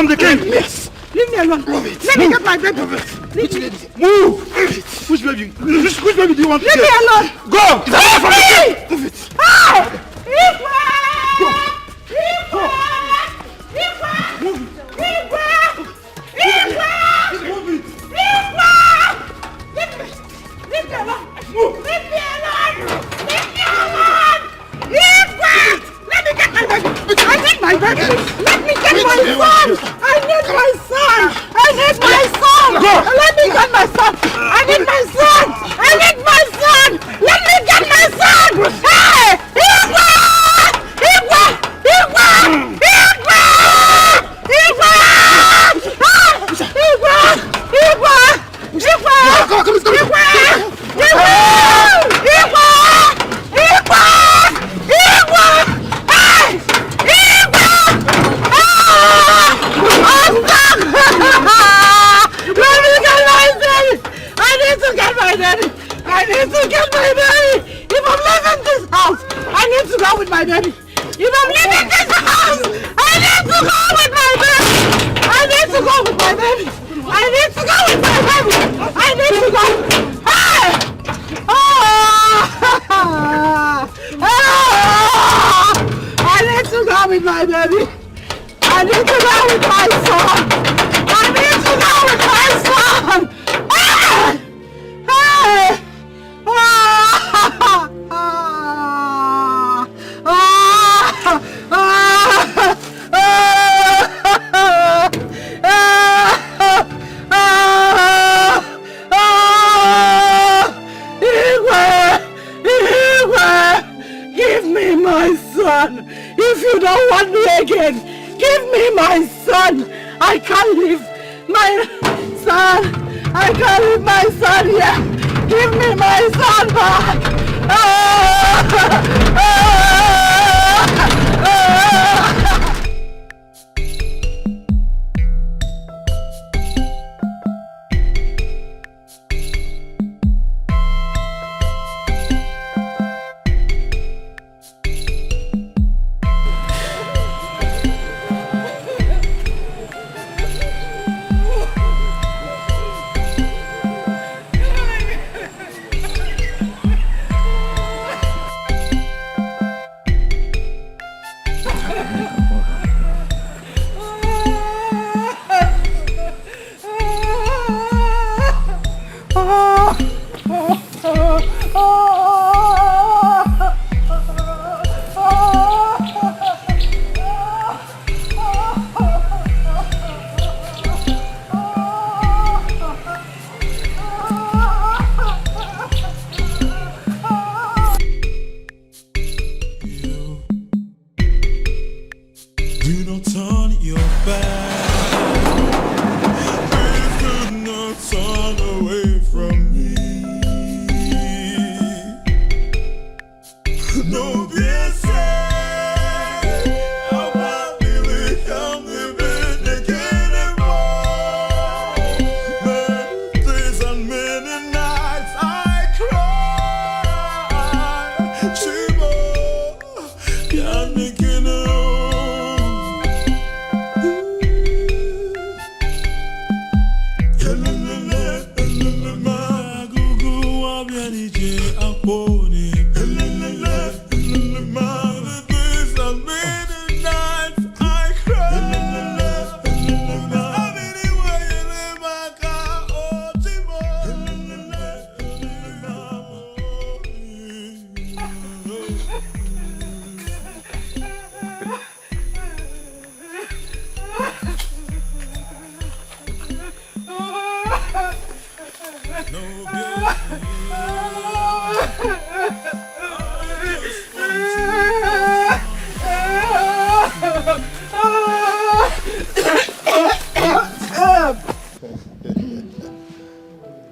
from the king. Yes. Leave me alone. Let me get my baby. Which baby? Move. Which baby? Which baby do you want to get? Leave me alone. Go. It's away from the king. Move it. Hey! My baby. Let me get my son! I need my son! I need my son! Let me get my son! I need my son! I need my son! Let me get my son! Hey! Igwe! Igwe! Igwe! Igwe! Igwe! Igwe! Igwe! Igwe! Igwe! I need to get my baby! If I'm leaving this house, I need to go with my baby! If I'm leaving this house, I need to go with my baby! I need to go with my baby! I need to go with my baby! I need to go! Hey! I need to go with my baby! I need to go with my son! I need to go with my son! Hey! Hey! Give me my son. If you don't want me again, give me my son. I can't leave my son. I can't leave my son here. Give me my son back!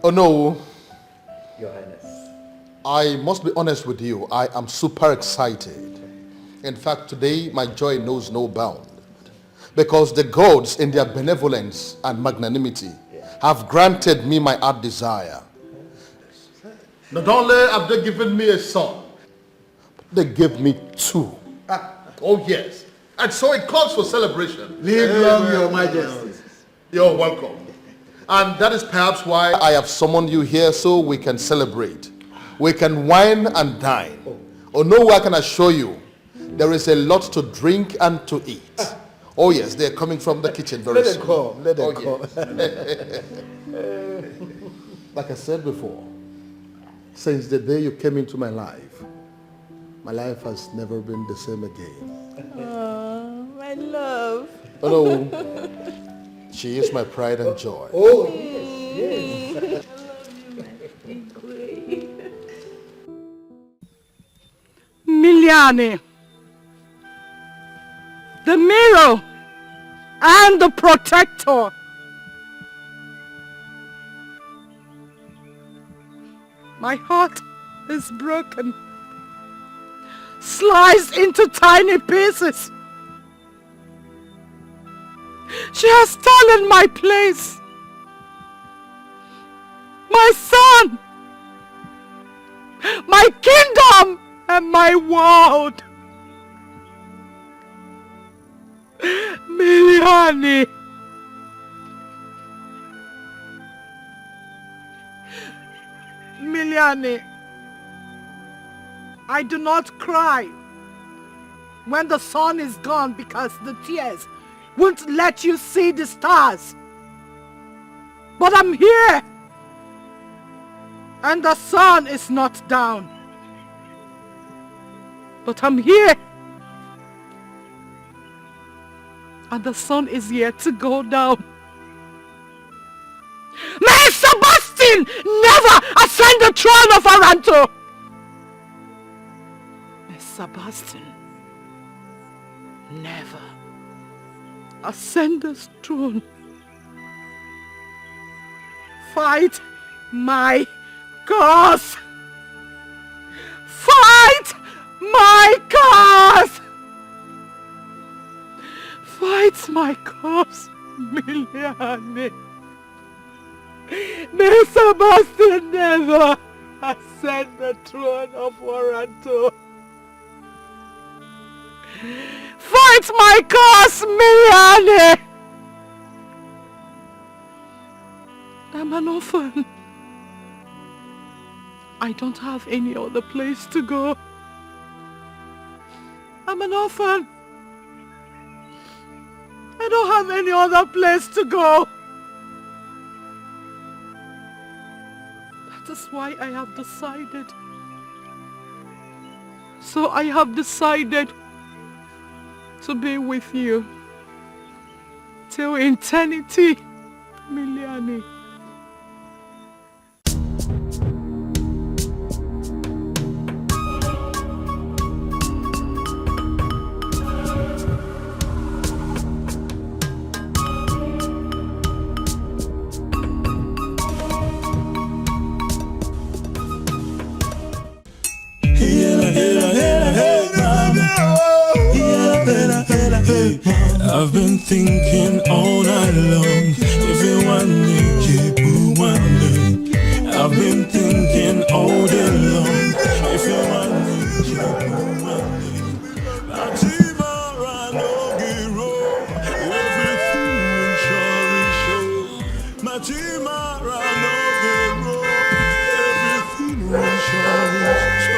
Oh no, Your Highness. I must be honest with you. I am super excited. In fact, today my joy knows no bound. Because the gods in their benevolence and magnanimity have granted me my heart desire. Not only have they given me a son, but they gave me two. Oh yes, And so it calls for celebration. Live long, Your Majesty. You're welcome. And that is perhaps why I have summoned you here, so we can celebrate. We can wine and dine. Oh no, I can assure you, there is a lot to drink and to eat. Oh yes, they're coming from the kitchen very soon. Let them come. Like I said before, since the day you came into my life has never been the same again. Oh, my love. Oh no, she is my pride and joy. Oh, yes. I love you, my sweet queen. Miliani, the mirror and the protector. My heart is broken, sliced into tiny pieces. She has stolen my place, my son, my kingdom, and my world. Miliani. Miliani, I do not cry when the sun is gone because the tears won't let you see the stars. But I'm here and the sun is not down. But I'm here and the sun is yet to go down. May Sebastian never ascend the throne of Aranto! May Sebastian never ascend the throne. Fight my cause! Fight my cause! Fight my cause, Miliani. May Sebastian never ascend the throne of Aranto. Fight my cause, Miliani! I'm an orphan. I don't have any other place to go. I'm an orphan. I don't have any other place to go. That is why I have decided. So I have decided to be with you till eternity, Miliani. I've been thinking all night long. If you want me, keep want me. I've been thinking all day long. If you want me, keep want me. Tomorrow no hero. Everything will surely show. My tomorrow no hero. Everything will surely show.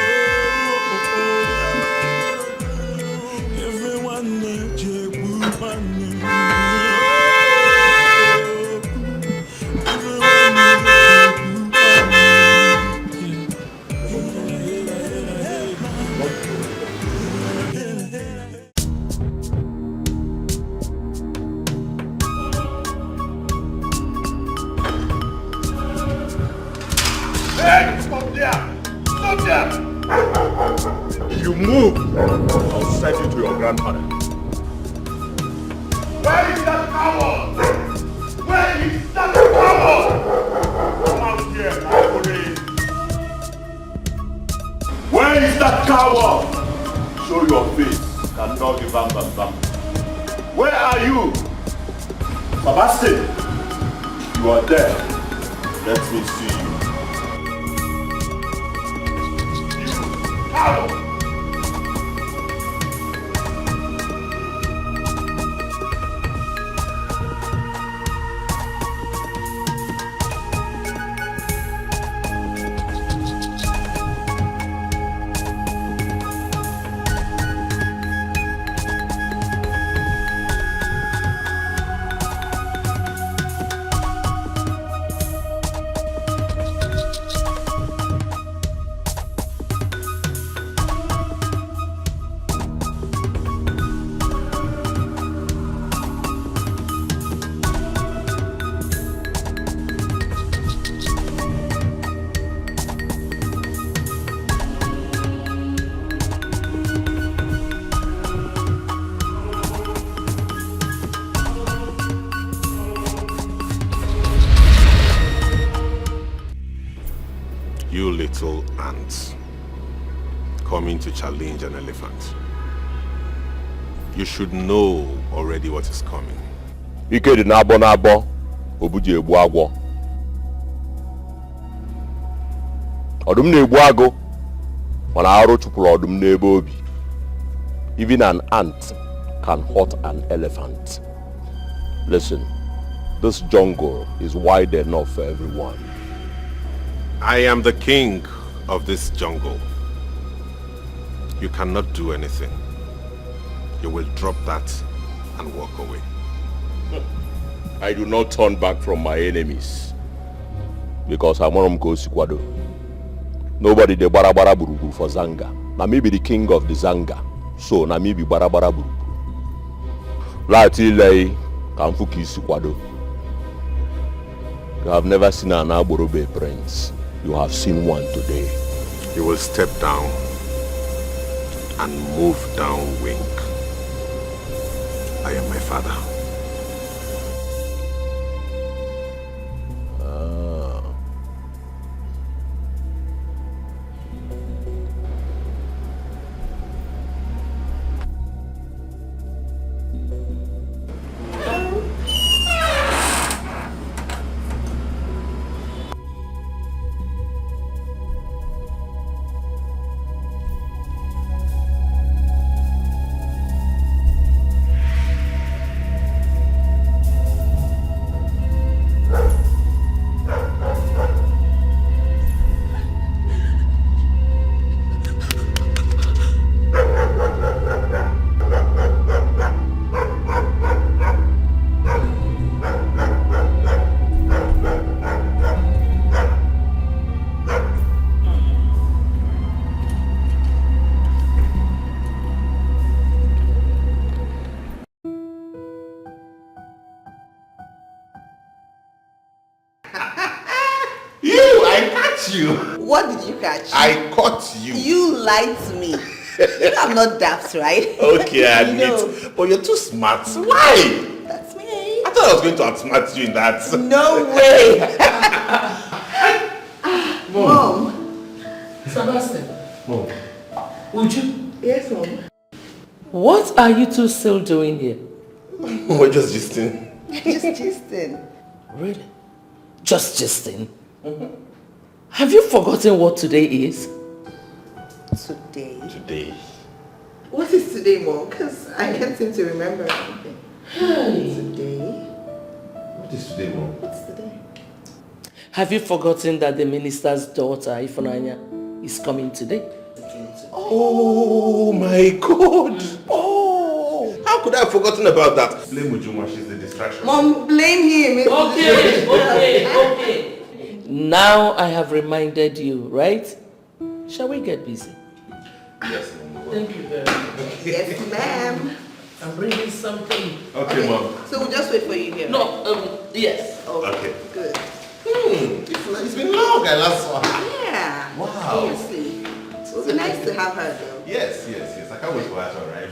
If you move, I'll send you to your grandfather. Where is that coward? Where is that coward? Come out here, my police. Where is that coward? Show your face. Cannot give bam bam bam. Where are you? Sebastian, you are there. Let me see you. ant coming to challenge an elephant. You should know already what is coming. Ike dị n'abọ obuji egbu agwọ. Ọdụm na-egbu agụ mana arụ chụpụrụ ọdụm n'ebe obi. Even an ant can hurt an elephant. Listen, this jungle is wide enough for everyone. I am the king of this jungle. You cannot do anything. You will drop that and walk away. I do not turn back from my enemies because I'm on Sikwado. Nobody de barabara burubu for Zanga. Na me be the king of the Zanga. So na me be barabara burubu. Lati lei kamfuki Sikwado. You have never seen an Aborobe prince. You have seen one today. You will step down and move downwind. I am my father. What did you catch? I caught you. You lied to me. You know I'm not daft, right? Okay, I admit. But you're too smart. Why? That's me. I thought I was going to outsmart you in that. No way. Mom. Sebastian. Mom. Would you? Yes, Mom. What are you two still doing here? We're just gisting. Just gisting. Really? Just gisting? Mm-hmm. Have you forgotten what today is? Today? Today. What is today, Mom? Because I can't seem to remember anything. Hey. Today? What is today, Mom? What's today? Have you forgotten that the minister's daughter, Ifunanya, is coming today? Oh my God! Oh! How could I have forgotten about that? Blame Ujuma, she's the distraction. Mom, blame him. Okay. Now I have reminded you, right? Shall we get busy? Yes, Mom. Thank you very much. Yes, ma'am. I'm bringing something. Okay, Mom. So we'll just wait for you here. No, yes. Okay. Good. It's been long, I last saw her. Yeah. Wow. Seriously. It would be nice to have her though. Yes. I can't wait for her to arrive.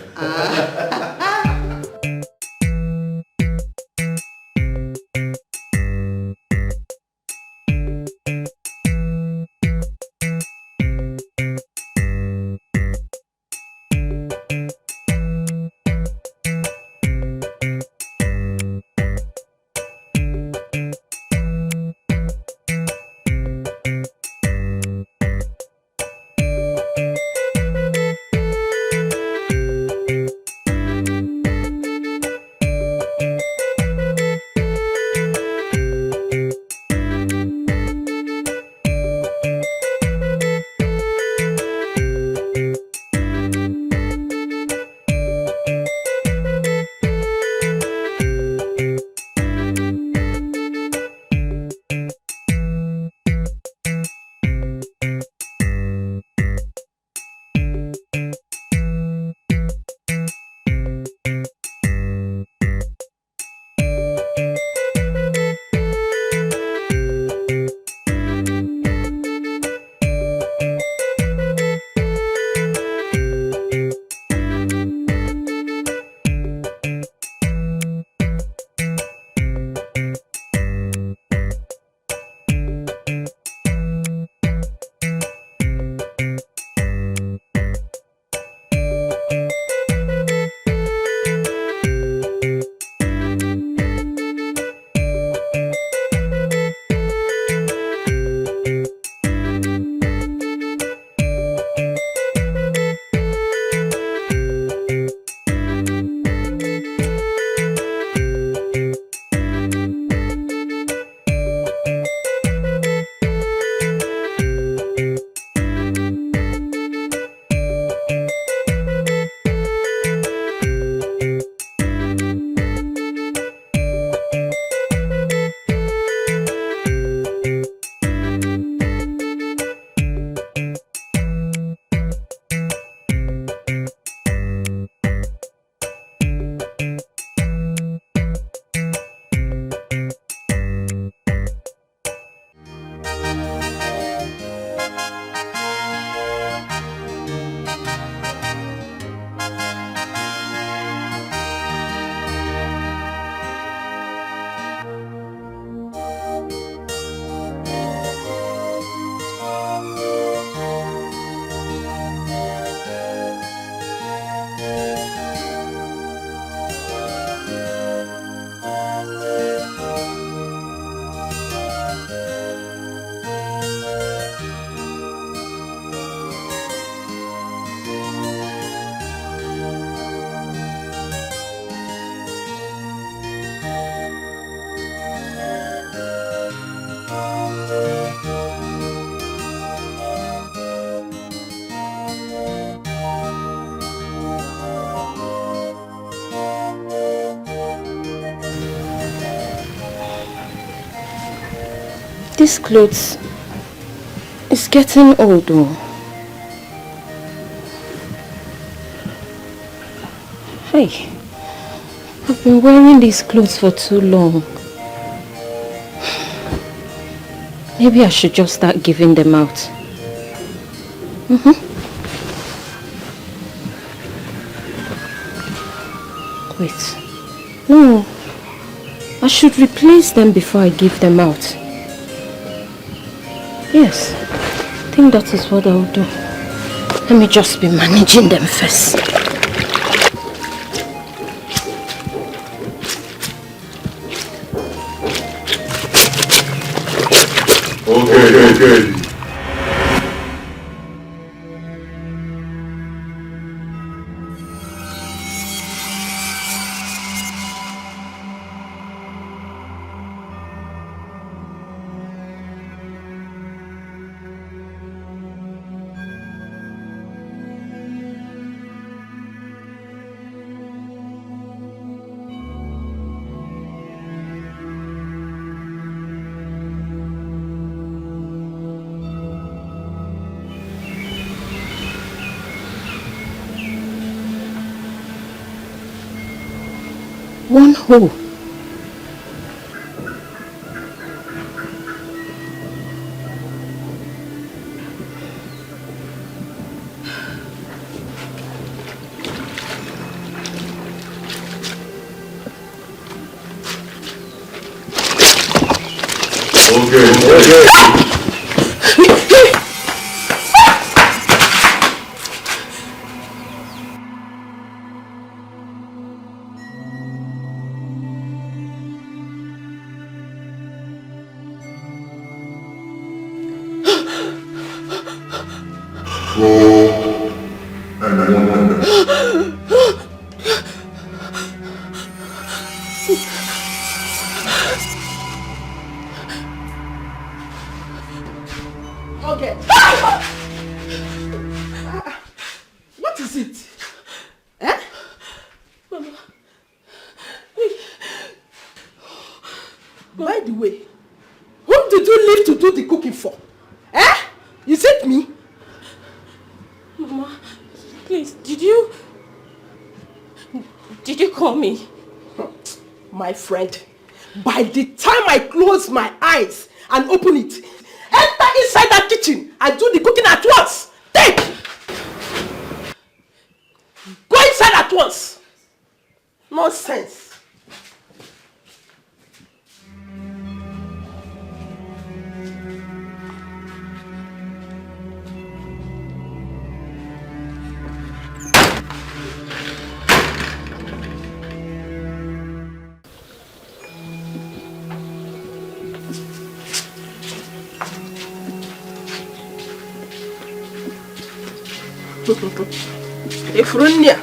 This clothes is getting old though. Hey, I've been wearing these clothes for too long. Maybe I should just start giving them out. Wait. No. I should replace them before I give them out. Yes. I think that is what I'll do. Let me just be managing them first. Okay. One hole. Okay. Okay. What is it? Eh? Mama. By the way, whom did you leave to do the cooking for? Eh? Is it me? Mama, please, did you call me? My friend, by the time I close my eyes and open it, enter inside that kitchen and do the cooking at once. Take! Go inside at once. Nonsense. Efrunia,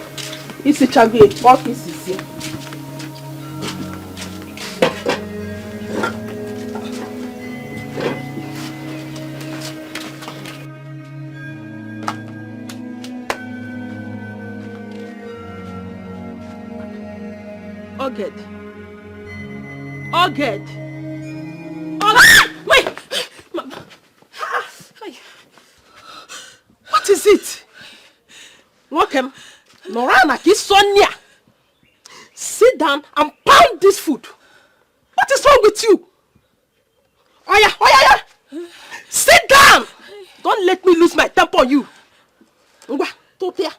isi chagwe, walk isi si. Oged. Wait! What is it? Welcome. Norana, Sonia. Sit down and pound this food. What is wrong with you? Oya. Sit down. Don't let me lose my temper on you. Totia.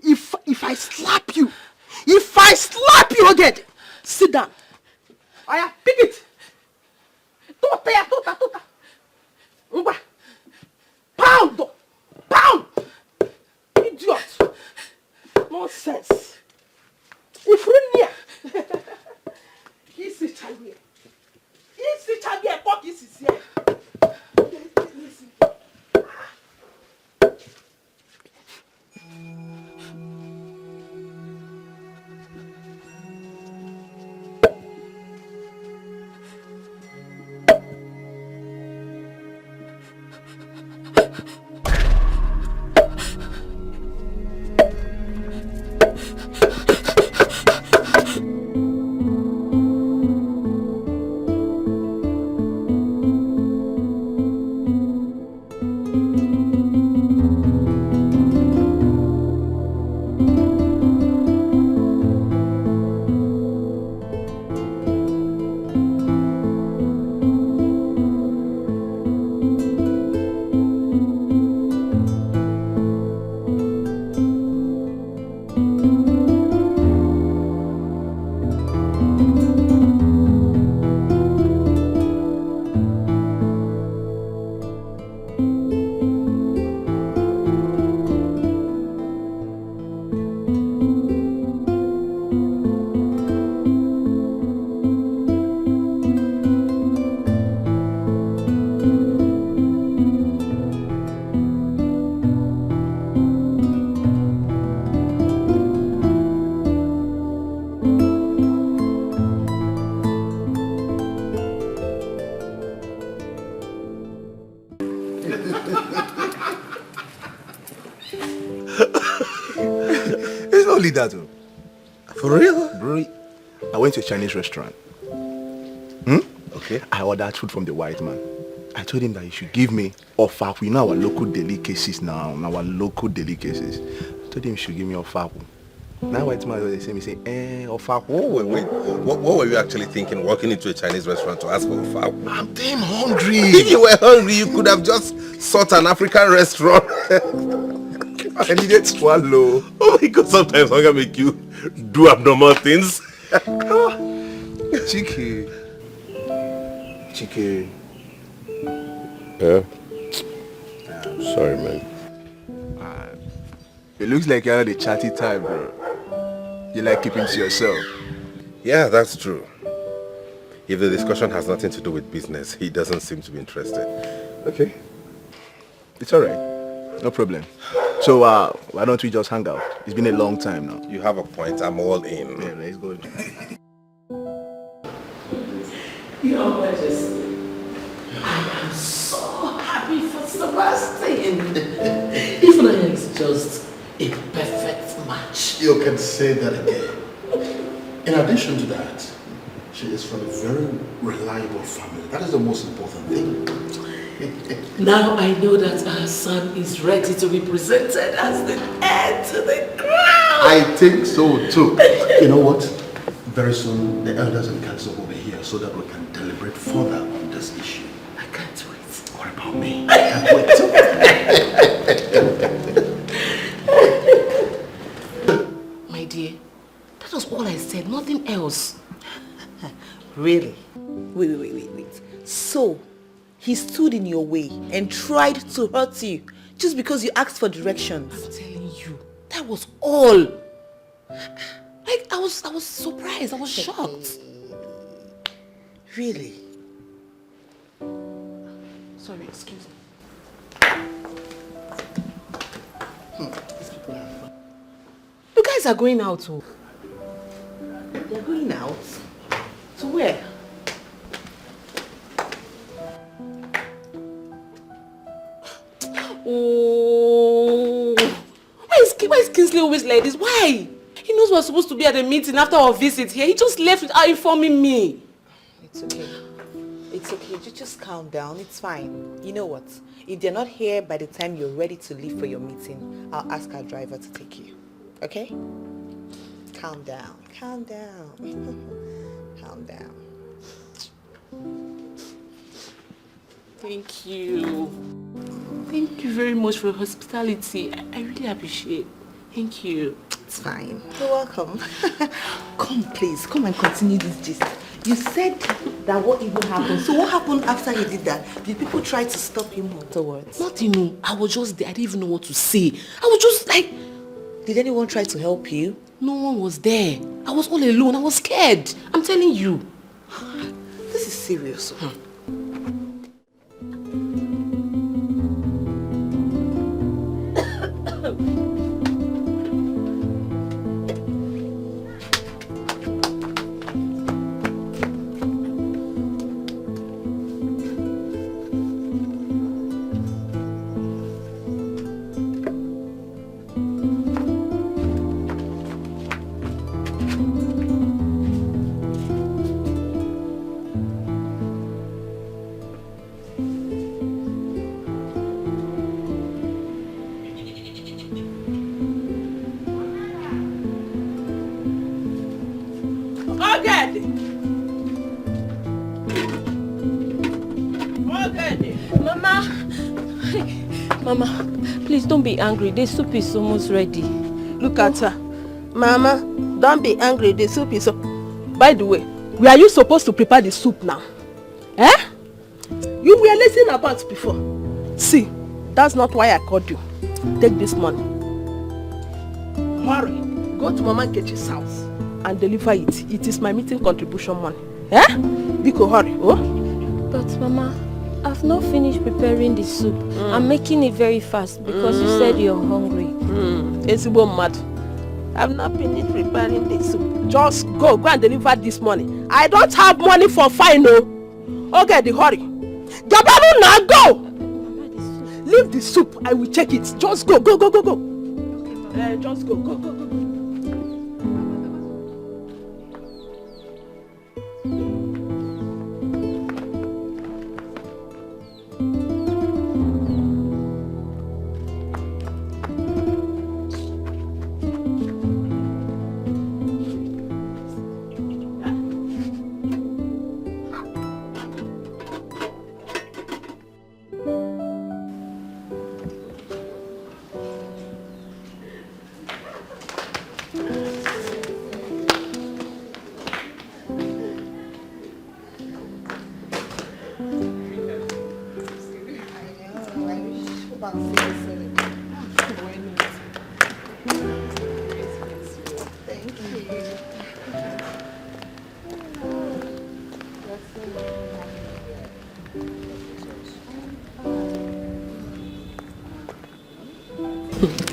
If I slap you again, sit down. Oya, pick it. Totia. Pound! Idiot! Nonsense! Ifrunia! Easy Chagwe, fuck easy here. Listen. It's only that. For real? Bro, I went to a Chinese restaurant. Okay. I ordered food from the white man. I told him that he should give me ofaku. You know our local delicacies now. Our local delicacies. I told him he should give me ofaku. Now white man they say me say, ofaku. Wait. What were you actually thinking walking into a Chinese restaurant to ask for ofaku? I'm damn hungry. If you were hungry, you could have just sought an African restaurant. I needed to swallow. Oh my God, sometimes hunger make you do abnormal things. Chiki. Yeah? Sorry, man. It looks like you're the chatty type, bro. You like keeping to yourself. Yeah, that's true. If the discussion has nothing to do with business, he doesn't seem to be interested. Okay. It's alright. No problem. So, why don't we just hang out? It's been a long time now. You have a point. I'm all in. Yeah, let's go. Your Majesty, I am so happy for Sebastian. Even is just a perfect match. You can say that again. In addition to that, she is from a very reliable family. That is the most important thing. Now I know that our son is ready to be presented as the heir to the crown. I think so too. You know what? Very soon the elders and council will be here so that we can deliberate further on this issue. I can't wait. What about me? I can't wait too. My dear, that was all I said, nothing else. Really? Wait. So, he stood in your way and tried to hurt you just because you asked for directions. I'm telling you, that was all. Like, I was surprised, I was shocked. Really? Sorry, excuse me. These people are fun. You guys are going out, oh. They're going out? To where? Oh, why is Kingsley always like this? Why? He knows we're supposed to be at a meeting after our visit here. He just left without informing me. It's okay. It's okay. Just calm down. It's fine. You know what? If they're not here by the time you're ready to leave for your meeting, I'll ask our driver to take you. Okay? Calm down. Calm down. Calm down. Thank you. Thank you very much for your hospitality. I really appreciate it. Thank you. It's fine. You're welcome. Come, please. Come and continue this gist. You said that what even happened. So what happened after you did that? Did people try to stop him afterwards? Nothing. I was just there. I didn't even know what to say. I was just like... Did anyone try to help you? No one was there. I was all alone. I was scared. I'm telling you. This is serious. Mama, please don't be angry. The soup is almost ready. Look at her. Mama, don't be angry. The soup is... By the way, were you supposed to prepare the soup now? Eh? You were listening about before. See, that's not why I called you. Take this money. Hurry. Go to Mama Nkechi's house and deliver it. It is my meeting contribution money. Eh? Biko, hurry. Oh? But Mama, I've not finished preparing the soup. I'm making it very fast because you said you're hungry. Esibo mad. I've not finished preparing the soup. Just go and deliver this money. I don't have money for fine, no. Okay, the hurry. Gabaru now, go! Mama, the soup leave the soup. I will check it. Just go. Just go.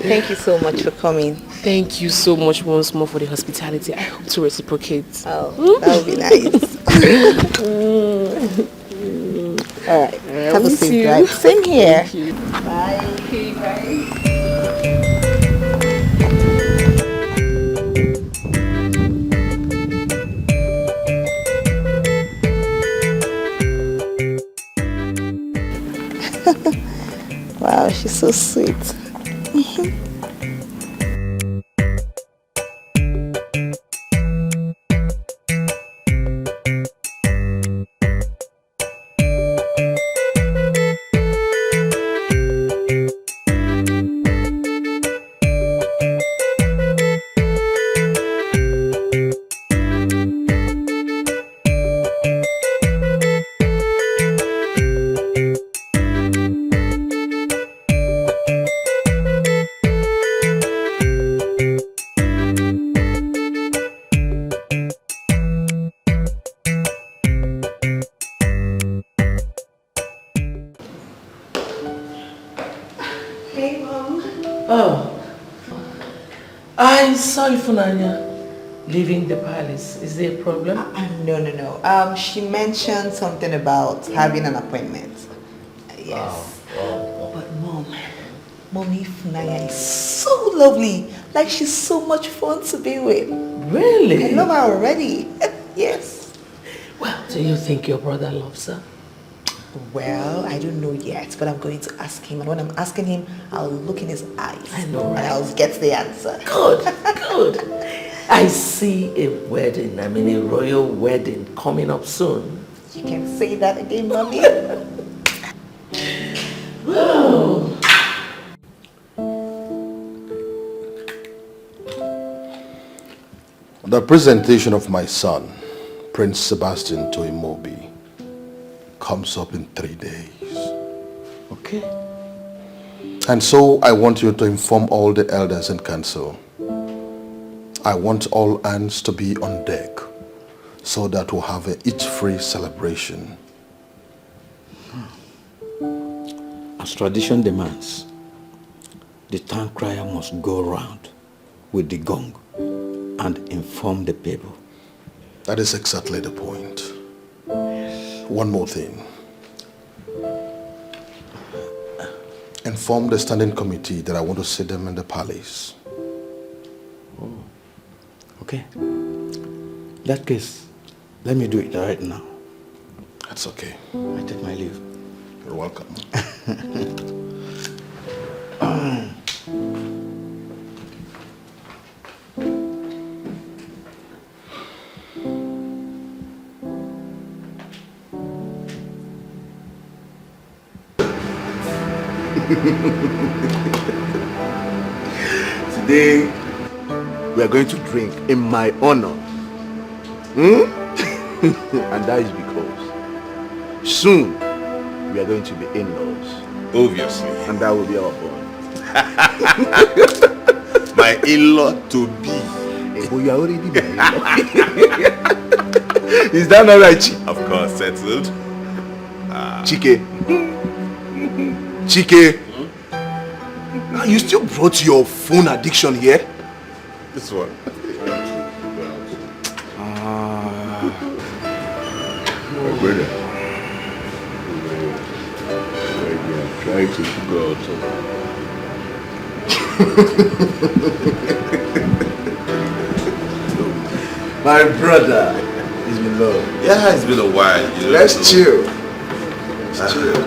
Thank you so much for coming. Thank you so much once more for the hospitality. I hope to reciprocate. Oh, that would be nice. All right. Have a safe drive. Same here. Bye. Okay, bye. Wow, she's so sweet. I saw Ifunanya leaving the palace. Is there a problem? No. She mentioned something about having an appointment. Yes. But Mommy Ifunanya is so lovely. Like she's so much fun to be with. Really? I love her already. Yes. Well, do you think your brother loves her? Well, I don't know yet, but I'm going to ask him. And when I'm asking him, I'll look in his eyes. I know, right? And I'll get the answer. Good. I see a wedding, a royal wedding coming up soon. You can say that again, Mommy. Wow. The presentation of my son, Prince Sebastian, to Imobi comes up in 3 days. Okay. And so I want you to inform all the elders in council. I want all hands to be on deck so that we'll have a eat-free celebration. As tradition demands, the town crier must go round with the gong and inform the people. That is exactly the point. One more thing. Inform the standing committee that I want to see them in the palace. Oh, okay. In that case, let me do it right now. That's okay. I take my leave. You're welcome. Today, we are going to drink in my honor. And that is because soon we are going to be in-laws. Obviously. And that will be our bond. My in-law to be. Oh, you are already my in-law. Is that not right, Chi? Of course, settled. Chike. Chike. Now you still brought your phone addiction here? This one. My brother. Trying to figure out something. My brother, it's been long. Yeah, it's been a while. You know, Let's chill. Let's chill.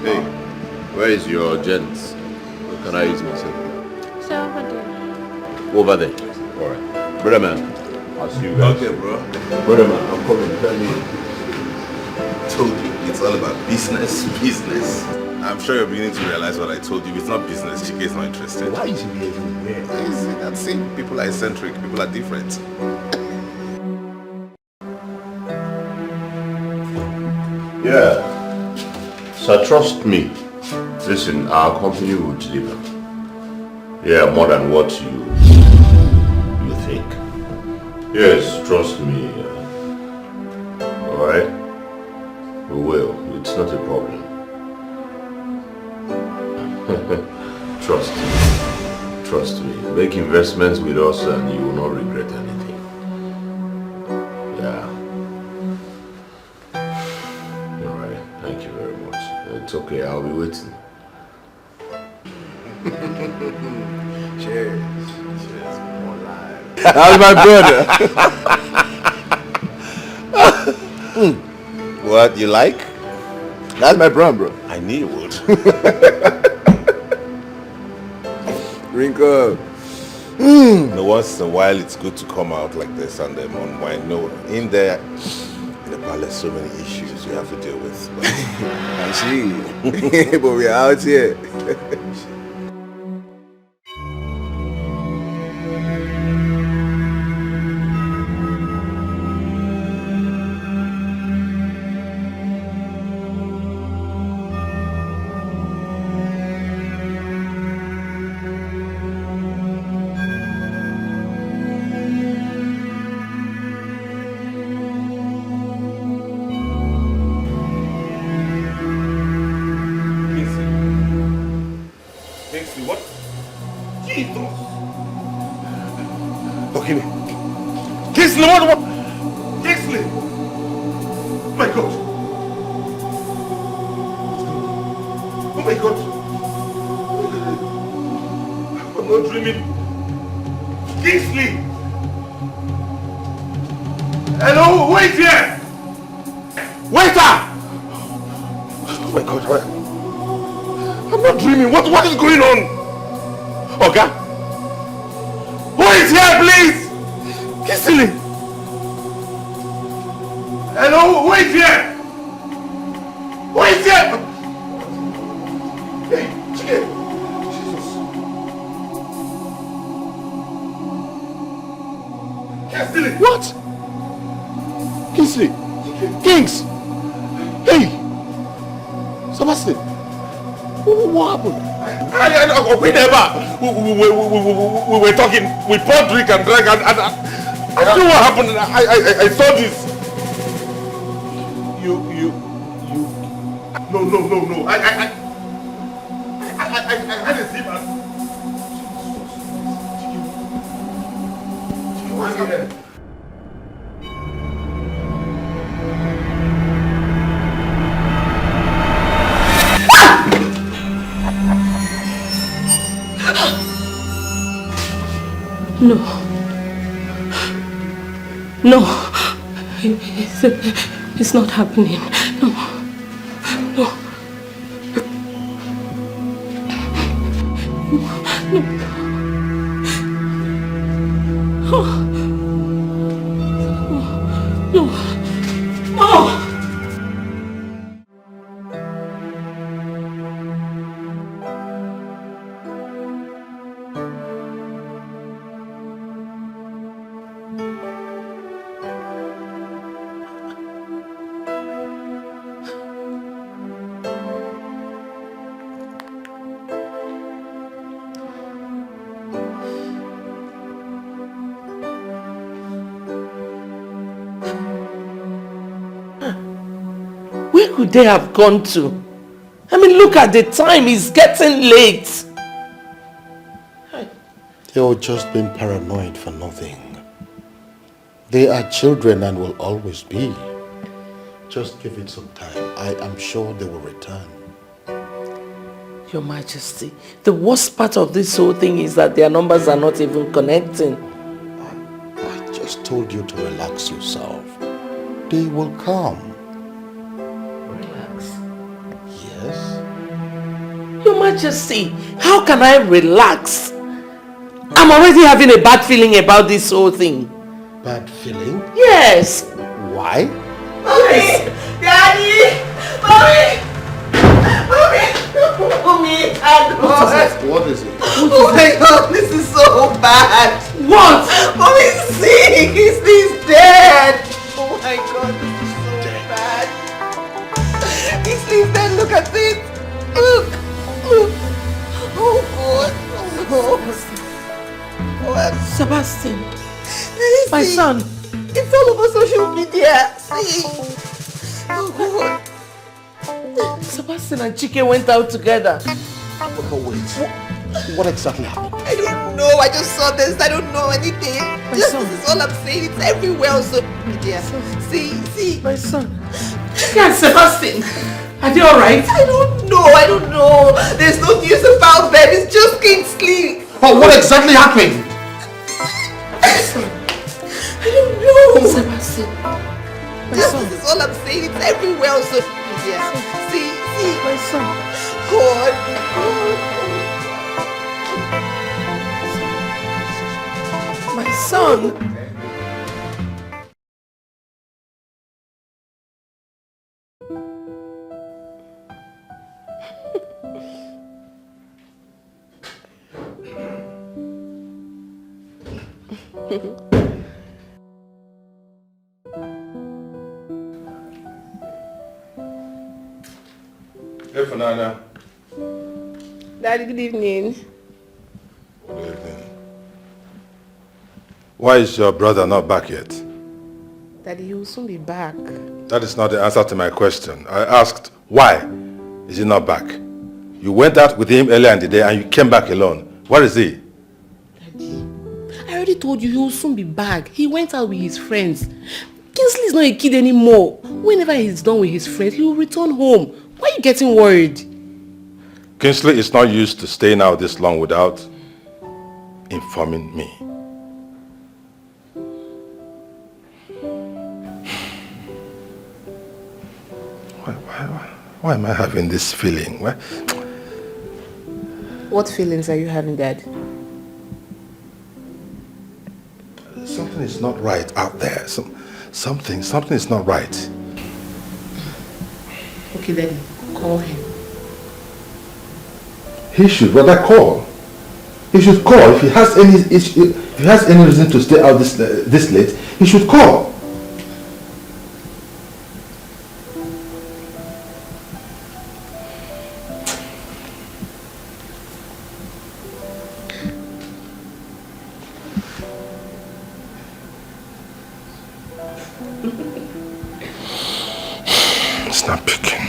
Hey, where is your gents? Or can I use myself? So over there. Over there. Alright. Brother man, I'll see you guys. Okay, bro. Brother man, I'm coming. Tell me. Told you, it's all about business. I'm sure you're beginning to realize what I told you. It's not business. Chike is not interested. Why is he behaving weird? That's it. People are eccentric. People are different. Yeah. So trust me. Listen, our company will deliver. Yeah, more than what you think. Yes, trust me. Alright? We will. It's not a problem. Trust me. Make investments with us and you will not regret anything. Yeah. Alright, thank you very much. It's okay, I'll be waiting. Cheers. Cheers. More live. How's my brother? What, you like? That's my bro. I knew you would. Drink up. No, once in a while, it's good to come out like this and then unwind. No, in the palace, so many issues you have to deal with. I see. But we're out here. What is going on? Oga? Who is here, please? Kissily? Hello, who is here? Who is here? Hey, Chike. Jesus. Kissily? What? Kingsley? Kings? Hey! Sebastian? What happened? We never. We were talking. We poured drink and drank, and I don't know what happened. I saw this. You. No. I had a zip. What's happening? No, it's not happening. No. Where could they have gone to? I mean, look at the time. It's getting late. They were just being paranoid for nothing. They are children and will always be. Just give it some time. I am sure they will return. Your Majesty, the worst part of this whole thing is that their numbers are not even connecting. I just told you to relax yourself. They will come. Relax? Yes? Your Majesty, how can I relax? I'm already having a bad feeling about this whole thing. Bad feeling? Yes. Why? Mommy! Daddy! Mommy! Mommy! What is it? Oh my God, this is so bad. What? Mommy's sick. He's dead. Oh my God, this is so bad. He's dead. Look at it. Look. Oh God. Oh God. Sebastian. My son. It's all over social media. See. Oh God. Sebastian and Chike went out together. Wait. What exactly happened? I don't know. I just saw this. I don't know anything. This is all I'm saying. It's everywhere on social media. See. My son. Chike and Sebastian. Are they alright? I don't know. There's no news about them. It's just Kingsley. But what exactly happened? I don't know. Sebastian. This is all I'm saying. It's everywhere on social media. See. My son. God. My son. Hey, Fernanda. Daddy, good evening. Good evening. Why is your brother not back yet? Daddy, he will soon be back. That is not the answer to my question. I asked, why is he not back? You went out with him earlier in the day and you came back alone. Where is he? Daddy, I already told you he will soon be back. He went out with his friends. Kingsley is not a kid anymore. Whenever he's done with his friends, he will return home. Why are you getting worried? Kingsley is not used to staying out this long without informing me. Why am I having this feeling? What feelings are you having, Dad? Something is not right out there. Something is not right. Okay, Daddy, call him. He should rather call. He should call. If he has any issue, if he has any reason to stay out this late, he should call. It's not picking.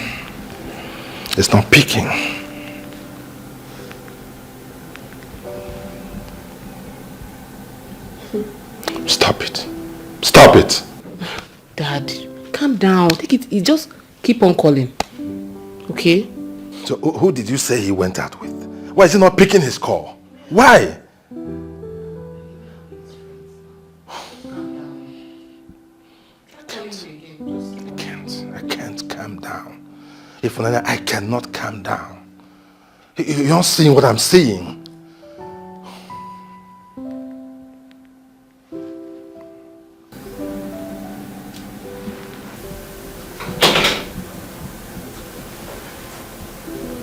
It's not picking. Stop it. Stop it. Dad, calm down. Take it easy. Just keep on calling. Okay? So who did you say he went out with? Why is he not picking his call? Why? I can't calm down. If I cannot calm down. You're not seeing what I'm seeing.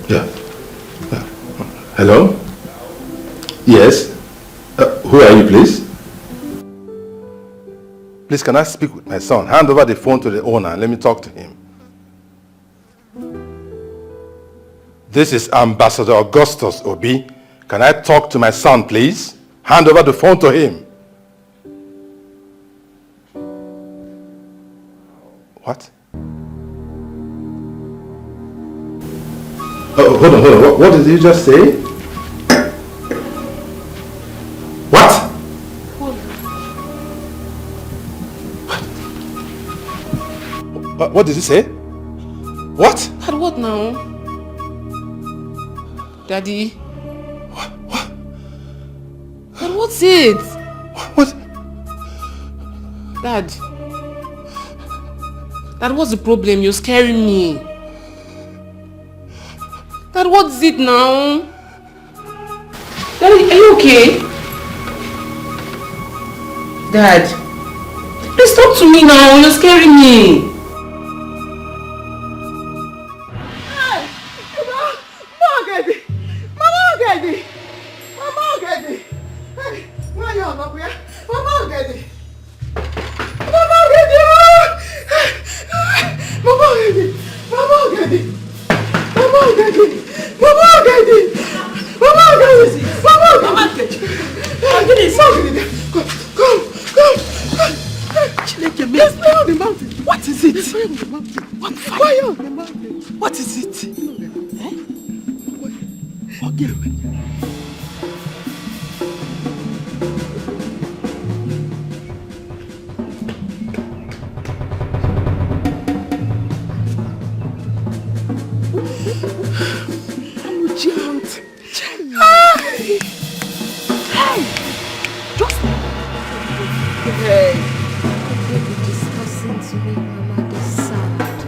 Yeah. Hello? Yes? Who are you, please? Please, can I speak with my son? Hand over the phone to the owner and let me talk to him. This is Ambassador Augustus Obi. Can I talk to my son, please? Hand over the phone to him. What? Oh, hold on. What did you just say? What? What did he say? What? Dad, what now? Daddy? What? Dad, what's it? What? Dad, what's the problem? You're scaring me. Dad, what's it now? Daddy, are you okay? Dad, please talk to me now. You're scaring me. What is it? What fire on the mountain? What is it? Okay. I'm a giant. Hey! Just... Hey! To make Mama be sad.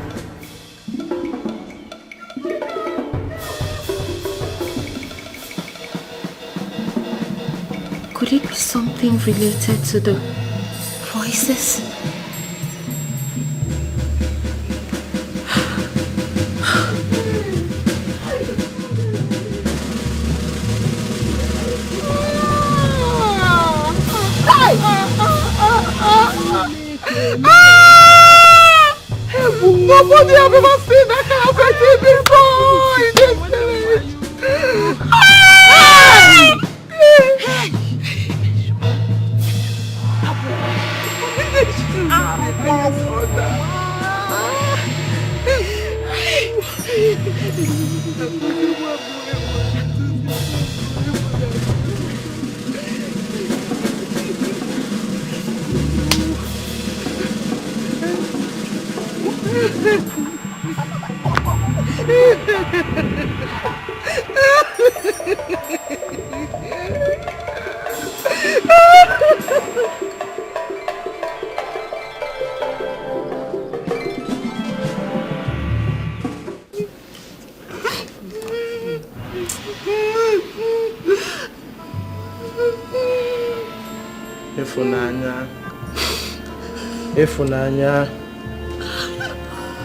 Could it be something related to the voices? Nobody have ever seen that kind of thing before in this village. Efunanya,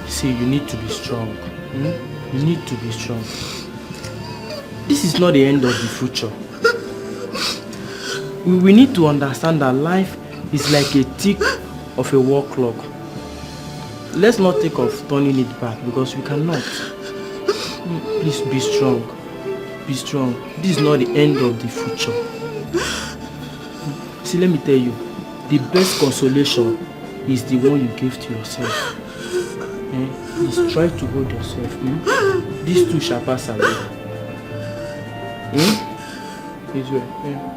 see, you need to be strong. You need to be strong. This is not the end of the future. We need to understand that life is like a tick of a wall clock. Let's not think of turning it back because we cannot. Please be strong. Be strong. This is not the end of the future. See, let me tell you, the best consolation is the one you give to yourself. Please try to hold yourself. These two shall pass away.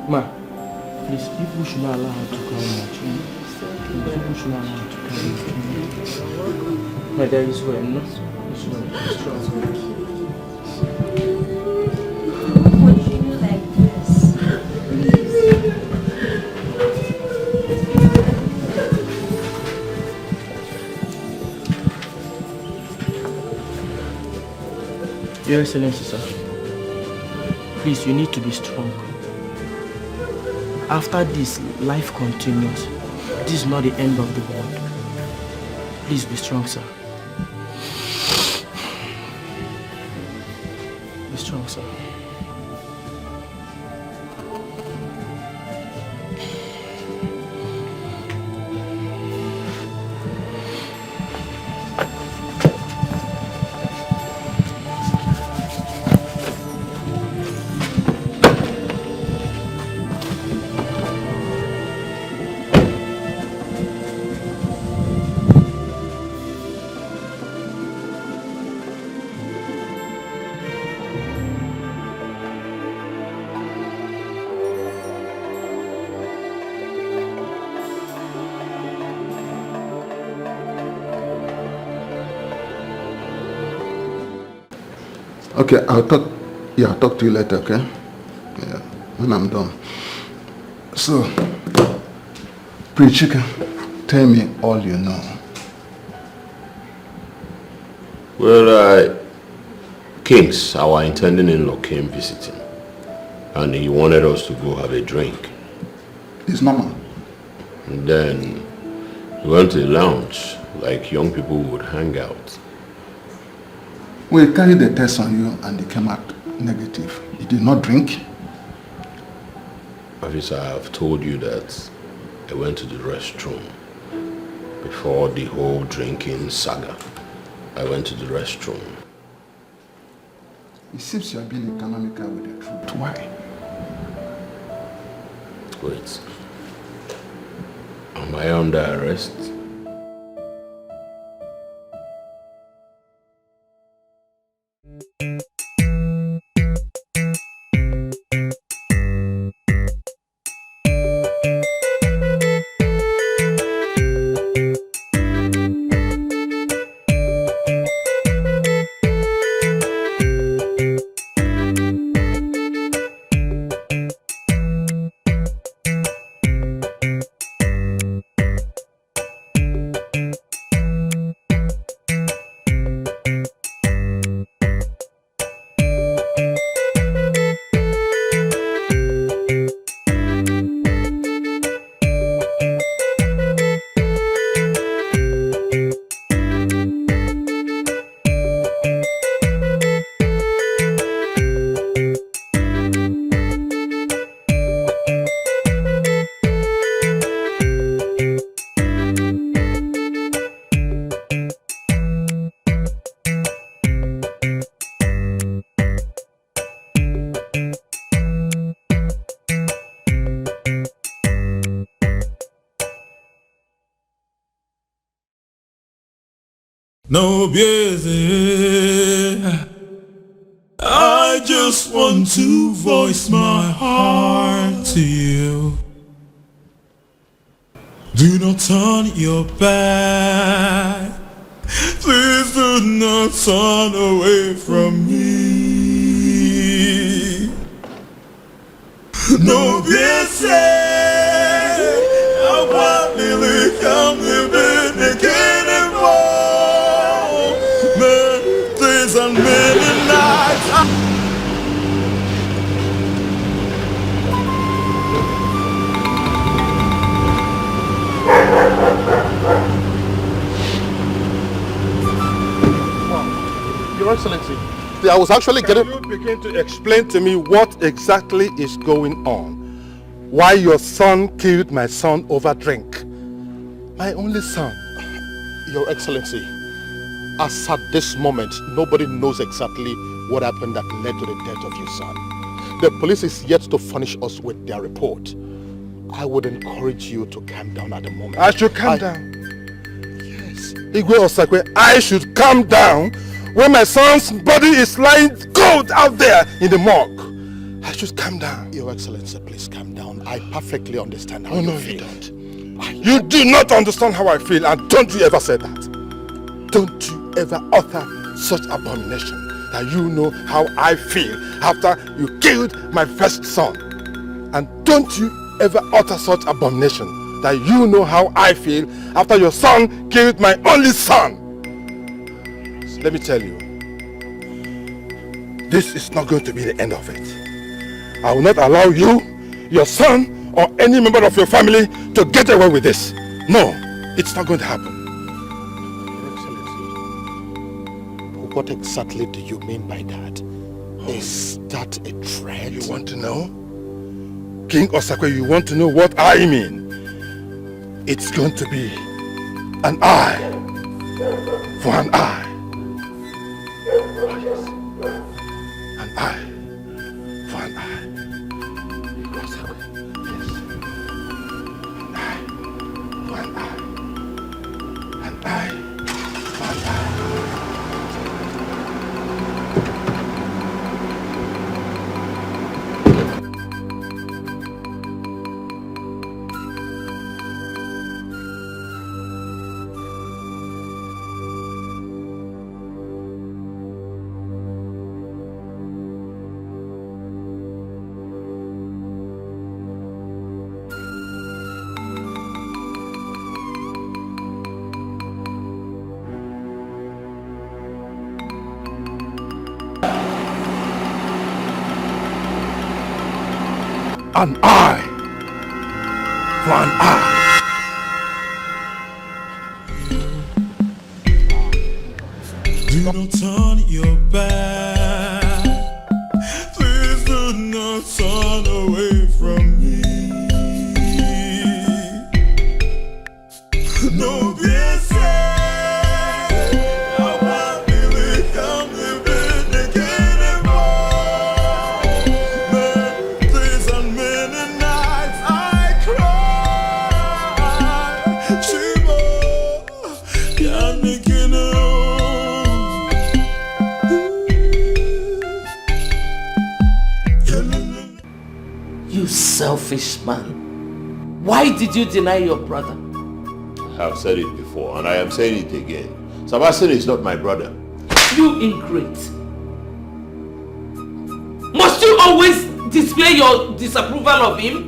Ma, please, people should not allow her to cry much. People should not allow her to cry much. My dad is well, no? It's well. It's strong. Your Excellency, sir. Please, you need to be strong. After this, life continues. This is not the end of the world. Please be strong, sir. Be strong, sir. Okay, I'll talk to you later, okay? Yeah, when I'm done. So, Pretty Chicken, tell me all you know. Well, Kings, our intending-in-law, came visiting. And he wanted us to go have a drink. It's normal. And then we went to the lounge, like young people would hang out. We carried the test on you and they came out negative. You did not drink? Officer, I've told you that I went to the restroom before the whole drinking saga. I went to the restroom. It seems you are being economical with the truth. Why? Wait. Am I under arrest? No busy. I just want to voice my heart to you. Do not turn your back. Please do not turn away from me. No busy. I want to come living again. And many nights Your Excellency, I was actually Can you begin to explain to me what exactly is going on? Why your son killed my son over drink? My only son. Your Excellency, as at this moment, nobody knows exactly what happened that led to the death of your son. The police is yet to furnish us with their report. I would encourage you to calm down at the moment. I should calm down? Yes. Igwe Osakwe, I should calm down when my son's body is lying cold out there in the morgue. I should calm down. Your Excellency, please calm down. I perfectly understand how you feel. You don't. You do not understand how I feel, and don't you ever say that. Don't you ever utter such abomination that you know how I feel after you killed my first son. And don't you ever utter such abomination that you know how I feel after your son killed my only son. So let me tell you, this is not going to be the end of it. I will not allow you, your son, or any member of your family to get away with this. No, it's not going to happen. What exactly do you mean by that? Is that a threat? You want to know? King Osakwe, you want to know what I mean? It's going to be an eye for an eye. An eye for an eye. Osakwe, yes. An eye for an eye. An eye for an eye. an eye for an eye. Do not turn your back. Please do not turn away from me. No, be sad. I'm not really living again anymore. Days and many nights I cry. Shiva, can't make it You selfish man. Why did you deny your brother? I have said it before and I am saying it again. Sebastian is not my brother. You ingrate. Must you always display your disapproval of him?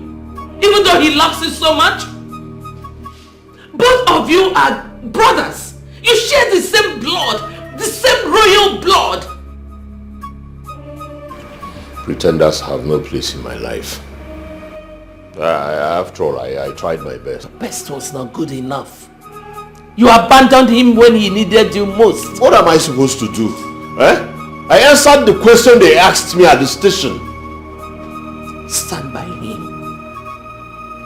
Even though he loves you so much? Both of you are brothers. You share the same blood, the same royal blood. Pretenders have no place in my life. After all, I tried my best. Best was not good enough. You abandoned him when he needed you most. What am I supposed to do? I answered the question they asked me at the station. Stand by him.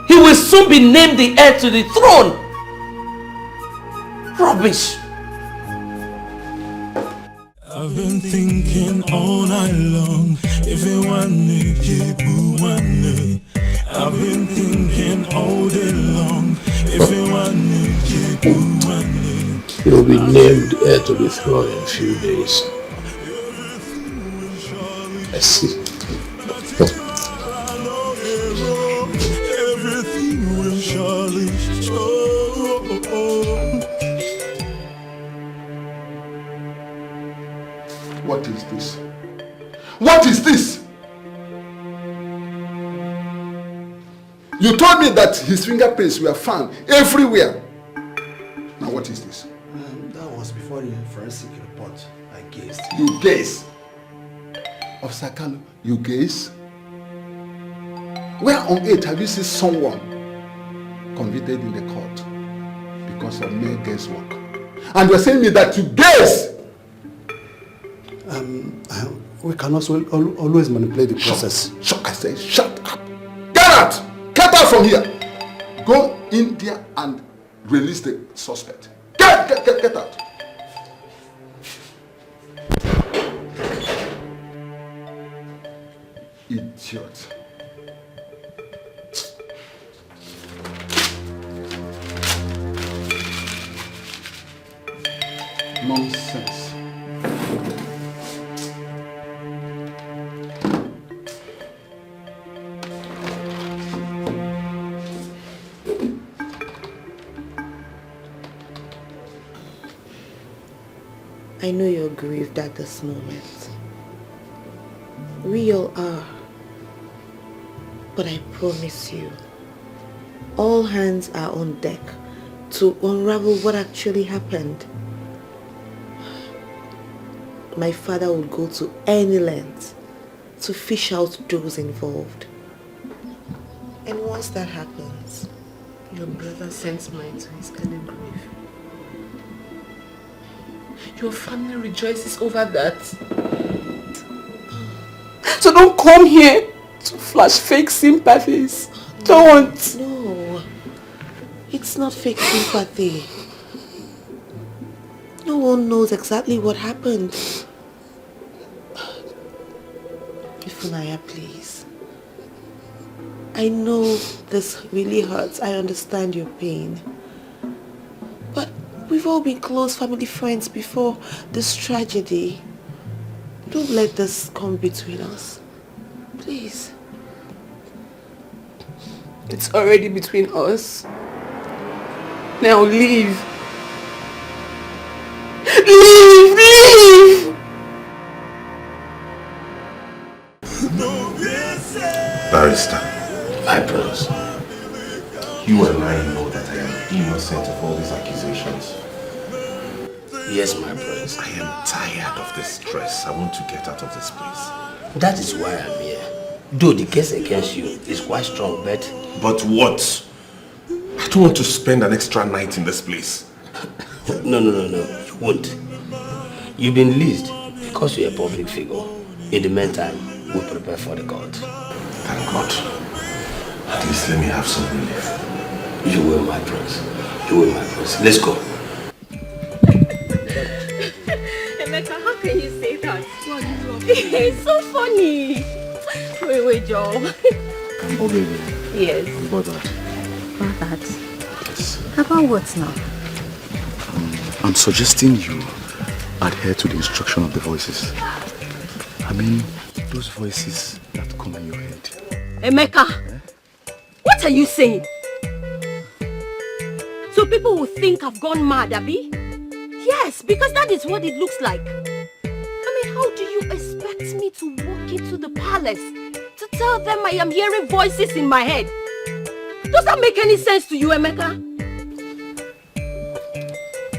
He will soon be named the heir to the throne. Rubbish. I've been thinking all night long. If you want me, you want me. I've been thinking all day long. If you want me, you want me. He'll be named heir to the throne in a few days. I see. Everything will surely show. What is this? What is this? You told me that his fingerprints were found everywhere. Now what is this? That was before the forensic report. I guessed. You guess? Officer Kalu, you guess? Where on earth have you seen someone convicted in the court because of mere guesswork? And you're saying me that you guess? We can also always manipulate the process. I say, shut up. Get out! Get out from here. Go in there and release the suspect. Get out. Idiot. Nonsense. I know you're grieved at this moment. We all are. But I promise you, all hands are on deck to unravel what actually happened. My father would go to any length to fish out those involved. And once that happens, your brother sends mine to his early grave. Your family rejoices over that. So don't come here to flash fake sympathies. Don't. No. It's not fake sympathy. No one knows exactly what happened. Ifunaya, please. I know this really hurts. I understand your pain. But we've all been close family friends before this tragedy. Don't let this come between us. Please. It's already between us. Now leave. Leave! Barrister, I promise. You and I know that I am innocent of all these accusations. Yes, my prince. I am tired of this stress. I want to get out of this place. That is why I'm here. Though the case against you is quite strong, but... But what? I don't want to spend an extra night in this place. No, you won't. You've been released because you're a public figure. In the meantime, we'll prepare for the court. Thank God. At least let me have some relief. You will, my prince. You will, my prince. Let's go. Emeka, how can you say that? It's so funny. Wait, Joe. Oh, baby. Yes. About that. About that? Yes. About what now? I'm suggesting you adhere to the instruction of the voices. I mean, those voices that come in your head. Emeka, what are you saying? So people will think I've gone mad, Abi? Yes, because that is what it looks like. I mean, how do you expect me to walk into the palace to tell them I am hearing voices in my head? Does that make any sense to you, Emeka?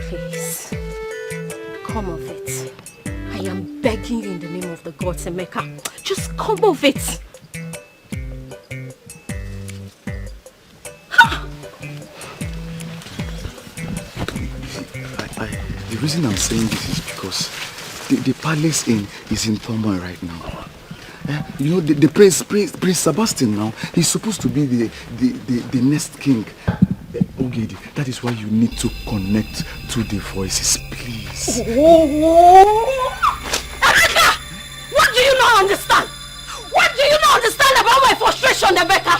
Please, come of it. I am begging you in the name of the gods, Emeka. Just come of it. The reason I'm saying this is because the palace is in turmoil right now. You know, the Prince Sebastian now, he's supposed to be the next king. Ogedi, that is why you need to connect to the voices, please. Emeka! What do you not understand? What do you not understand about my frustration, Emeka?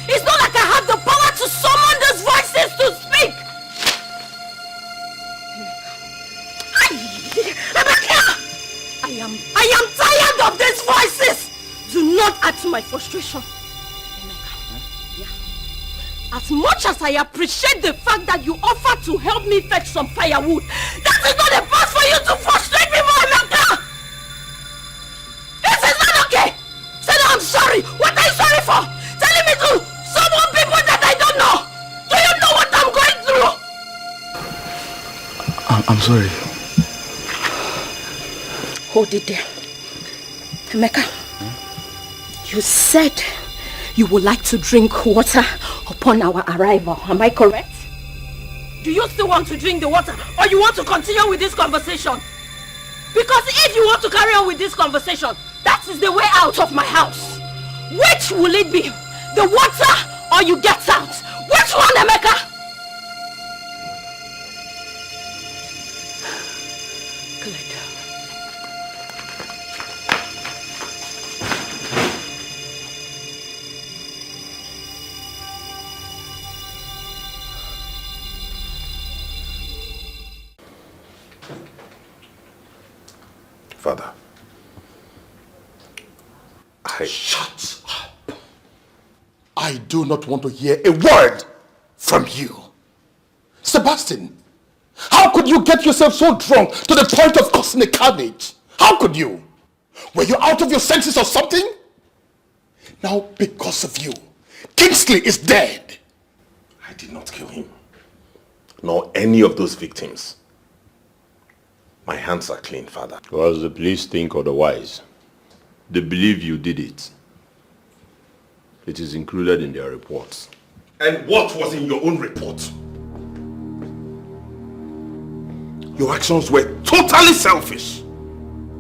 It's not like I have the power to summon those voices to speak. Emeka! I am tired of these voices. Do not add to my frustration. Emeka, yeah. As much as I appreciate the fact that you offered to help me fetch some firewood, that is not a path for you to frustrate me more, Emeka! This is not okay! Say that I'm sorry! What are you sorry for? Telling me to summon people that I don't know! Do you know what I'm going through? I'm sorry. Hold it there. Emeka, you said you would like to drink water upon our arrival. Am I correct? Do you still want to drink the water, or you want to continue with this conversation? Because if you want to carry on with this conversation, that is the way out of my house. Which will it be? The water or you get out? Which one, Emeka? Father, Shut up. I do not want to hear a word from you. Sebastian, how could you get yourself so drunk to the point of causing a carnage? How could you? Were you out of your senses or something? Now, because of you, Kingsley is dead. I did not kill him, nor any of those victims. My hands are clean, Father. Because the police think otherwise. They believe you did it. It is included in their reports. And what was in your own report? Your actions were totally selfish.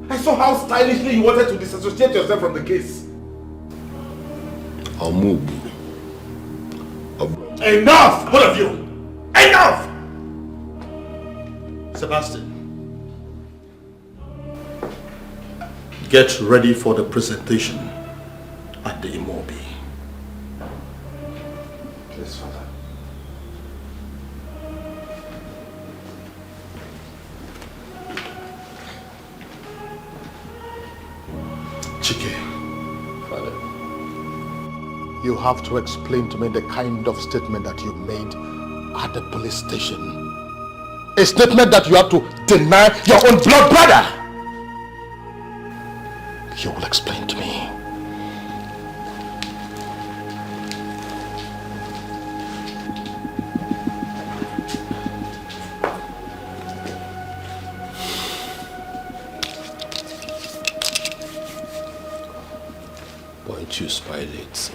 I saw how stylishly you wanted to disassociate yourself from the case. I'll move. Enough, both of you! Enough! Sebastian, get ready for the presentation at the Imobi. Yes, Father. Chike, Father, you have to explain to me the kind of statement that you made at the police station. A statement that you have to deny your own blood brother. You will explain to me. let you spoil it.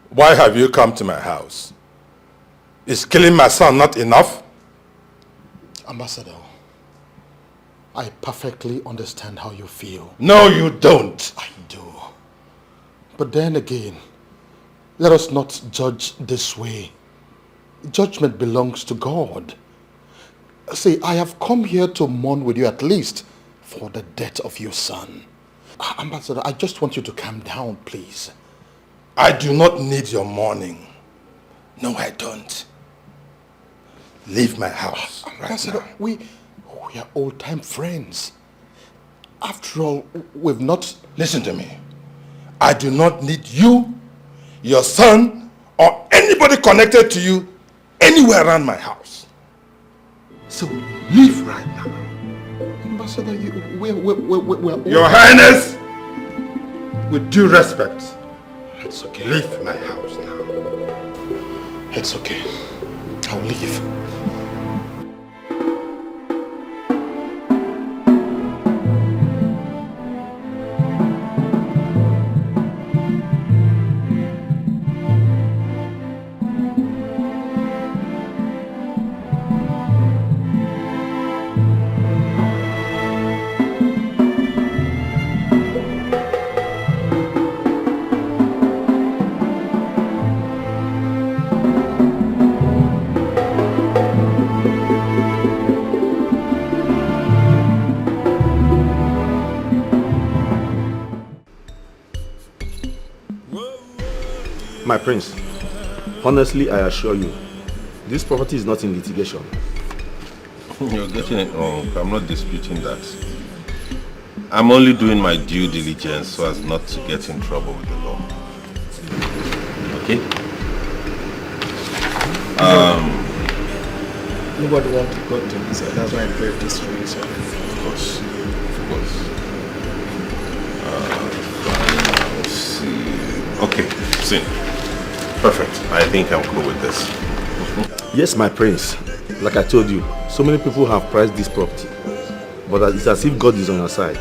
Why have you come to my house? Is killing my son not enough? Ambassador, I perfectly understand how you feel. No, you don't. I do. But then again, let us not judge this way. Judgment belongs to God. See, I have come here to mourn with you at least for the death of your son. Ambassador, I just want you to calm down, please. I do not need your mourning. No, I don't. Leave my house Ambassador, right now. we are old-time friends. After all, we've not... Listen to me. I do not need you, your son, or anybody connected to you anywhere around my house. So leave right now. Ambassador, we're Your Highness, with due respect, it's okay. Leave my house now. It's okay. I'll leave. My prince, honestly, I assure you, this property is not in litigation. You're getting it wrong. I'm not disputing that. I'm only doing my due diligence so as not to get in trouble with the law. Okay? Nobody wants to go to me, so that's why I played this for you, sir. Of course. Of course. Let's see. Okay, see. Perfect. I think I'm cool with this. Yes, my prince. Like I told you, so many people have prized this property. But it's as if God is on your side.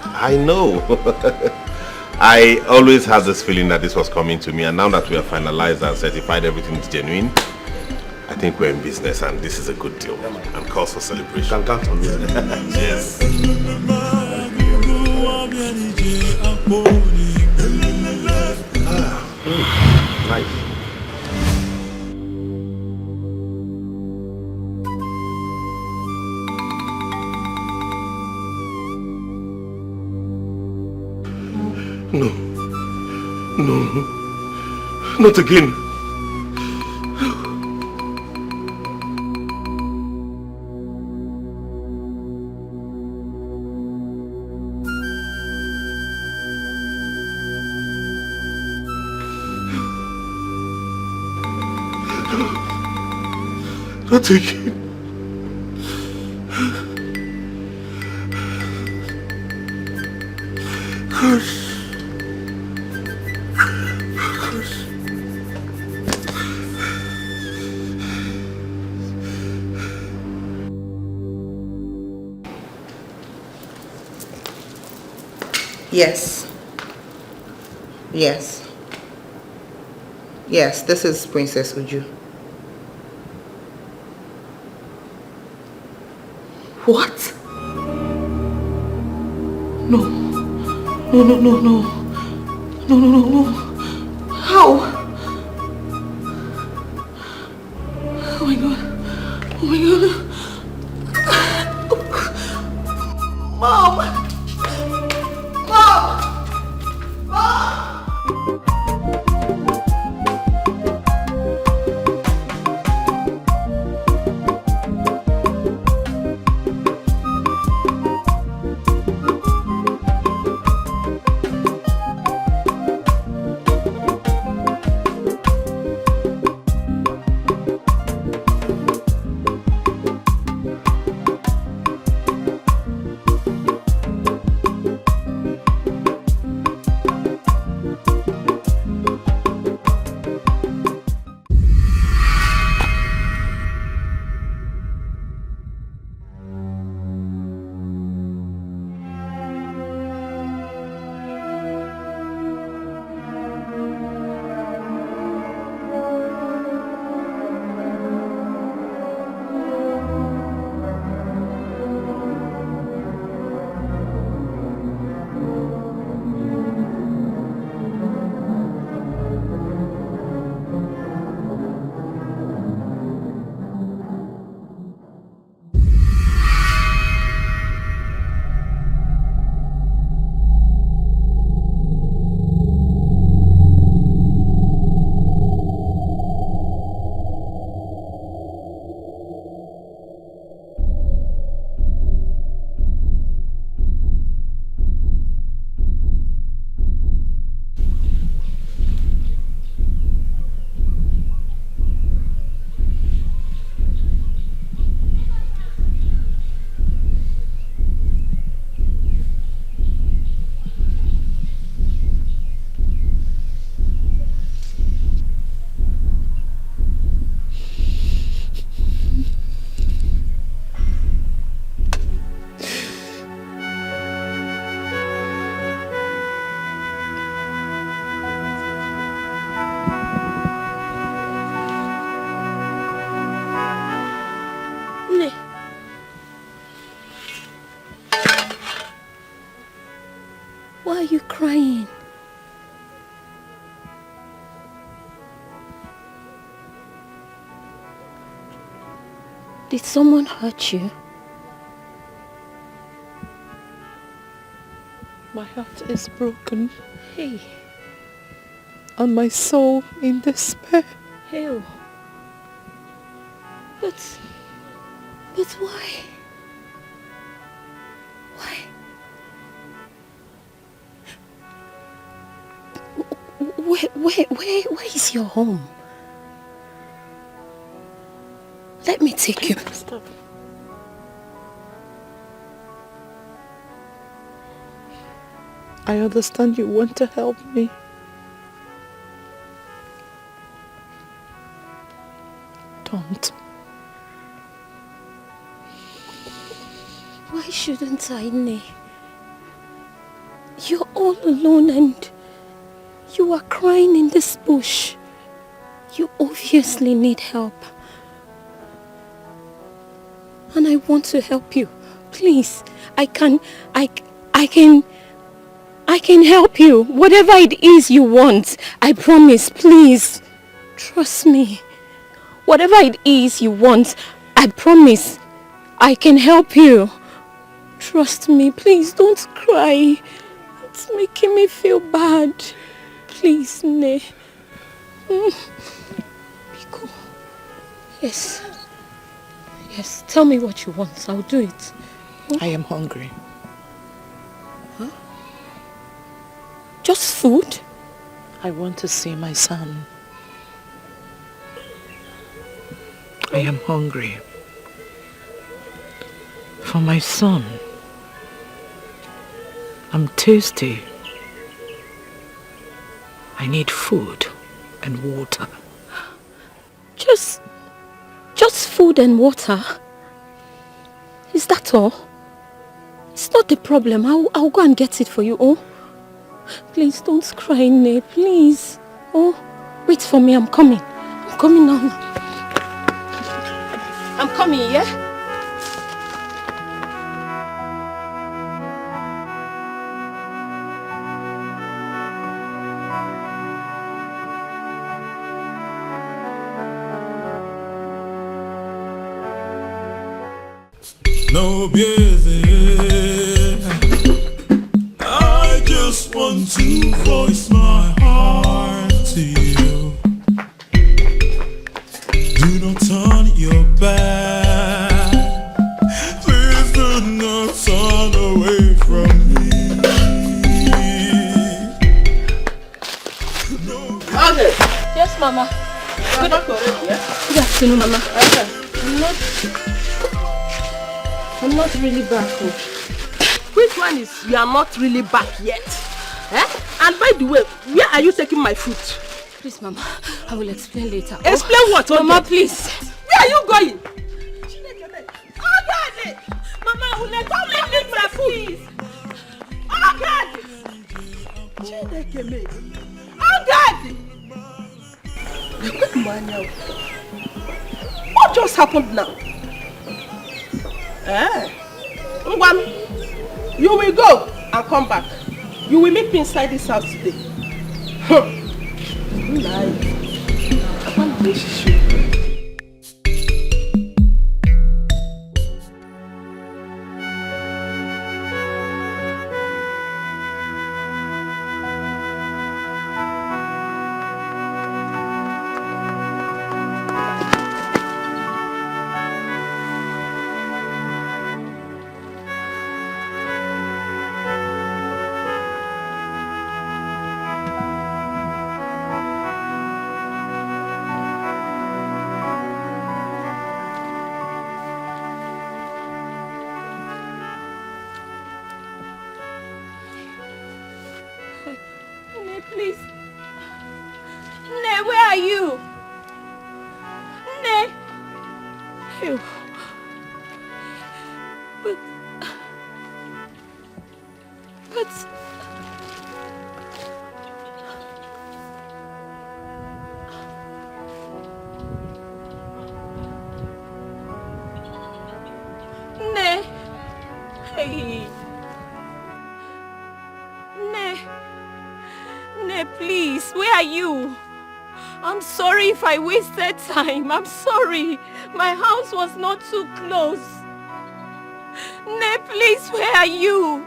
I know. I always had this feeling that this was coming to me, and now that we have finalized and certified everything is genuine, I think we're in business and this is a good deal and cause for celebration. Can count on me. Yes. Nice. No. No. Not again. Not again. Yes. Yes. Yes, this is Princess Uju. What? No. No, no, no, no. No, no, no, no. How? Oh my god. Oh my god. Mom! Mom! Mom! Why are you crying? Did someone hurt you? My heart is broken. Hey. And my soul in despair. Hell. But why? Why? Where is your home? Let me take you. Stop. I understand you want to help me. Don't. Why shouldn't I, Ne? You're all alone and you are crying in this bush. You obviously need help. And I want to help you. Please, I can help you. Whatever it is you want, I promise, please. Trust me. Whatever it is you want, I promise, I can help you. Trust me, please don't cry. It's making me feel bad. Please, Ne. Be cool. Yes. Yes, tell me what you want. I'll do it. I am hungry. Huh? Just food? I want to see my son. I am hungry. For my son. I'm thirsty. I need food and water. Just food and water? Is that all? It's not the problem. I'll go and get it for you, oh? Please don't cry, Ne. Please. Oh, wait for me. I'm coming. I'm coming now. I'm coming, yeah? No busy. I just want to voice my heart to you. Do not turn your back. Please do not turn away from me. Okay. Yes, Mama. Good afternoon, yeah? Good afternoon, Mama. I'm not really back. Which one is you are not really back yet? Eh? And by the way, where are you taking my food? Please, Mama, I will explain later. Explain what? Mama, please. Where are you going? Oh, God! Mama, will you don't let me my food? Oh, God! Oh, God! What just happened now? Ngwan, you will go and come back. You will meet me inside this house today. Please. Ne, where are you? Ne. Phew. But... Ne. Hey. Ne. Ne, please, where are you? I'm sorry if I wasted time. I'm sorry. My house was not too close. Ne, please, where are you?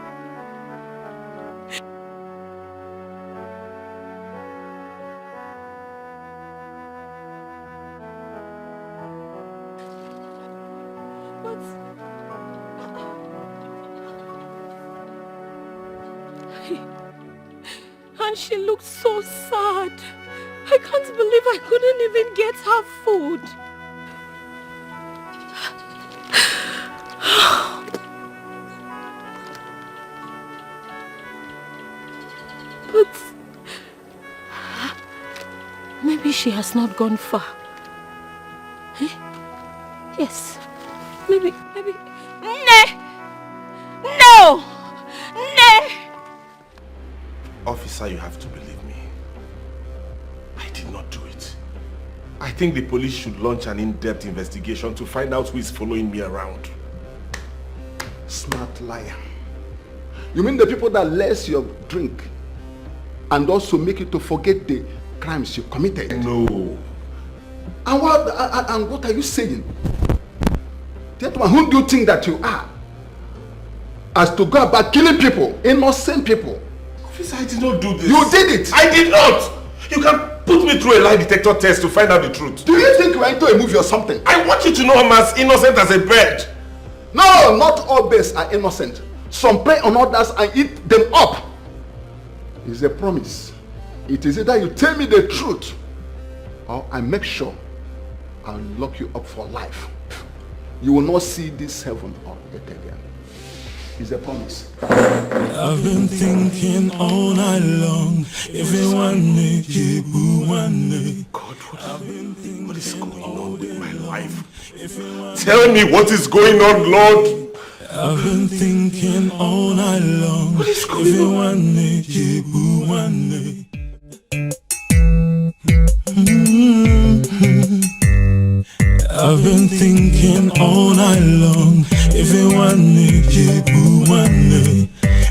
And she looked so sad. I can't believe I couldn't even get her food. But maybe she has not gone far. Eh? Yes. Maybe. Ne! No! Ne! Officer, you have to believe me. I did not do it. I think the police should launch an in-depth investigation to find out who is following me around. Smart liar. You mean the people that less your drink and also make you to forget the crimes you committed? No. And what are you saying? Gentlemen, who do you think that you are? As to go about killing people, innocent people. Officer, I did not do this. You did it. I did not. You can put me through a lie detector test to find out the truth. Do you think you are into a movie or something? I want you to know I'm as innocent as a bird. No, not all birds are innocent. Some prey on others and eat them up. It's a promise. It is either you tell me the truth or I make sure I'll lock you up for life. You will not see this heaven or earth again. It's a promise. I've been thinking all night long. If you want me, you want me. God, what is going on with my life? Tell me what is going on, Lord. I've been thinking all night long. What is going on? I've been thinking all night long. If you want me,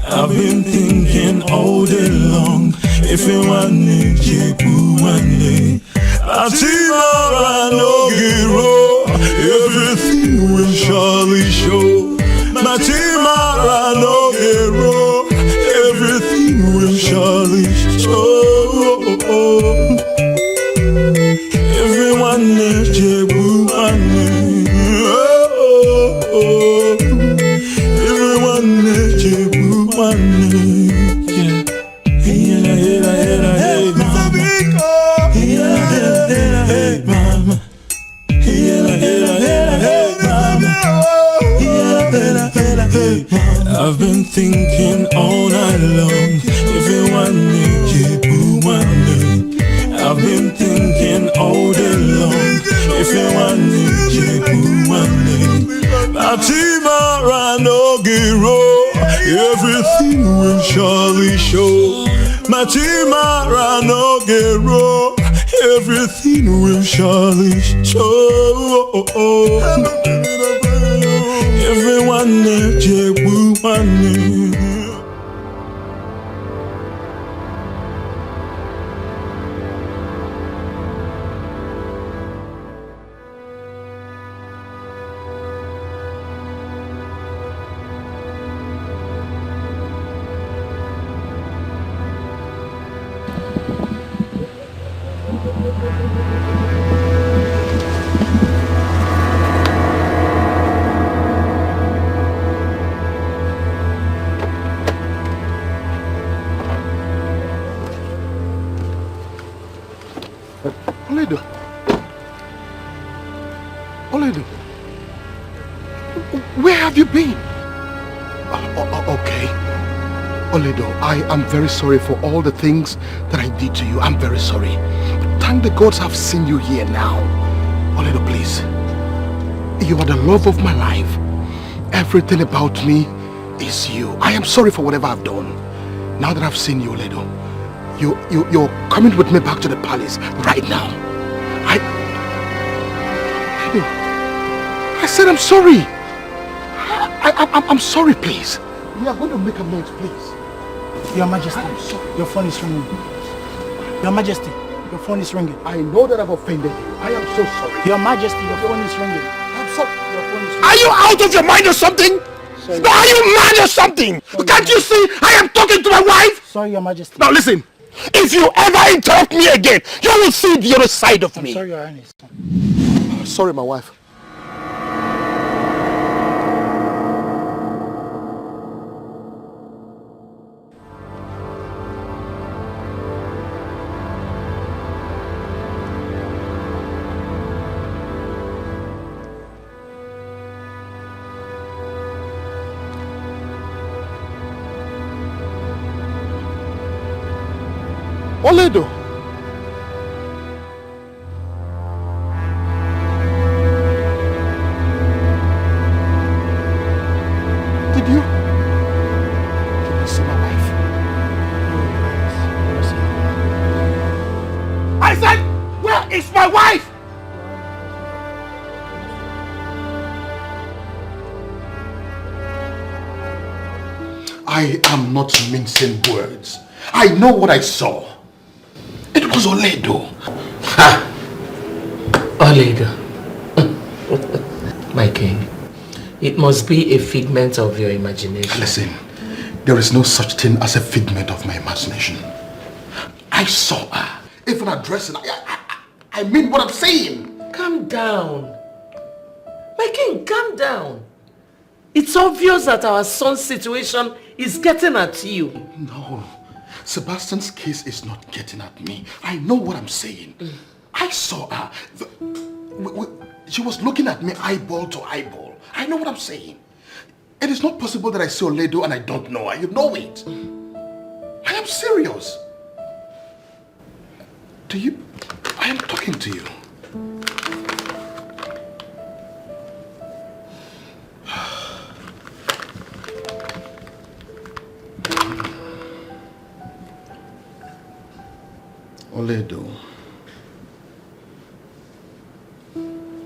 I've been thinking all day long. If you want me, Atimara no giro, everything will surely show. Matimara no giro, everything will surely show. Everyone needs you, everyone needs you, I've been thinking all night long. If you want me, I've been thinking all day long. If you want me, Atimara no giro, everything will surely show. Matimara no giro, everything will surely show. Everyone needs you, Oledo, where have you been? Okay. Oledo, I am very sorry for all the things that I did to you. I'm very sorry. Thank the gods I've seen you here now. Oledo, please. You are the love of my life. Everything about me is you. I am sorry for whatever I've done. Now that I've seen you, Oledo, you're coming with me back to the palace right now. I said I'm sorry. I'm sorry, please. We are going to make amends, please. Your Majesty, your phone is ringing. Your Majesty, your phone is ringing. I know that I've offended you. I am so sorry. Your Majesty, your phone is ringing. I'm sorry. Your phone is ringing. Are you out of your mind or something? Sorry. No, are you mad or something? Sorry, Can't you see I am talking to my wife? Sorry, Your Majesty. Now listen. If you ever interrupt me again, you will see the other side of me. Sorry, Your Highness. Sorry, my wife. Oledo. Did you see my wife? I said, where is my wife? I am not mincing words. I know what I saw. It was Oledo. Ha! Oledo. My king. It must be a figment of your imagination. Listen, there is no such thing as a figment of my imagination. I saw her. Even addressing her. I mean what I'm saying. Calm down. My king, calm down. It's obvious that our son's situation is getting at you. No. Sebastian's case is not getting at me. I know what I'm saying. I saw her. She was looking at me eyeball to eyeball. I know what I'm saying. It is not possible that I see Oledo and I don't know her. You know it. I am serious. I am talking to you. Oledo,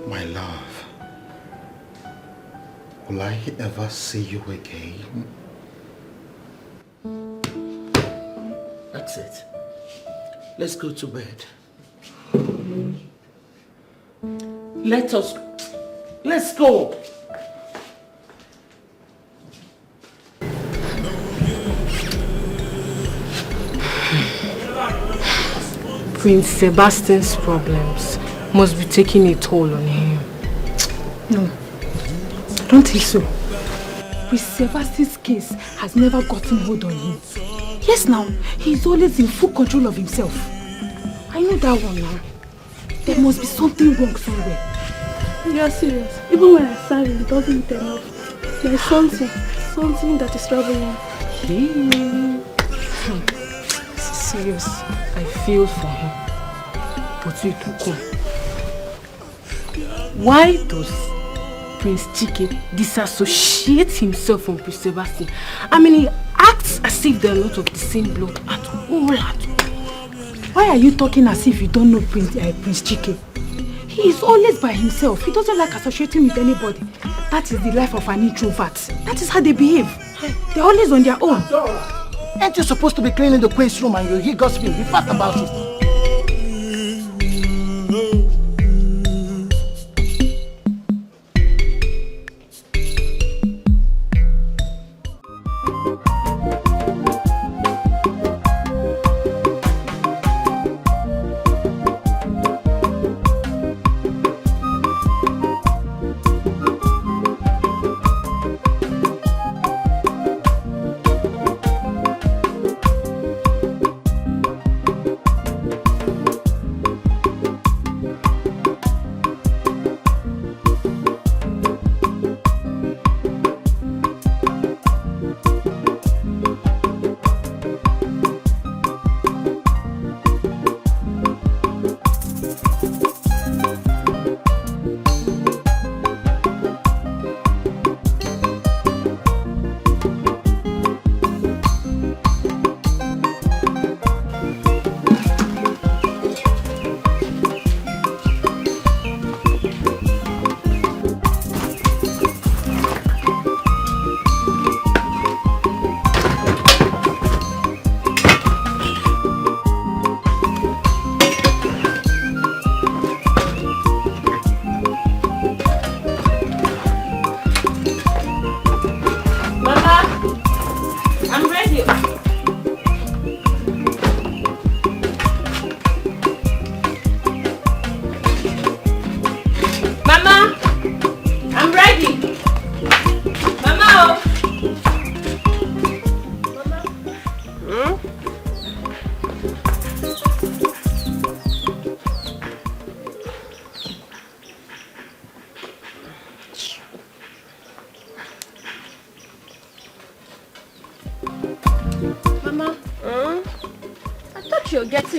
my love, will I ever see you again? That's it. Let's go to bed. Let's go. Prince Sebastian's problems must be taking a toll on him. No, I don't think so. Prince Sebastian's case has never gotten hold on him. Yes, now, he's always in full control of himself. I know that one now. There must be something wrong somewhere. You're serious. Even when I sang, it doesn't turn off. There's something that is troubling him. Serious. I feel for him. But it will come. Why does Prince Chike disassociate himself from Prince Sebastian? I mean, he acts as if they're not of the same blood at all. Why are you talking as if you don't know Prince Chike? He is always by himself. He doesn't like associating with anybody. That is the life of an introvert. That is how they behave. They're always on their own. Ain't you supposed to be cleaning the queen's room and you hear gossiping? Be fast about it.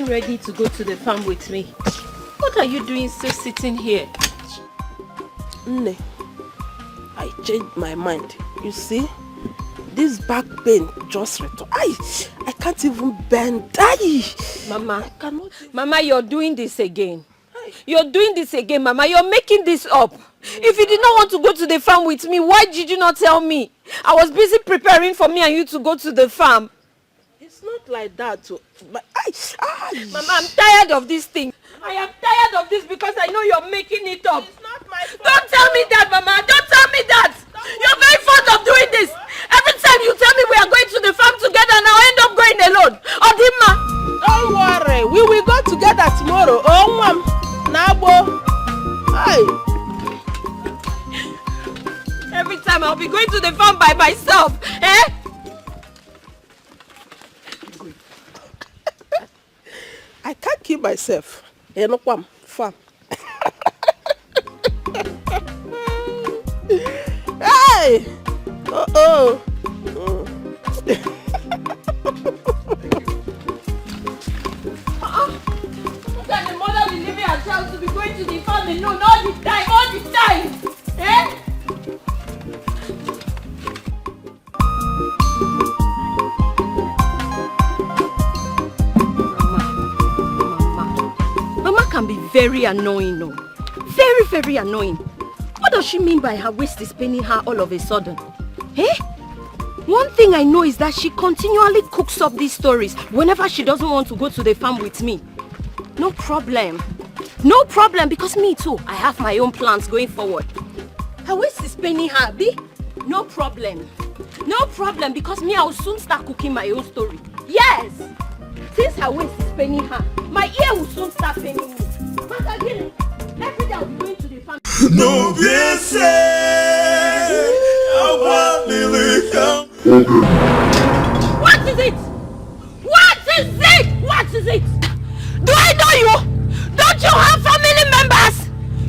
Ready to go to the farm with me. What are you doing still sitting here? Nne, I changed my mind. You see, this back pain just returned. I can't even bend. Mama, you're doing this again. You're doing this again, Mama. You're making this up. If you did not want to go to the farm with me, why did you not tell me? I was busy preparing for me and you to go to the farm. It's not like that. Mama, I'm tired of this thing. I am tired of this because I know you're making it up. It's not my fault. Don't tell me that, Mama. Don't tell me that. You're very fond of doing this. Every time you tell me we are going to the farm together and I'll end up going alone. Odima. Don't worry. We will go together tomorrow. Oh, Mom. Nabo. Every time I'll be going to the farm by myself. Eh? I can't keep myself. Farm. Hey! Oh. Look at the mother will leave her child to be going to the farm alone all the time. Eh? very annoying, no. Very, very annoying. What does she mean by her waist is paining her all of a sudden? Eh? One thing I know is that she continually cooks up these stories whenever she doesn't want to go to the farm with me. No problem. No problem, because me too, I have my own plans going forward. Her waist is paining her, B? No problem. No problem, because me, I will soon start cooking my own story. Yes! Since her waist is paining her, my ear will soon start paining me. But again, every day I'll be going to the farm. No, this What is it? What is it? What is it? Do I know you? Don't you have family members?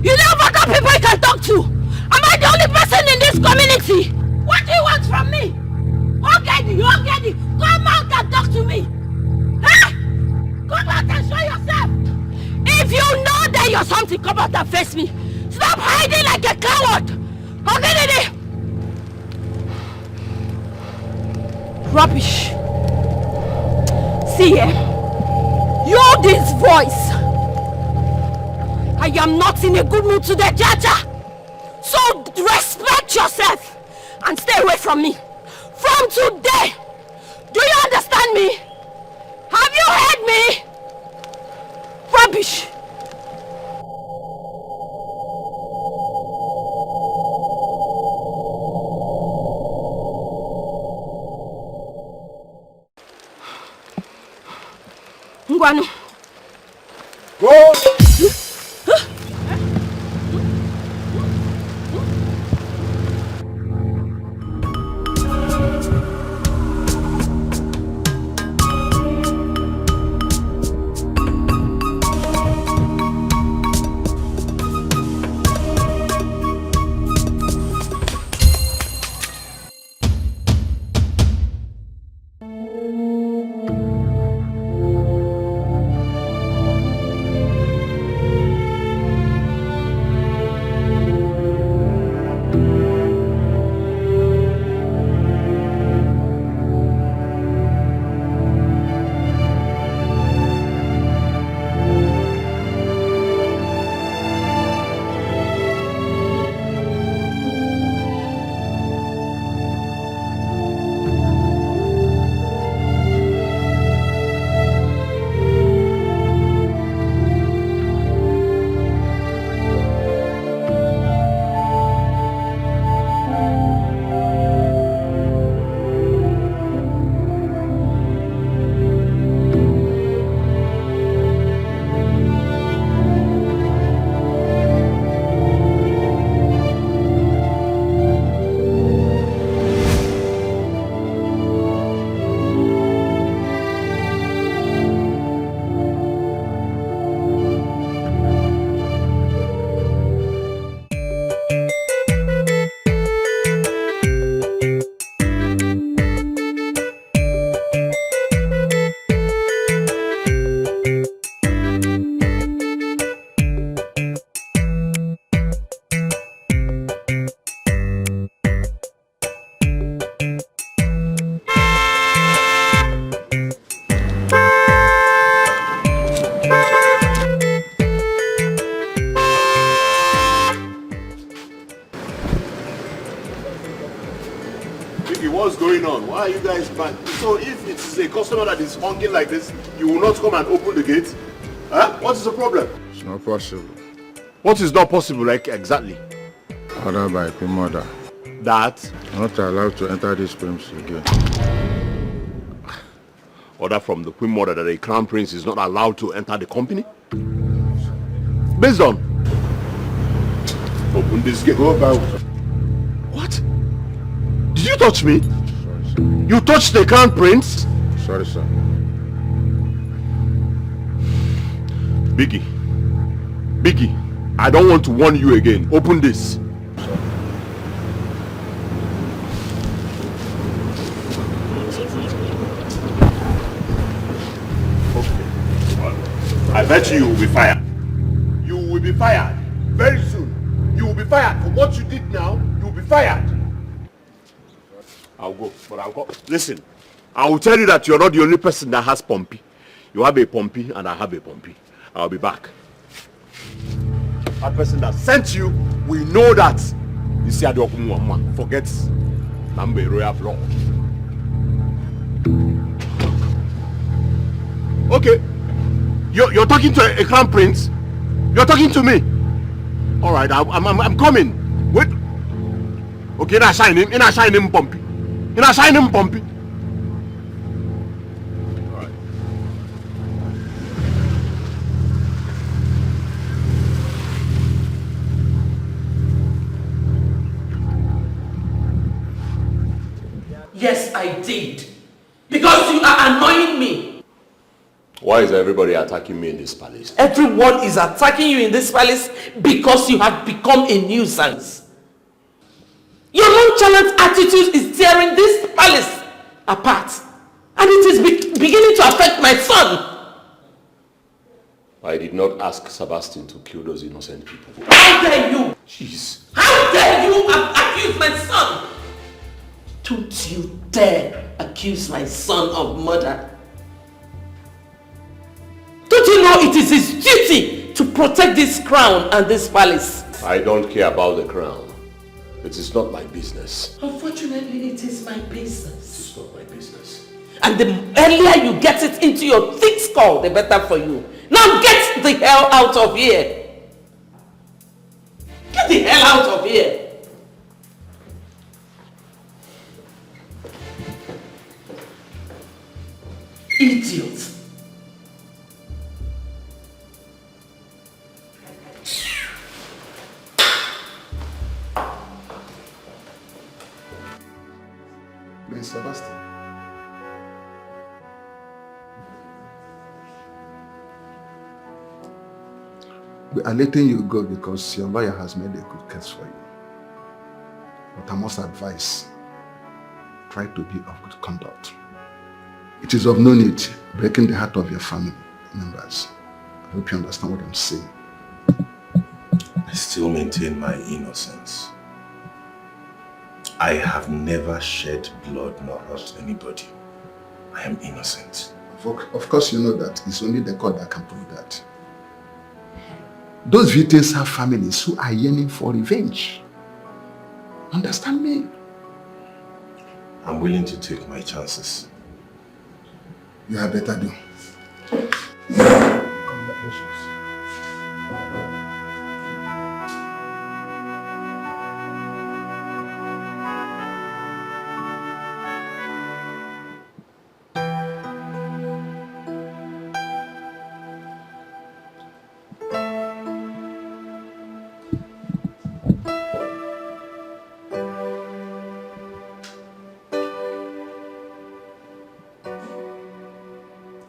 You know what other people you can talk to? Am I the only person in this community? What do you want from me? Okay, come out and talk to me. Huh? Come out and show yourself. If you know that you're something, come out and face me. Stop hiding like a coward. Okay, rubbish. See here. You this voice. I am not in a good mood today, Jaja. So respect yourself and stay away from me. From today. Do you understand me? Have you heard me? Rubbish. Ngwanu. Go! What's going on? Why are you guys back? So if it's a customer that is honking like this, you will not come and open the gate? Huh? What is the problem? It's not possible. What is not possible, like exactly? Order by Queen Mother. That? I'm not allowed to enter this premises again. Order from the Queen Mother that a crown prince is not allowed to enter the company? Based on? Open this gate. Go back. What? Did you touch me? Sorry, sir. You touched the crown prince? Sorry, sir. Biggie, I don't want to warn you again. Open this. I bet you will be fired. You will be fired very soon. You will be fired for what you did now. You will be fired. I'll go, but I'll go. Listen, I will tell you that you're not the only person that has Pompey. You have a Pompey and I have a Pompey. I'll be back. That person that sent you, we know that. You see, forget number royal blood. Okay, you're talking to a crown prince. You're talking to me. All right, I'm coming. Wait. Okay, I sign him. I sign him, Pompey. I sign him, Pompey. All right. Yes, I did. Because you are annoying me. Why is everybody attacking me in this palace? Everyone is attacking you in this palace because you have become a nuisance. Your nonchalant attitude is tearing this palace apart. And it is beginning to affect my son. I did not ask Sebastian to kill those innocent people. How dare you? Jeez. How dare you accuse my son? Don't you dare accuse my son of murder. Don't you know it is his duty to protect this crown and this palace? I don't care about the crown. It is not my business. Unfortunately, it is my business. It's not my business. And the earlier you get it into your thick skull, the better for you. Now get the hell out of here. Get the hell out of here. Idiot. Prince Sebastian. We are letting you go because your lawyer has made a good case for you. But I must advise, try to be of good conduct. It is of no need breaking the heart of your family members. I hope you understand what I'm saying. I still maintain my innocence. I have never shed blood nor hurt anybody. I am innocent. Of course you know that. It's only the court that can prove that. Those victims have families who are yearning for revenge. Understand me? I'm willing to take my chances. You had better do.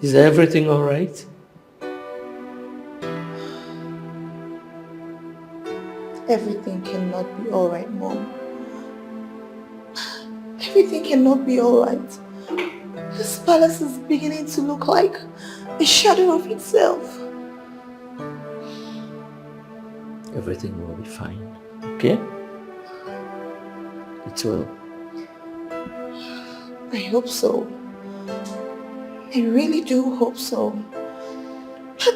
Is everything all right? Everything cannot be all right, Mom. Everything cannot be all right. This palace is beginning to look like a shadow of itself. Everything will be fine, okay? It will. I hope so. I really do hope so. But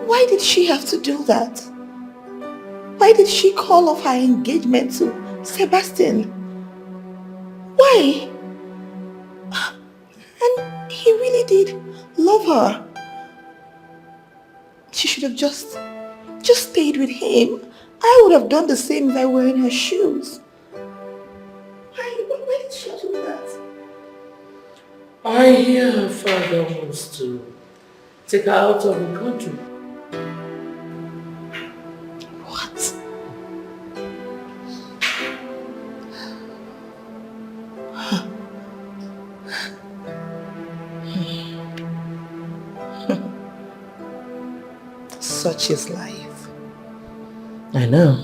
why did she have to do that? Why did she call off her engagement to Sebastian? Why? And he really did love her. She should have just stayed with him. I would have done the same if I were in her shoes. Why did she do that? I hear her father wants to take her out of the country. What? Such is life. I know.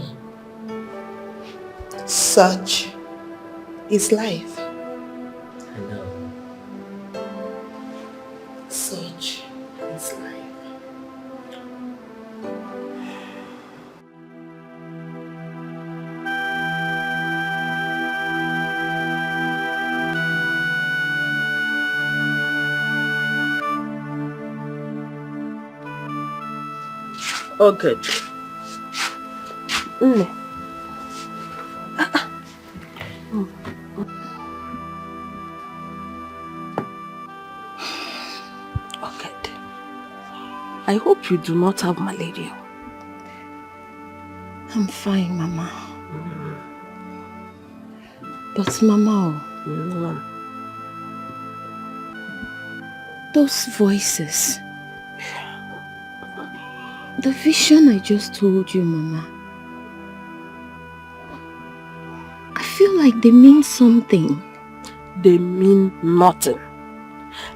Such is life. I know. Such is life. Okay. Okay. I hope you do not have malaria. I'm fine, Mama. But Mama, those voices, the vision I just told you, Mama, I feel like they mean something. They mean nothing.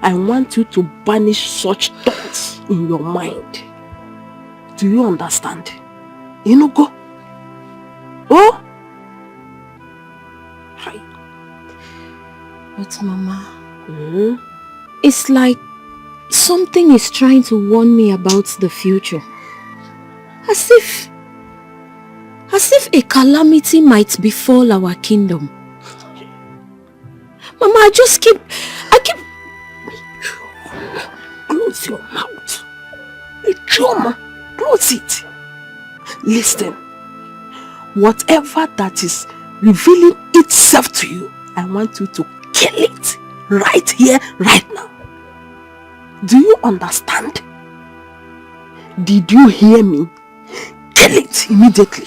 I want you to banish such thoughts in your mind. Do you understand? Go. Oh? Hi. But Mama, it's like something is trying to warn me about the future. As if a calamity might befall our kingdom. Mama, I keep... Close your mouth. Choma, close it. Listen. Whatever that is revealing itself to you, I want you to kill it right here, right now. Do you understand? Did you hear me? Kill it immediately.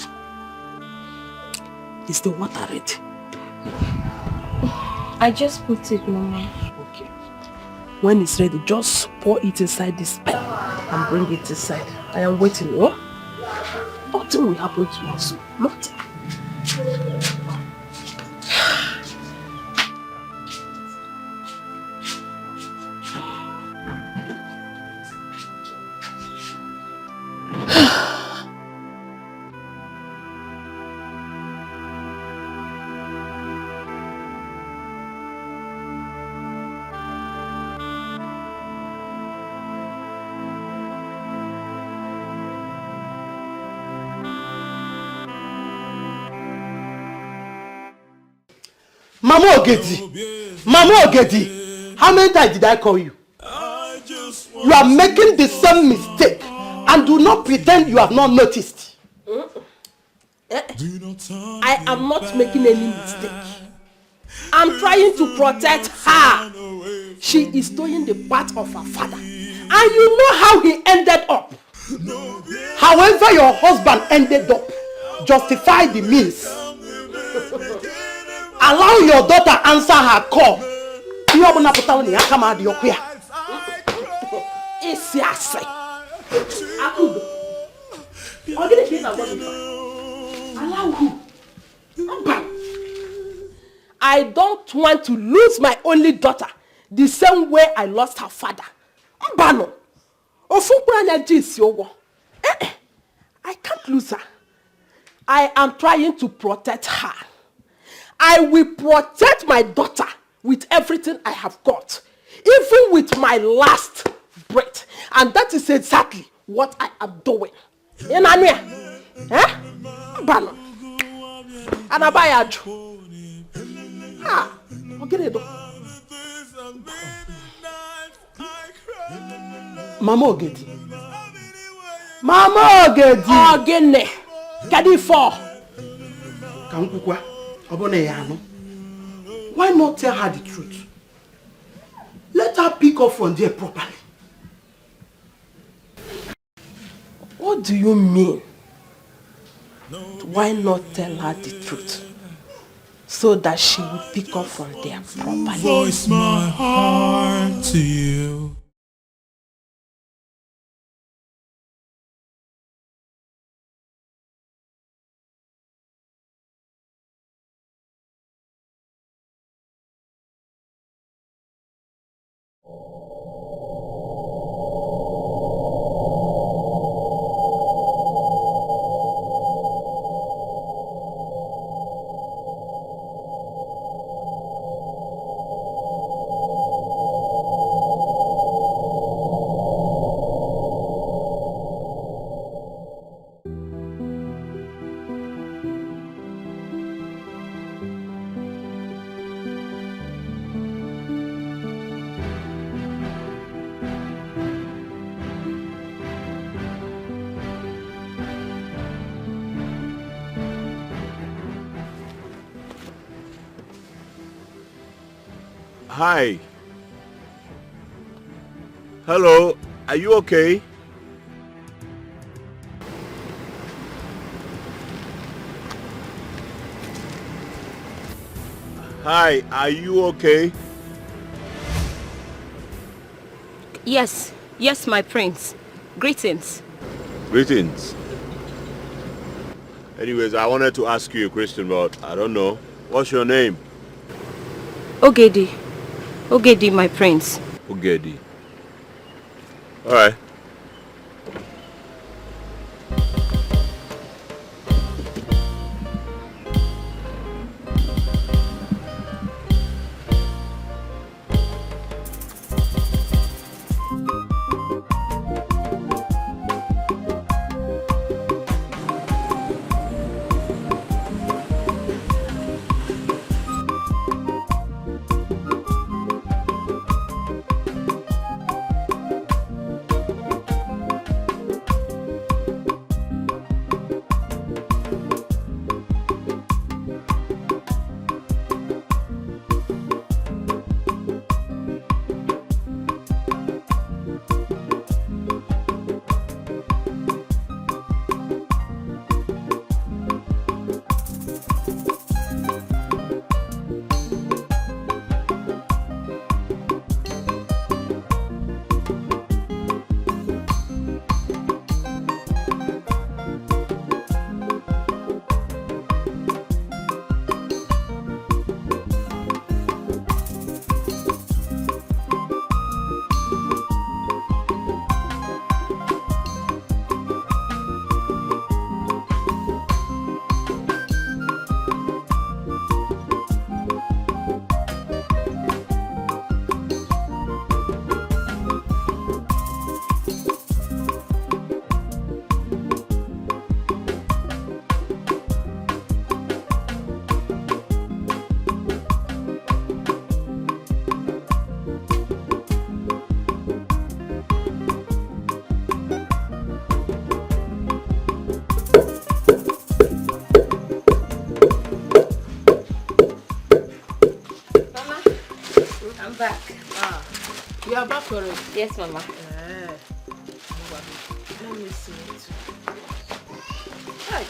Is the water ready? I just put it, Mama. Okay. When it's ready, just pour it inside this pen and bring it inside. I am waiting, oh? Nothing will happen to us. Nothing. Mama Ogedi, how many times did I call you? You are making the same mistake and do not pretend you have not noticed. I am not making any mistake. I'm trying to protect her. She is doing the part of her father. And you know how he ended up. However your husband ended up, justify the means. Allow your daughter answer her call. Isi ase. Akudo. Allow who? I don't want to lose my only daughter the same way I lost her father. Mbano. I can't lose her. I am trying to protect her. I will protect my daughter with everything I have got, even with my last breath. And that is exactly what I am doing. Mbano. Anabayaju. Mama Ogedi. Mama Ogedi. Ogene. Kadi for. Kankukwa. Obone yano. Why not tell her the truth? Let her pick up from there properly. What do you mean? Why not tell her the truth? So that she will pick up from there properly. Voice my heart to you. Hi. Hello, are you okay? Hi, are you okay? Yes, yes, my prince. Greetings. Greetings. Anyways, I wanted to ask you a question, but I don't know. What's your name? Ogedi. Ogedi, my prince. Ogedi. Alright. Back. You are back already? Yes, Mama. Let me see it. Hi.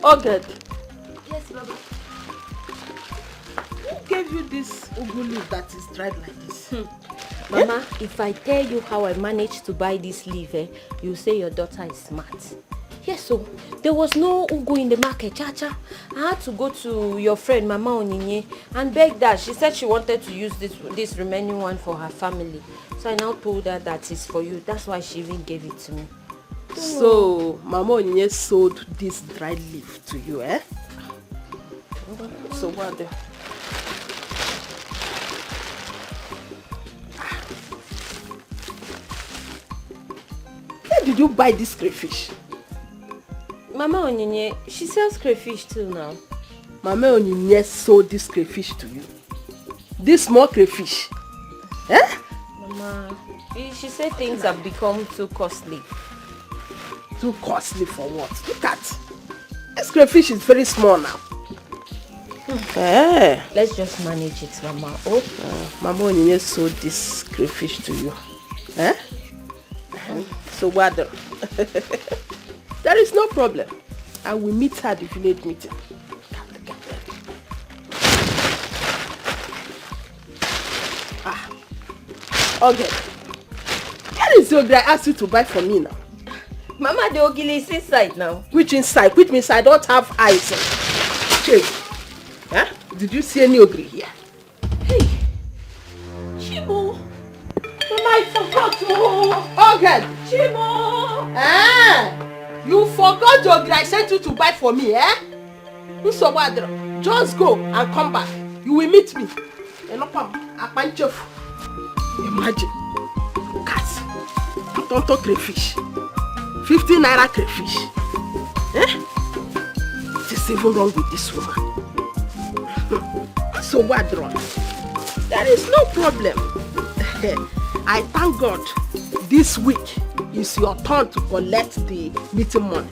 Oh, good. Yes, Baba. Who gave you this ugu leaf that is dried like this? Mama, if I tell you how I managed to buy this leaf, you say your daughter is smart. Yes, so there was no ugu in the market, Chacha. I had to go to your friend, Mama Onyinye, and beg that. She said she wanted to use this remaining one for her family. So I now told her that it's for you. That's why she even gave it to me. So, Mama Onyinye sold this dried leaf to you, eh? So what the... Where did you buy this crayfish? Mama Onyinye, she sells crayfish too now. Mama Onyinye sold this crayfish to you. This small crayfish. Eh? Mama, she said things have become too costly. Too costly for what? Look at. This crayfish is very small now. Eh. Let's just manage it, Mama. Oh. Mama Onyinye sold this crayfish to you. Eh? So what? There is no problem. I will meet her at the village meeting. Okay. Where is the ogre I asked you to buy for me now? Mama, the ogili is inside now. Which inside? Which means I don't have eyes. Okay. Huh? Did you see any ogre here? Hey. Chibo. Mama, I forgot to. Okay. Chibo. You forgot the ogre I sent you to buy for me, eh? Just go and come back. You will meet me. Imagine. Cats. Tonto crayfish. 50 naira crayfish. Eh? What is even wrong with this woman? So what, Ron? There is no problem. I thank God this week is your turn to collect the meeting money.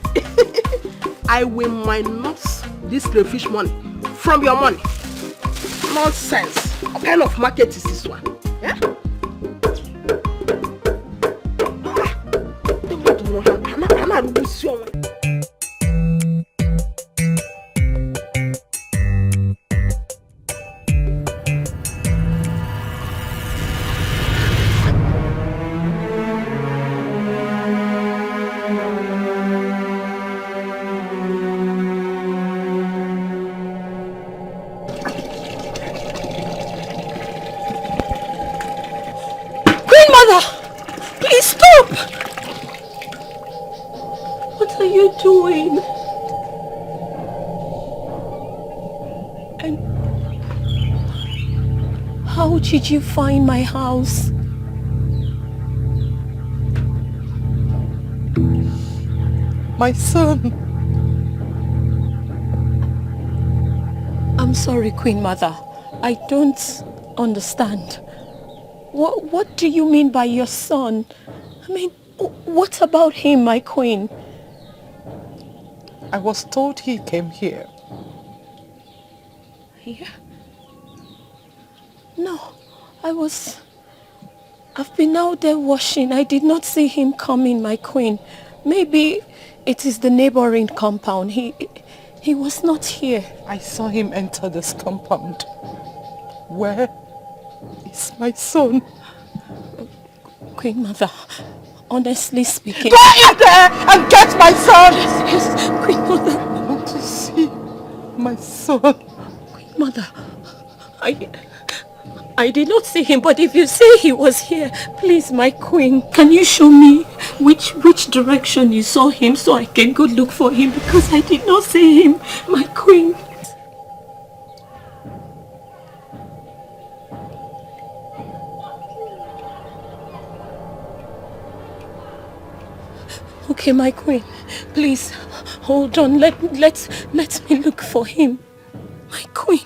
I will minus this crayfish money from your money. Nonsense. What kind of market is this one? Yeah? Doing? And how did you find my house? My son. I'm sorry, Queen Mother. I don't understand. What do you mean by your son? I mean, what about him, my queen? I was told he came here. Here? No, I've been out there washing. I did not see him coming, my queen. Maybe it is the neighboring compound. He was not here. I saw him enter this compound. Where is my son? Queen Mother, honestly speaking... Go in there and get my son! Yes, Queen Mother. I want to see my son. Queen Mother, I did not see him, but if you say he was here, please, my queen, can you show me which direction you saw him so I can go look for him, because I did not see him, my queen. Okay, my queen, please, hold on, let me look for him, my queen.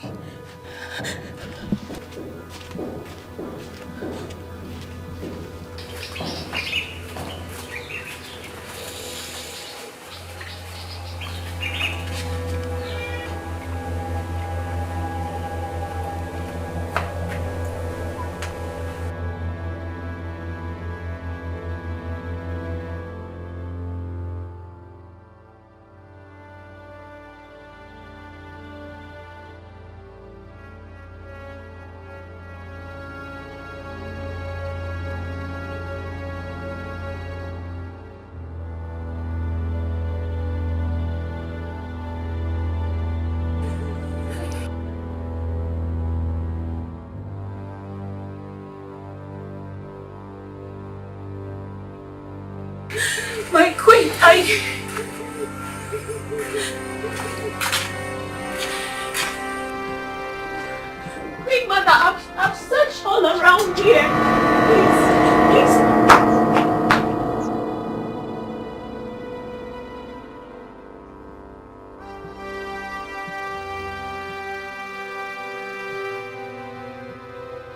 My queen, Queen Mother, I've searched all around here. Please.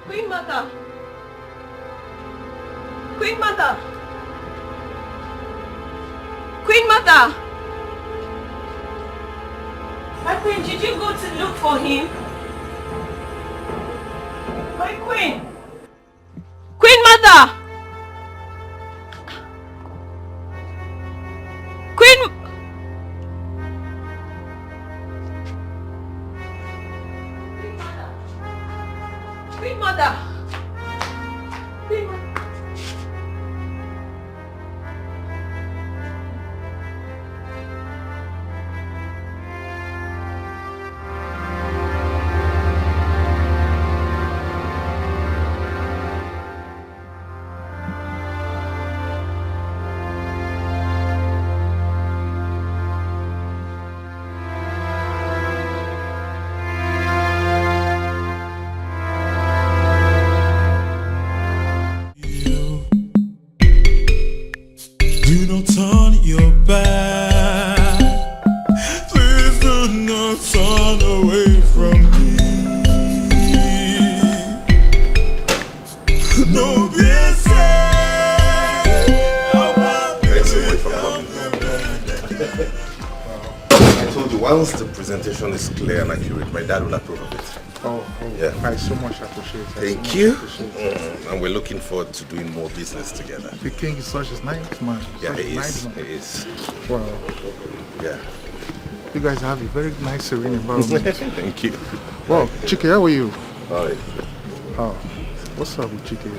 Queen Mother. Queen Mother. Queen Mother! My queen, did you go to look for him? My queen! Queen Mother! Queen... Queen Mother! Queen Mother! Queen Mother! once the presentation is clear and accurate, my dad will approve of it. Yeah. I so much appreciate it. Thank you. And we're looking forward to doing more business together. The king is such a nice man. Yeah, Such he a nice is. man. He is. Wow. Yeah. You guys have a very nice, serene environment. Thank you. Wow, Chike, how are you? Alright. Oh, what's up with Chike?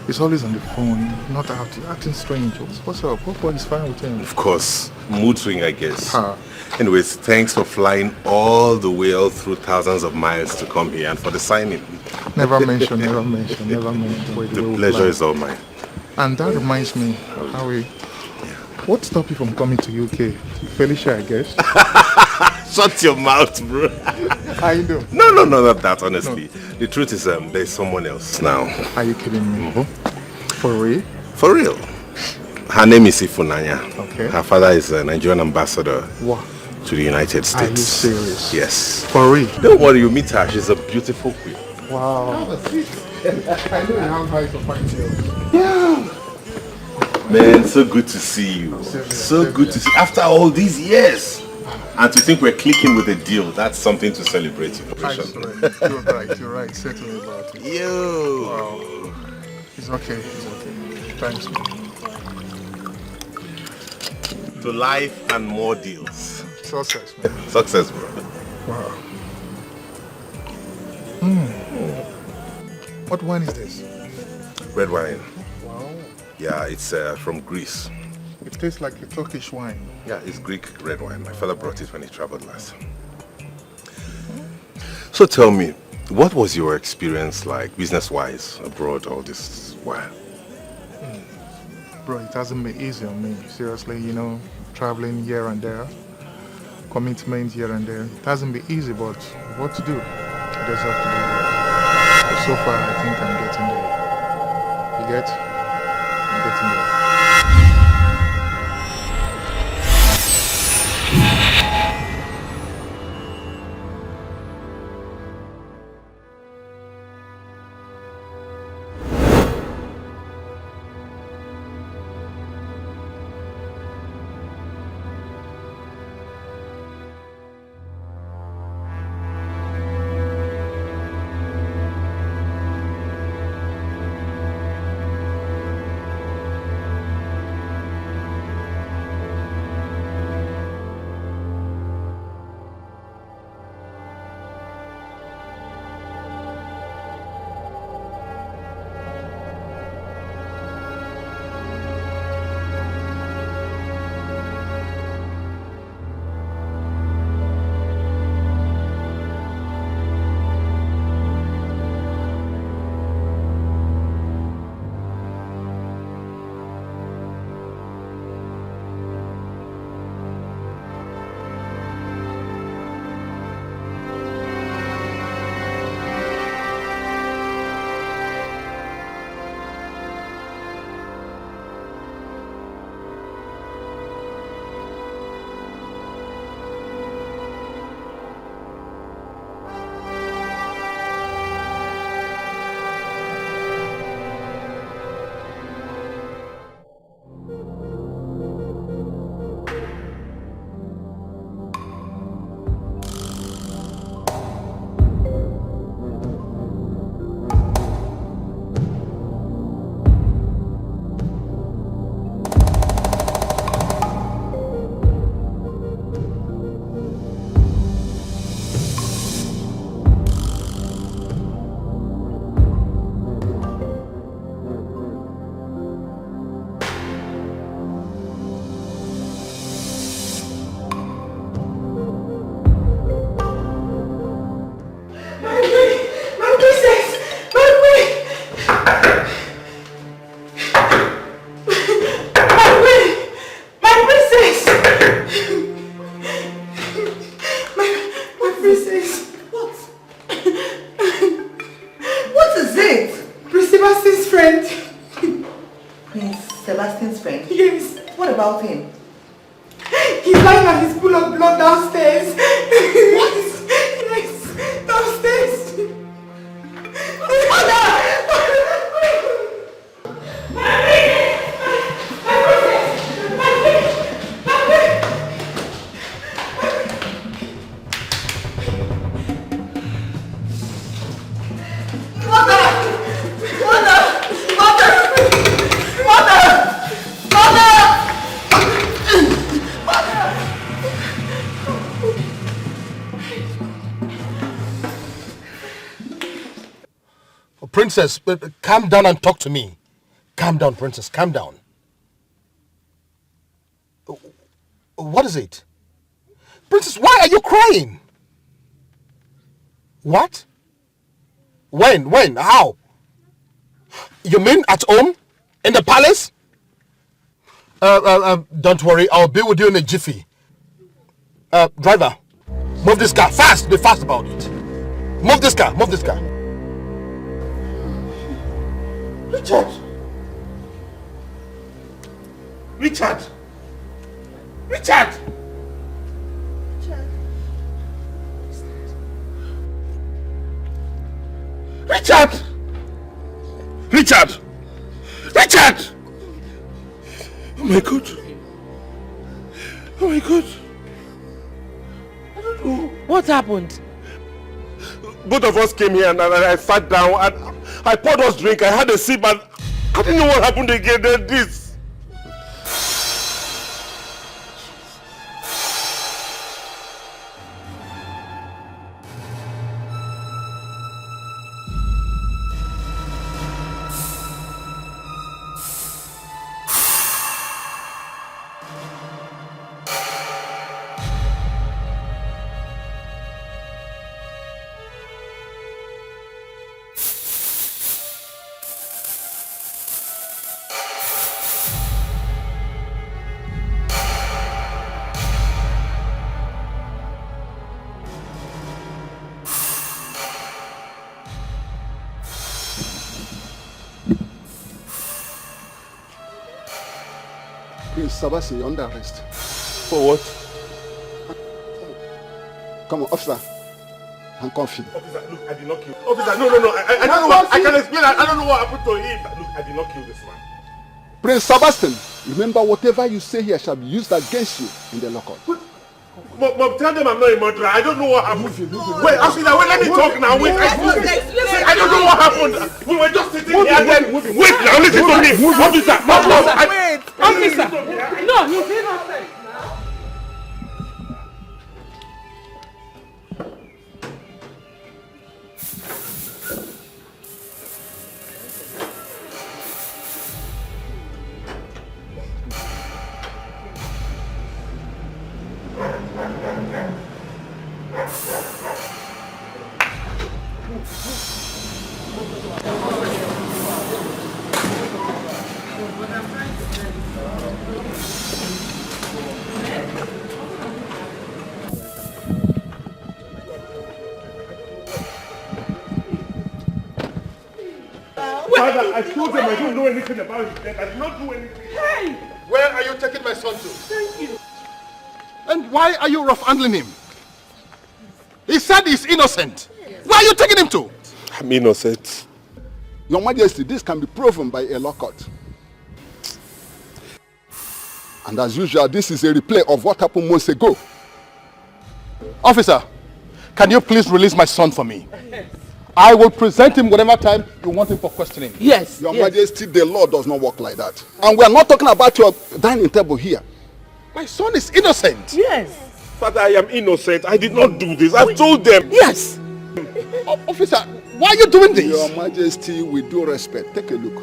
He's always on the phone, not out, acting strange. What's up? What is fine with him? Of course. Mood swing, I guess. Ha. Anyways, thanks for flying all the way all through thousands of miles to come here and for the signing. Never mention. The pleasure is all mine. And that reminds me, Howie, what stopped you from coming to UK? Felicia, I guess. Shut your mouth, bro. I know. No, not that, honestly. No. The truth is, there's someone else now. Are you kidding me? For real? For real. Her name is Ifunanya. Okay. Her father is a Nigerian ambassador to the United States. Are you serious? Yes. For real? Don't worry, you meet her. She's a beautiful queen. Wow. I know you have eyes for fine girls. Yeah. Man, so good to see you. So good to see you. After all these years. And to think we're clicking with a deal, that's something to celebrate. You're right. Settle about it. Yo. Wow. It's okay. Thanks, man. To life and more deals. Success, man. Success, bro. Wow. What wine is this? Red wine. Wow. Yeah, it's from Greece. It tastes like a Turkish wine. Yeah, it's Greek red wine. My father brought it when he traveled last. So tell me, what was your experience like, business-wise, abroad all this while? Bro, it hasn't been easy on me. Seriously, traveling here and there, commitment here and there. It hasn't been easy, but what to do? I just have to do it. But so far, I think I'm getting there. You get? I'm getting there. Sebastian's friend? Yes. What about him? He's lying and he's full of blood downstairs. What? Yes, downstairs. Princess, calm down and talk to me. Calm down, Princess, calm down. What is it? Princess, why are you crying? What? When? How? You mean at home? In the palace? Don't worry, I'll be with you in a jiffy. Driver, move this car, fast, be fast about it. Move this car. Richard! Richard! Oh my God! I don't know. What happened? Both of us came here and I sat down and I poured us drink. I had a sip and I didn't know what happened again. Then this. Sabasi, you're under arrest. For what? Come on, officer. Handcuff him. Officer, look, I did not kill. Officer, no. I don't know. I can explain. I don't know what happened to him. Look, I did not kill this man. Prince Sebastian, remember whatever you say here shall be used against you in the lockup. Mom, tell them I'm not a murderer. I don't know what happened. Wait, officer, wait, let me talk now. Wait, I don't know what happened. We were just sitting here and then. Wait now, listen to me. Officer, Wait, officer. No, he's innocent. Father, I told them I don't know anything about his death. I did not do anything. Hey! Where are you taking my son to? Thank you. And why are you rough-handling him? He said he's innocent. Where are you taking him to? I'm innocent. Your Majesty, this can be proven by a law court. And as usual, this is a replay of what happened months ago. Officer, can you please release my son for me? I will present him whatever time you want him for questioning. Yes. Your Majesty, the law does not work like that. And we are not talking about your dining table here. My son is innocent. Yes. Father, I am innocent. I did not do this. I've told them. Yes. Officer, why are you doing this? Your Majesty, with due respect, take a look.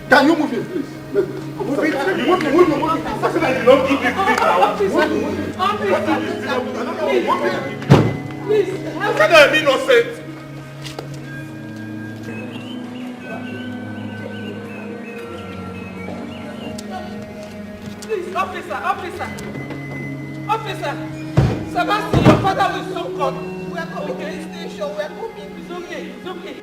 Can you move him, please? Please, I said I'm innocent. Please, officer. Sebastian, your father will soon come. We are coming to the station. We are coming. It's okay.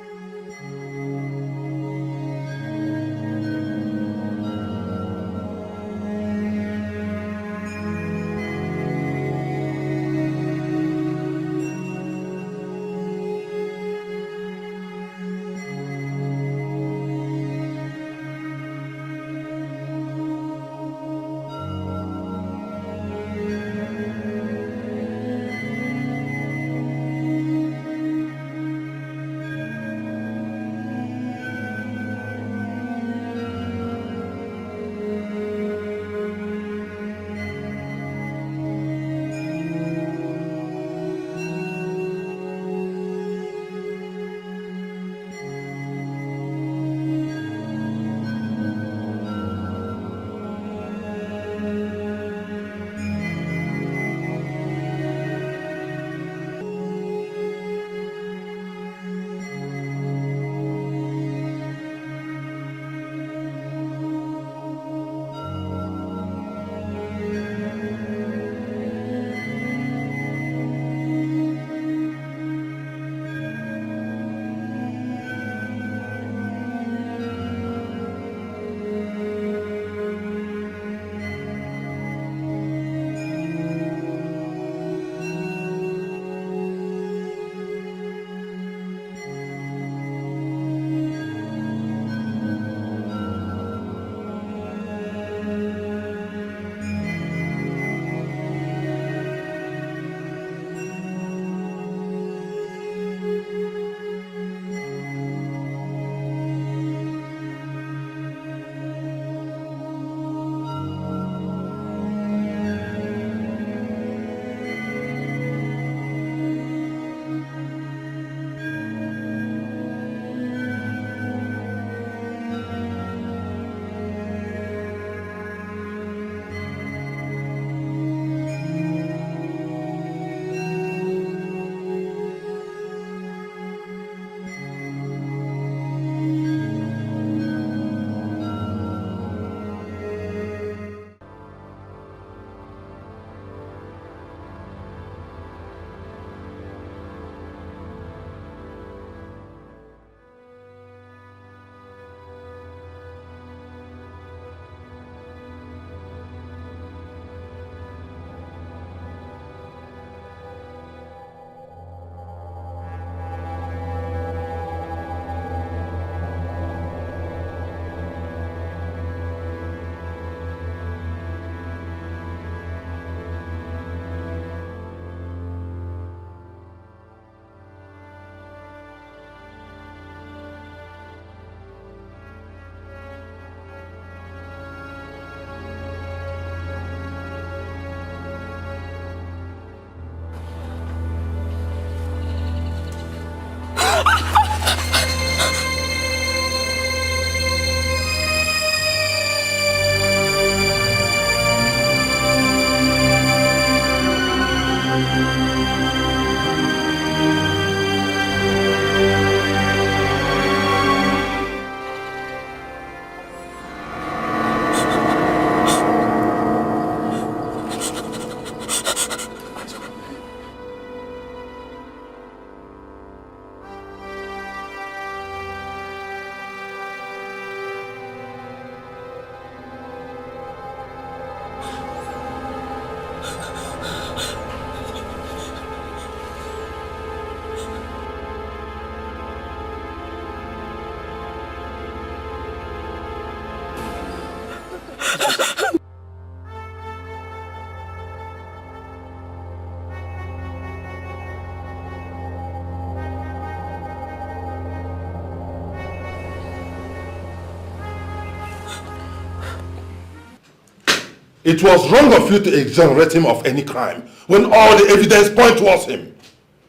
It was wrong of you to exonerate him of any crime when all the evidence points towards him.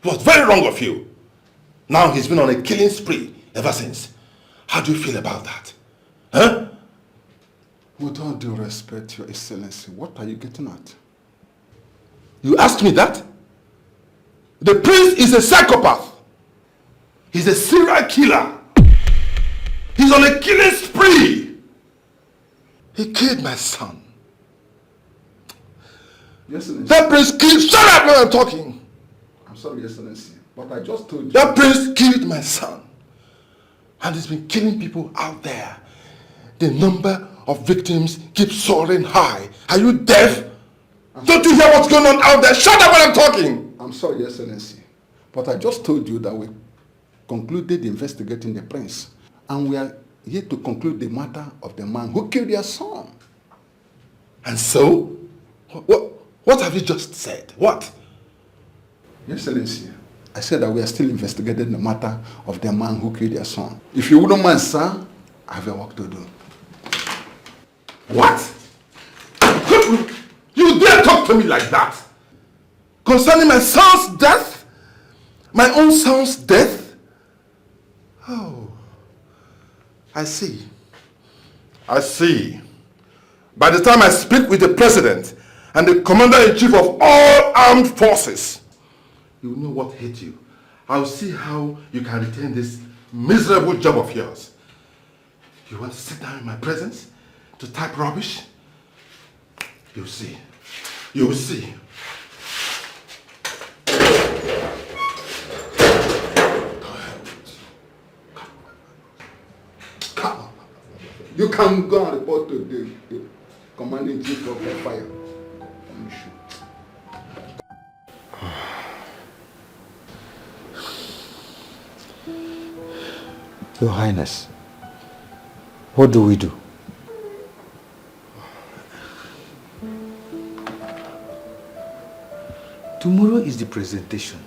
It was very wrong of you. Now he's been on a killing spree ever since. How do you feel about that? Huh? With all due respect, Your Excellency, what are you getting at? You asked me that? The prince is a psychopath. He's a serial killer. He's on a killing spree. He killed my son. Your Excellency. That prince killed... Shut up when I'm talking. I'm sorry, Your Excellency, but I just told you. That prince killed my son. And he's been killing people out there. The number of victims keeps soaring high. Are you deaf? Don't you hear what's going on out there? Shut up when I'm talking. I'm sorry, Your Excellency, but I just told you that we concluded investigating the prince. And we are here to conclude the matter of the man who killed your son. And so? What have you just said? What? Your Excellency, I said that we are still investigating the matter of the man who killed your son. If you wouldn't mind, sir, I have a work to do. What? You dare talk to me like that? Concerning my son's death? My own son's death? Oh, I see. I see. By the time I speak with the president and the commander-in-chief of all armed forces, you will know what hit you. I'll see how you can retain this miserable job of yours. You want to sit down in my presence to type rubbish? You'll see. You'll see. You can go and report to the commander-in-chief of the fire. Your Highness, what do we do? Tomorrow is the presentation.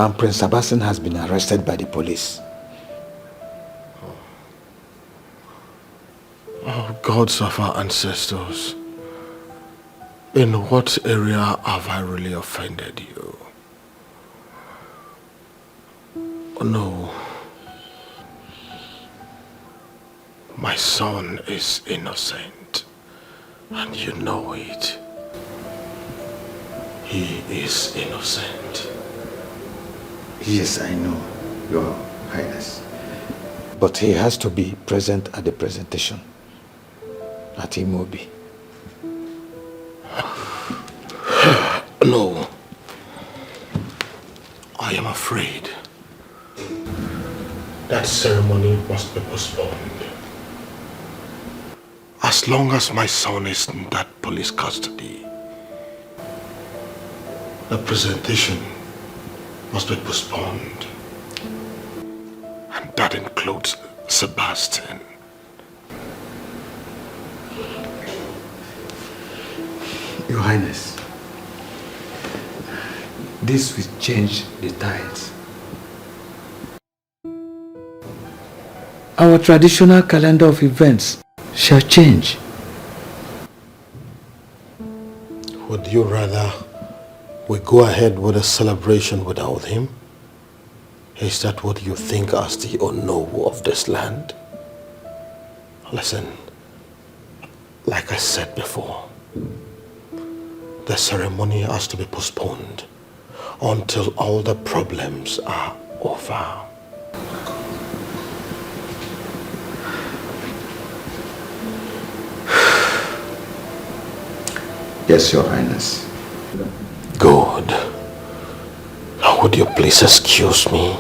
And Prince Sebastian has been arrested by the police. Oh, gods of our ancestors, in what area have I really offended you? Oh, no. My son is innocent, and you know it. He is innocent. Yes, I know, Your Highness. But he has to be present at the presentation at Imobi. No. I am afraid that ceremony must be postponed. As long as my son is in that police custody, the presentation must be postponed. And that includes Sebastian. Your Highness, this will change the tides. Our traditional calendar of events shall change. Would you rather we go ahead with a celebration without him? Is that what you think as the owner of this land? Listen, like I said before, the ceremony has to be postponed until all the problems are over. Yes, Your Highness. Good. Now would you please excuse me?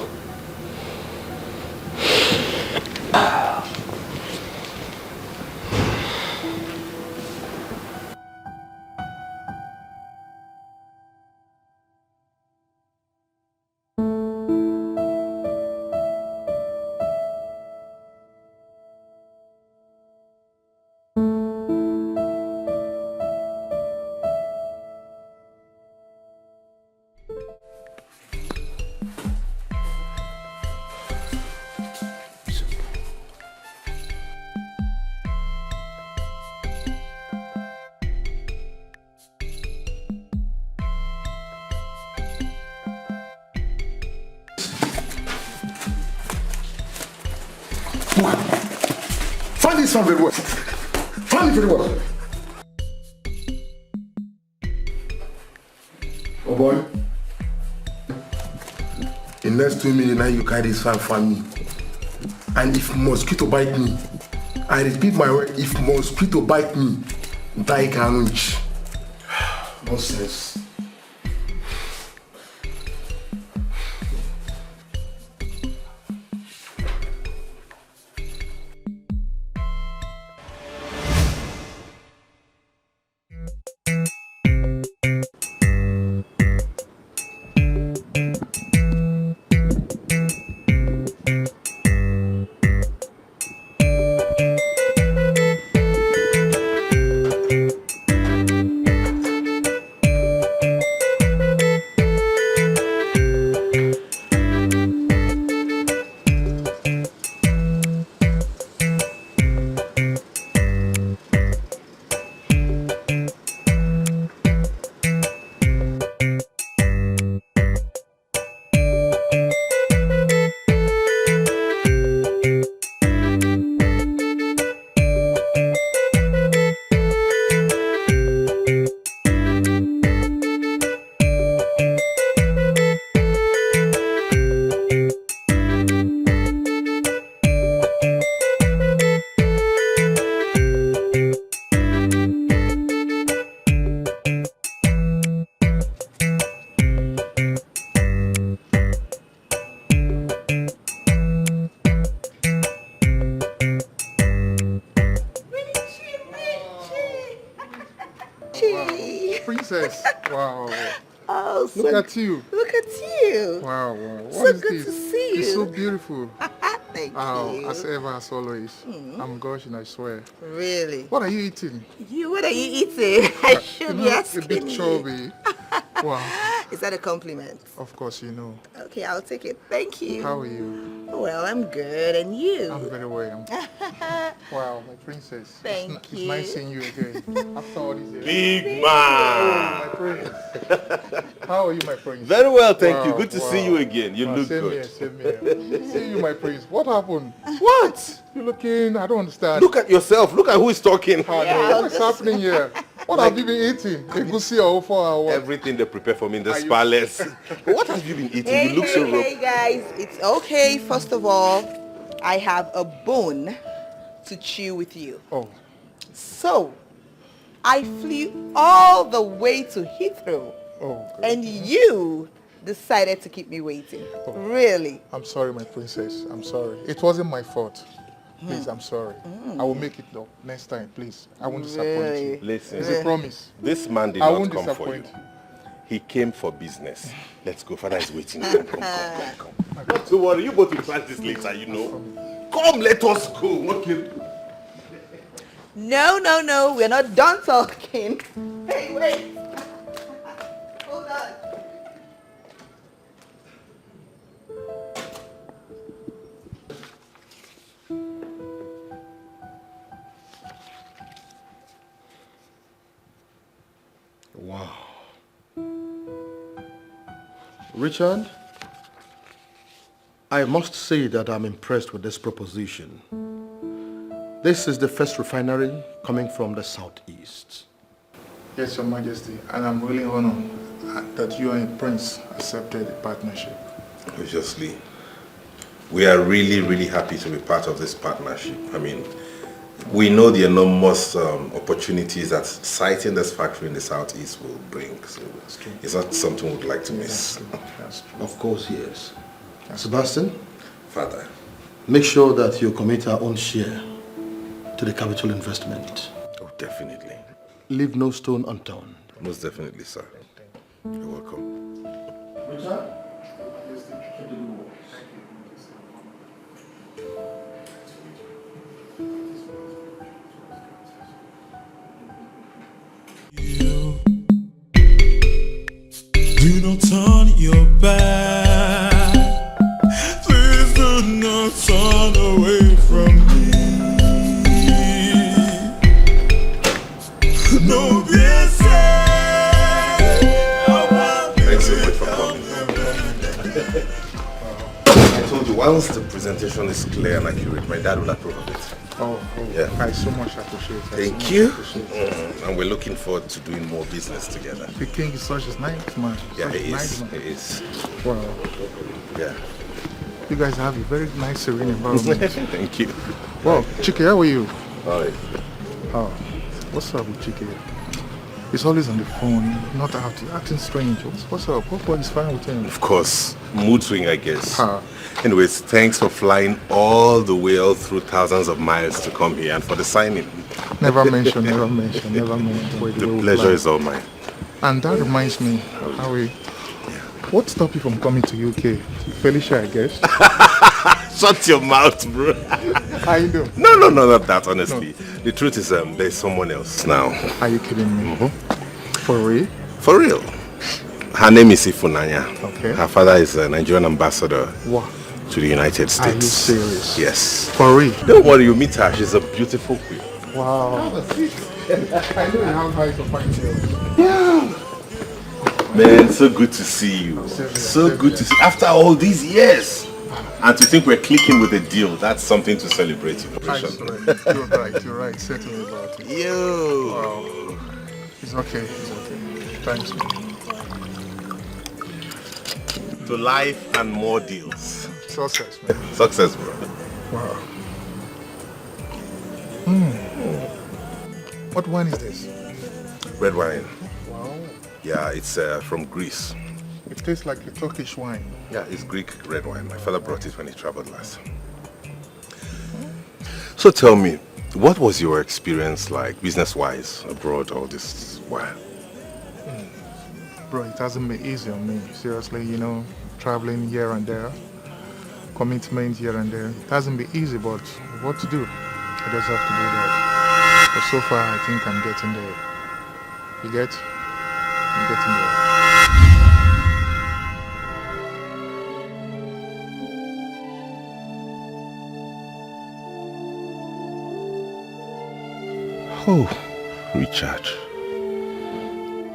Find this one very well. Find it very well. Oh boy. In next 2 minutes now you carry this fan for me. And if mosquito bite me, I repeat my word, if mosquito bite me, die can't. Nonsense. Princess. Wow. Oh, so look at you. Look at you. Wow, wow. What so is good this? to see you. It's so beautiful. Thank you. As ever, as always. I'm gushing, I swear. Really? What are you eating? What are you eating? I should be asking a bit chubby. Wow. Is that a compliment? Of course, you know. Okay, I'll take it. Thank you. How are you? Well, I'm good. And you? I'm very well. Wow, my princess. Thank you. It's nice seeing you again. After all these years. Big man! Oh, my princess. How are you, my prince? Very well, thank you. Good to see you again. You look same good. Here, same here. See you, my prince. What happened? What? You're looking, I don't understand. Look at yourself. Look at who is talking. What's happening here? What have you been eating? Egusi or 4 hours? Everything they prepare for me in this palace. What have you been eating? Hey, you look so rough. Hey guys, it's okay. First of all, I have a bone to chew with you. Oh. So, I flew all the way to Heathrow. Oh. And you decided to keep me waiting. Oh. Really? I'm sorry, my princess. I'm sorry. It wasn't my fault. Please, I'm sorry. I will make it though. Next time, please. I won't disappoint you. Listen. It's a promise. This man did I not won't come for you. disappoint. He came for business. Let's go. Father is waiting. Come. Not to worry. You both will try this later, you know. Come, let us go. Okay. No. We're not done talking. Hey, wait. Hold on. Wow. Richard, I must say that I'm impressed with this proposition. This is the first refinery coming from the southeast. Yes, Your Majesty, and I'm really honored that you and Prince accepted the partnership. Obviously, we are really happy to be part of this partnership. I mean, we know the enormous opportunities that siting this factory in the southeast will bring. So it's not something we'd like to miss. That's true. Of course, yes. Sebastian? Father. Make sure that you commit our own share to the capital investment. Oh, definitely. Leave no stone unturned. Most definitely, sir. You're welcome. Richard? Do not turn your back. Please do not turn away from me. No, thanks so much for coming. I told you once the presentation is clear and accurate, my dad will approve of it. Oh, Yeah. I so much appreciate it. Thank you. And we're looking forward to doing more business together. The king is such a nice man. Yeah, Such a he nice is. man. He is. Wow. Yeah. You guys have a very nice, serene environment. Thank you. Well, Chike, how are you? Hi. Oh, what's up with Chike? He's always on the phone, not out, acting strange. What's up? What is fine with him? Of course. Mood swing, I guess. Huh. Anyways, thanks for flying all the way all through thousands of miles to come here and for the signing. Never mention. The pleasure is all mine. And that reminds me, Harry, what stopped you from coming to UK? Felicia, I guess. Shut your mouth, bro. I know. No, not that, honestly. No. The truth is, there's someone else now. Are you kidding me? For real? For real. Her name is Ifunanya. Okay. Her father is a Nigerian ambassador to the United States. Are you serious? Yes. For real? Don't worry, you meet her. She's a beautiful queen. Wow. I know you have high to find you. Yeah. Man, so good to see you. So good to see you. After all these years. And to think we're clicking with a deal, that's something to celebrate. You're right. Say to me about it. Yo. Wow. It's okay. Thanks. To life and more deals. Success, man. Success, bro. Wow. What wine is this? Red wine. Wow. Yeah, it's from Greece. It tastes like a Turkish wine. Yeah, it's Greek red wine. My father brought it when he traveled last. So tell me, what was your experience like, business-wise, abroad all this while? Bro, it hasn't been easy on me. Seriously, traveling here and there, commitment here and there. It hasn't been easy, but what to do? I just have to do that. But so far, I think I'm getting there. You get? I'm getting there. Oh, Richard,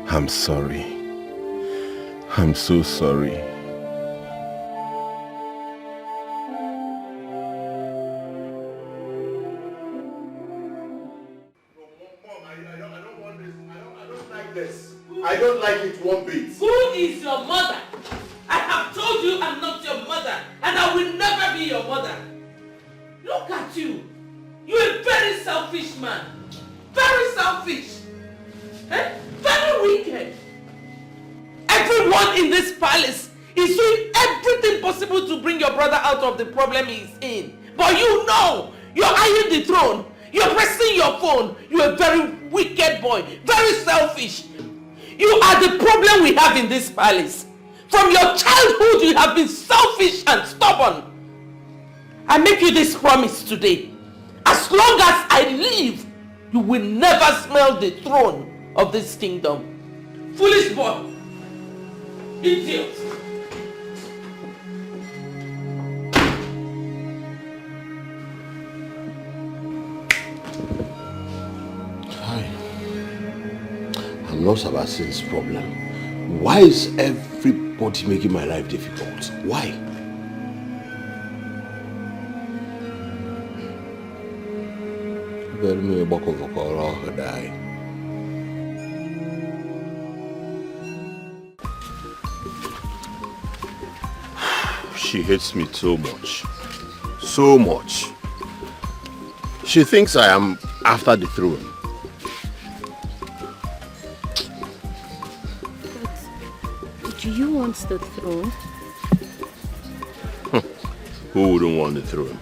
I'm sorry. I'm so sorry. I don't like it one bit. Who is your mother? I have told you I'm not your mother, and I will never be your mother. Look at you. You're a very selfish man. Very selfish. Very wicked. Everyone in this palace is doing everything possible to bring your brother out of the problem he's in. But you're eyeing the throne. You're pressing your phone. You're a very wicked boy. Very selfish. You are the problem we have in this palace. From your childhood, you have been selfish and stubborn. I make you this promise today. As long as I live, you will never smell the throne of this kingdom. Foolish boy. Idiot. I'm not Sebastian's problem. Why is everybody making my life difficult? Why? She hates me so much. So much. She thinks I am after the throne. Do you want the throne? Who wouldn't want the throne?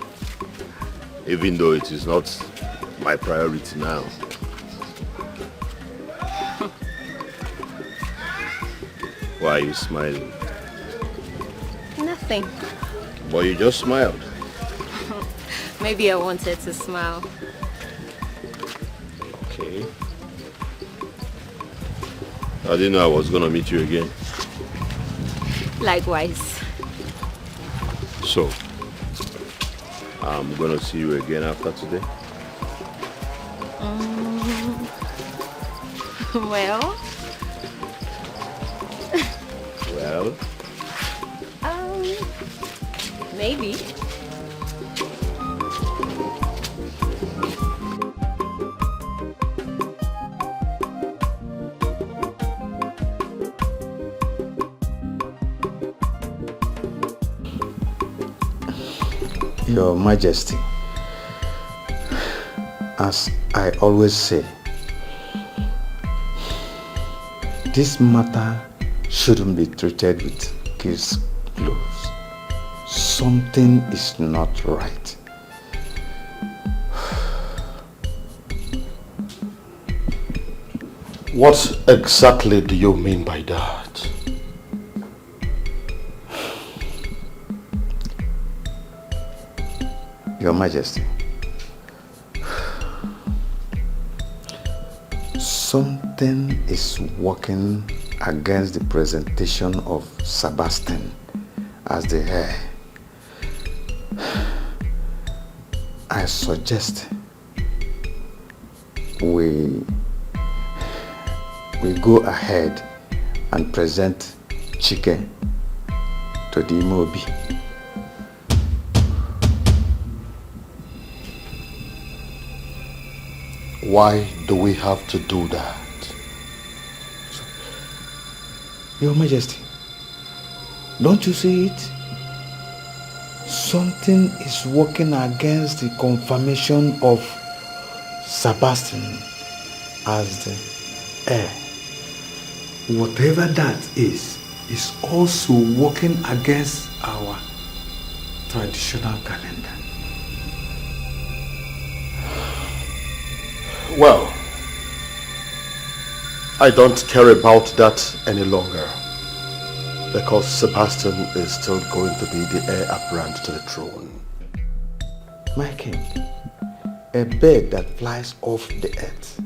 Even though it is not my priority now. Why are you smiling? Nothing. But you just smiled. Maybe I wanted to smile. Okay. I didn't know I was gonna meet you again. Likewise. So, I'm gonna see you again after today? Well? Well? Maybe. Your Majesty, as I always say, this matter shouldn't be treated with kids' gloves. Something is not right. What exactly do you mean by that? Your Majesty, something is working against the presentation of Sebastian as the heir. I suggest we go ahead and present Chike to the Imobi. Why do we have to do that? Your Majesty, don't you see it? Something is working against the confirmation of Sebastian as the heir. Whatever that is also working against our traditional calendar. Well, I don't care about that any longer, because Sebastian is still going to be the heir apparent to the throne. My king, a bird that flies off the earth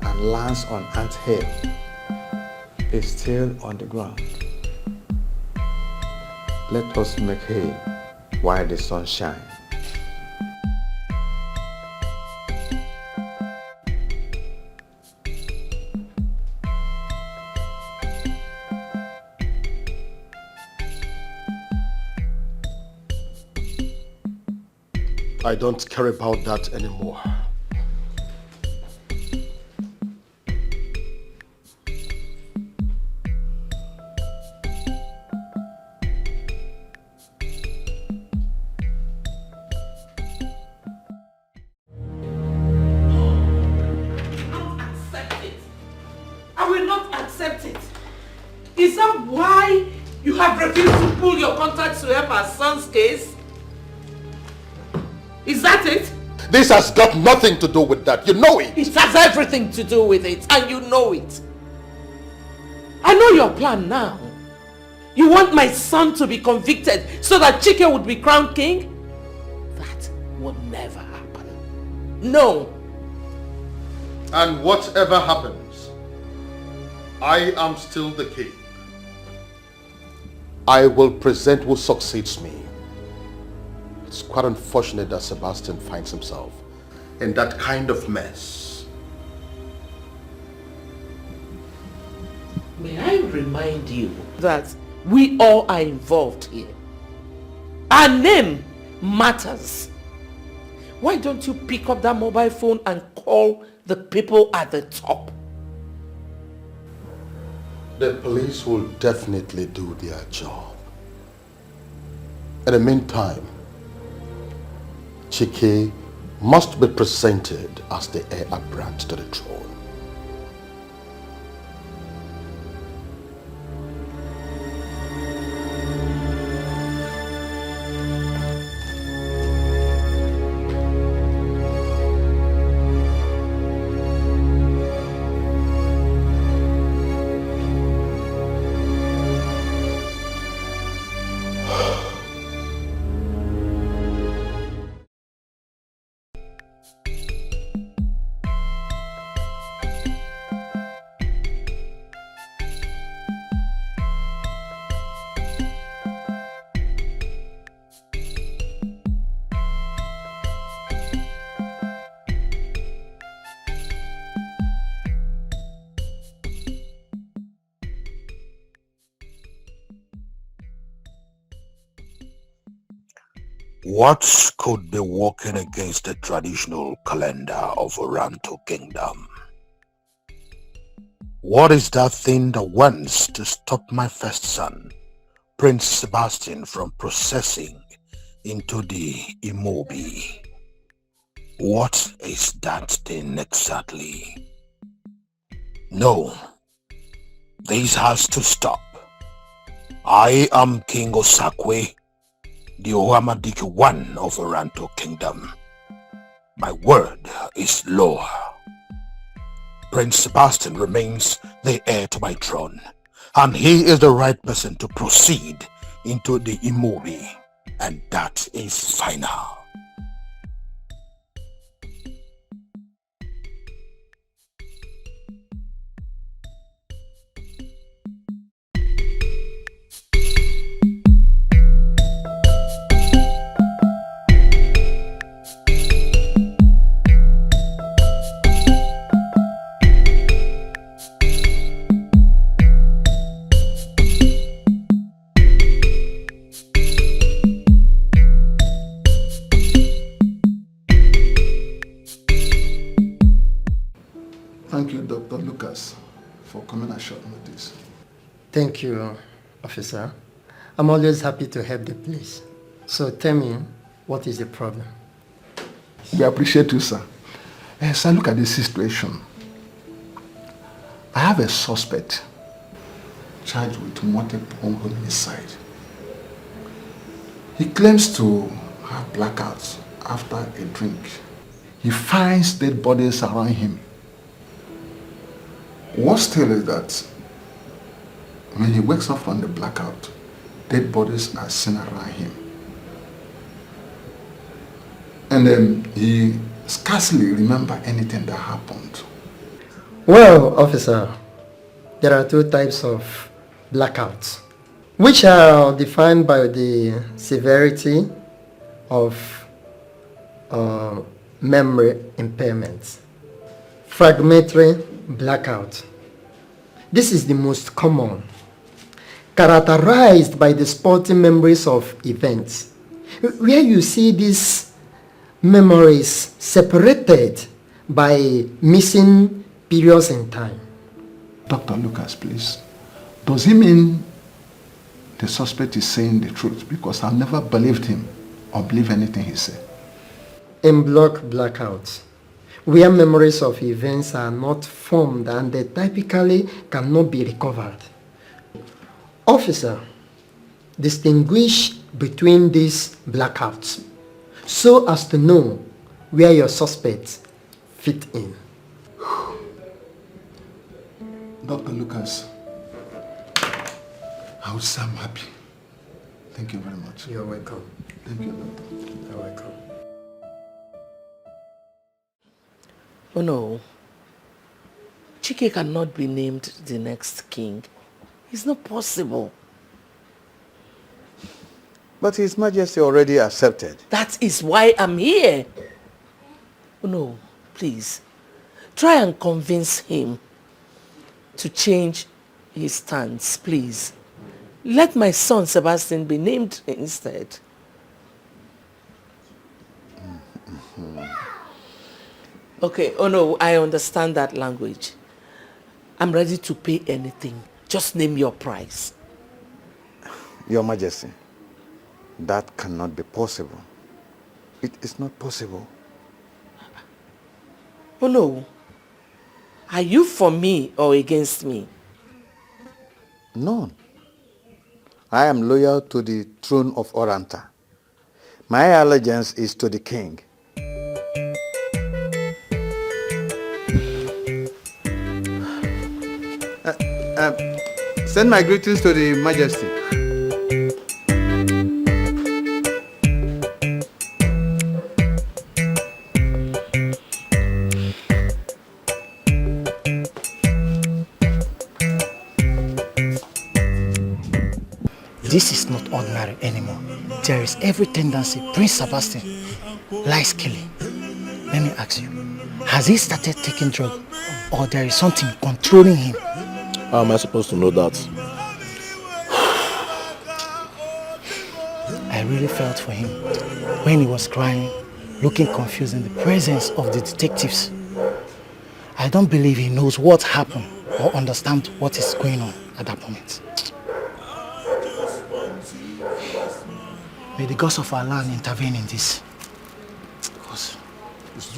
and lands on ant hill is still on the ground. Let us make hay while the sun shines. I don't care about that anymore. I will not accept it. Is that why you have refused to pull your contacts to help our son's case? Is that it? This has got nothing to do with that. You know it. It has everything to do with it, and you know it. I know your plan now. You want my son to be convicted so that Chike would be crowned king? That will never happen. No. And whatever happens, I am still the king. I will present who succeeds me. It's quite unfortunate that Sebastian finds himself in that kind of mess. May I remind you that we all are involved here. Our name matters. Why don't you pick up that mobile phone and call the people at the top? The police will definitely do their job. In the meantime, Chike must be presented as the heir apparent to the throne. What could be working against the traditional calendar of Oranto Kingdom? What is that thing that wants to stop my first son, Prince Sebastian, from processing into the Imobi? What is that thing exactly? No, this has to stop. I am King Osakwe, the Ohamadike one of Oranto Kingdom. My word is law. Prince Sebastian remains the heir to my throne, and he is the right person to proceed into the Imobi, and that is final. Thank you, Dr. Lucas, for coming at short notice. Thank you, officer. I'm always happy to help the police. So tell me, what is the problem? We appreciate you, sir. Sir, look at this situation. I have a suspect charged with multiple homicide. He claims to have blackouts after a drink. He finds dead bodies around him. Worse still is that when he wakes up from the blackout, dead bodies are seen around him. And then he scarcely remembers anything that happened. Well, officer, there are two types of blackouts, which are defined by the severity of memory impairment. Fragmentary blackout. This is the most common, characterized by the spotty memories of events, where you see these memories separated by missing periods in time. Dr. Lucas, please. Does he mean the suspect is saying the truth? Because I never believed him or believe anything he said. In block blackouts, where memories of events are not formed and they typically cannot be recovered. Officer, distinguish between these blackouts so as to know where your suspects fit in. Dr. Lucas, I would say I'm happy. Thank you very much. You're welcome. Thank you, Doctor. You're welcome. Oh no. Chike cannot be named the next king. It's not possible. But His Majesty already accepted. That is why I'm here. Oh no, please. Try and convince him to change his stance, please. Let my son Sebastian be named instead. Okay, oh no, I understand that language. I'm ready to pay anything. Just name your price. Your Majesty, that cannot be possible. It is not possible. Oh no. Are you for me or against me? None. I am loyal to the throne of Oranta. My allegiance is to the king. Send my greetings to the Majesty. This is not ordinary anymore. There is every tendency Prince Sebastian likes killing. Let me ask you, has he started taking drugs or there is something controlling him? How am I supposed to know that? I really felt for him when he was crying, looking confused in the presence of the detectives. I don't believe he knows what happened or understand what is going on at that moment. May the gods of our land intervene in this. Because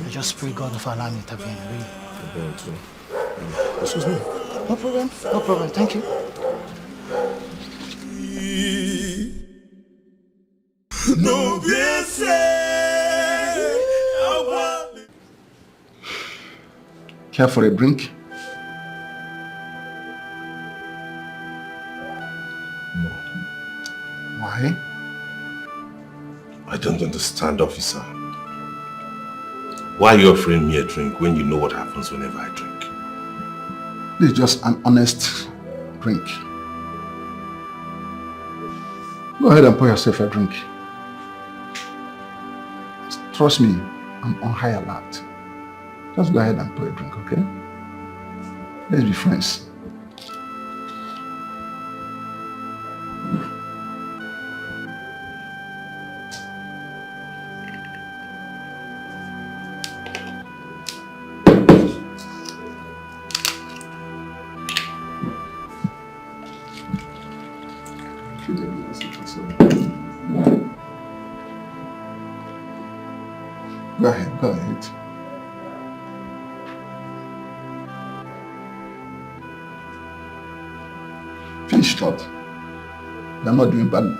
I just pray God of our land intervene, really. Excuse me. No problem. No problem. Thank you. Care for a drink? No. Why? I don't understand, officer. Why are you offering me a drink when you know what happens whenever I drink? This is just an honest drink. Go ahead and pour yourself a drink. Trust me, I'm on high alert. Just go ahead and pour a drink, okay? Let's be friends. Go ahead, go ahead. Finish it out. You're not doing badly.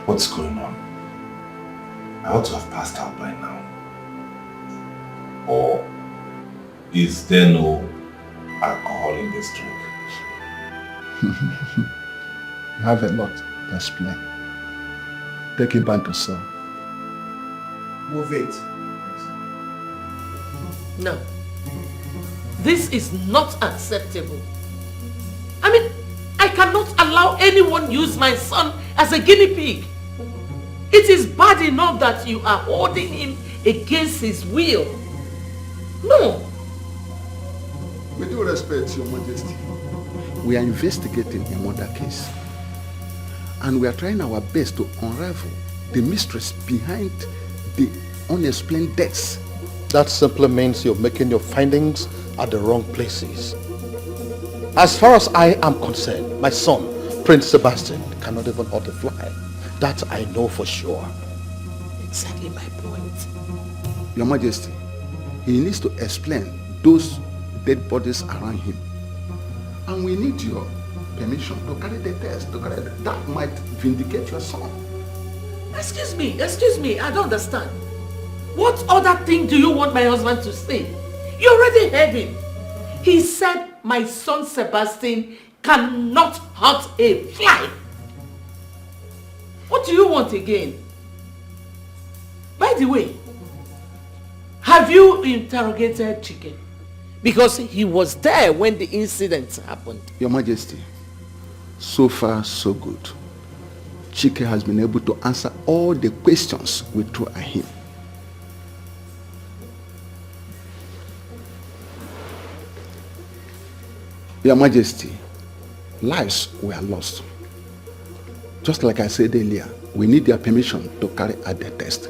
What's going on? I ought to have passed out by now. Or is there no alcohol in this drink? You have a lot to explain. Take it back to sir. Move it. No. This is not acceptable. I mean, I cannot allow anyone use my son as a guinea pig. It is bad enough that you are holding him against his will. No. With due respect, Your Majesty, we are investigating a murder case. And we are trying our best to unravel the mysteries behind the unexplained deaths. That simply means you're making your findings at the wrong places. As far as I am concerned, my son, Prince Sebastian, cannot even hurt a fly. That I know for sure. Exactly my point. Your Majesty, he needs to explain those dead bodies around him. And we need your permission to carry the test, that might vindicate your son. Excuse me, I don't understand. What other thing do you want my husband to say? You already heard him. He said my son Sebastian cannot hurt a fly. What do you want again? By the way, have you interrogated Chike? Because he was there when the incident happened. Your Majesty, so far so good. Chike has been able to answer all the questions we threw at him. Your Majesty, lives were lost. Just like I said earlier, we need their permission to carry out the test.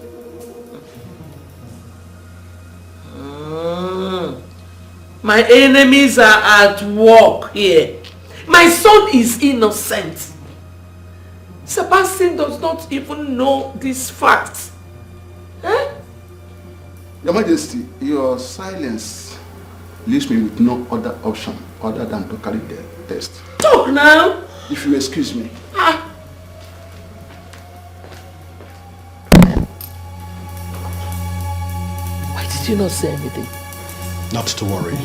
My enemies are at work here. My son is innocent. Sebastian does not even know these facts. Eh? Your Majesty, your silence leaves me with no other option other than to carry the test. Talk now. If you excuse me. Why did you not say anything? Not to worry.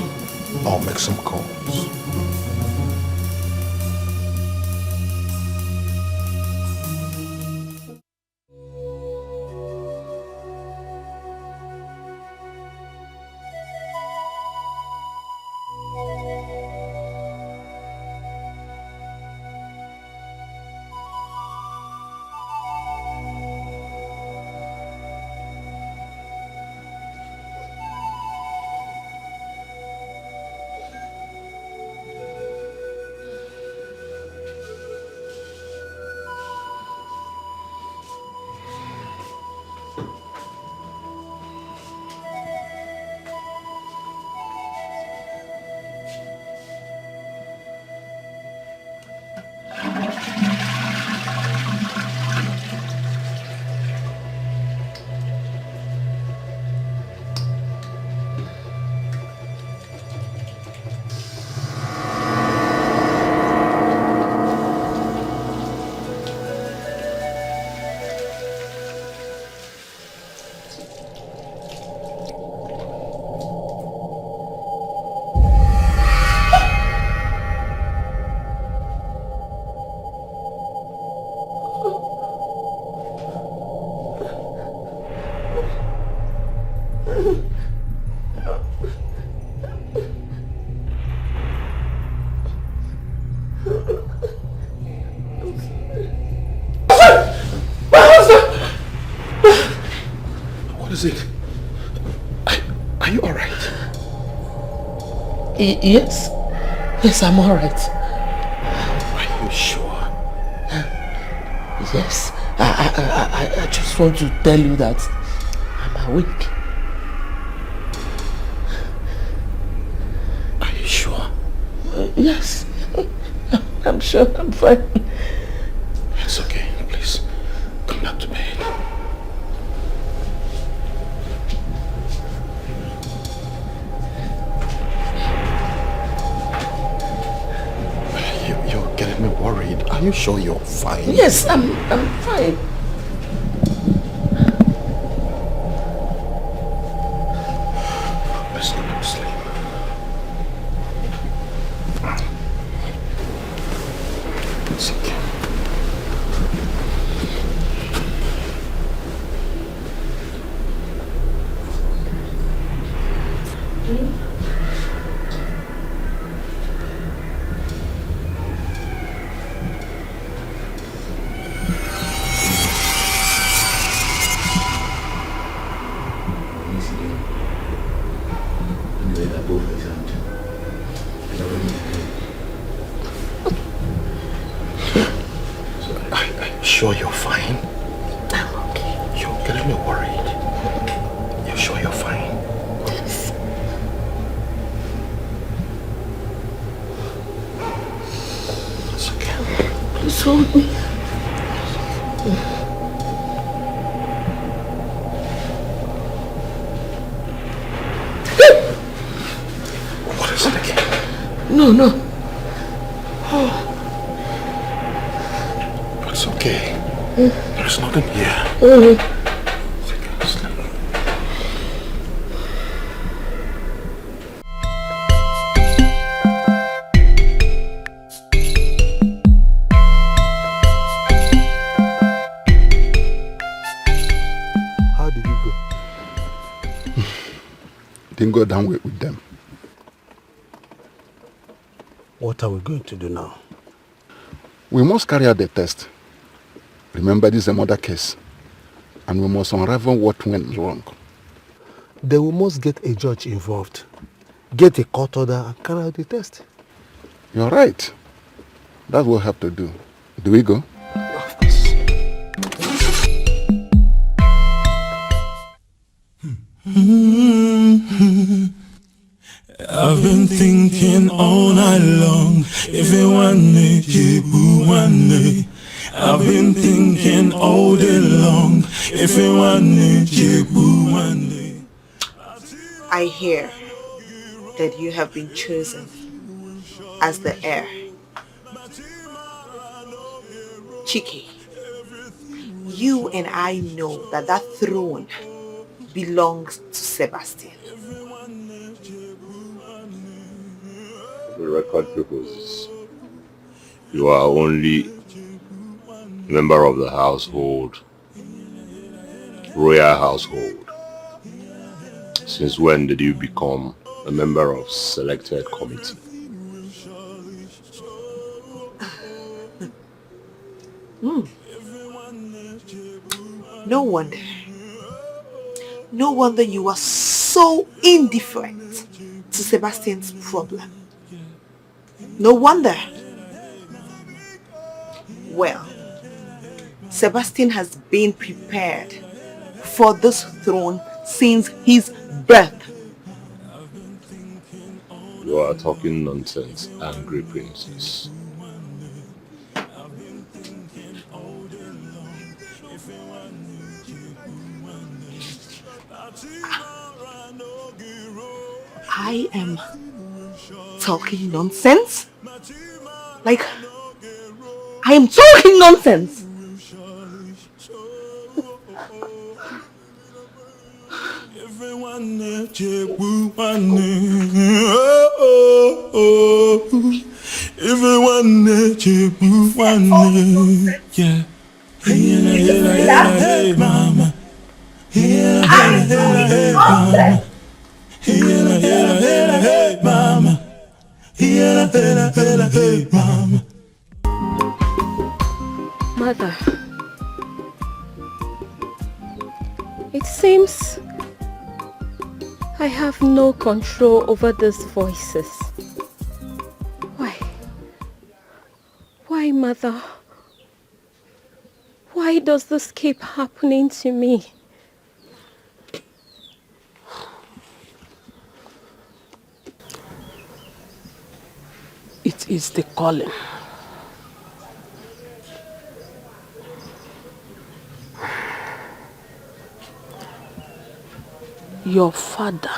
I'll make some calls. is it? Are you alright? Yes. Yes, I'm alright. Are you sure? Yes. I just want to tell you that I'm awake. Are you sure? Yes. I'm sure I'm fine. It's okay. Please, come back to bed. You're getting me worried. Are you sure you're fine? Yes, I'm fine. Let's go to sleep. It's okay. Sure you're fine? I'm okay. You're getting me worried. You're sure you're fine? Yes. It's okay. Please hold me. What is it again? No. It's okay. There's nothing here. Take a sleep. How did you go? Didn't go down with them. What are we going to do now? We must carry out the test. Remember, this is a murder case. And we must unravel what went wrong. Then we must get a judge involved. Get a court order and carry out the test. You're right. That's what we have to do. Do we go? Of course. I've been thinking all night long. If you want me, you want me. I've been thinking all day long. If you want me, you want me. I hear that you have been chosen as the heir. Chiki, you and I know that that throne belongs to Sebastian. The record proposes you are only a member of the household, royal household. Since when did you become a member of selected committee? No wonder. No wonder you are so indifferent to Sebastian's problem. No wonder. Well, Sebastian has been prepared for this throne since his birth. You are talking nonsense, angry princess. I am talking nonsense? Like, I am talking nonsense? Yeah. Hey, mama. Hey, mama. Hey, mama. Hey, mama. Mother, it seems I have no control over these voices. Why? Why, Mother? Why does this keep happening to me? It is the calling. Your father.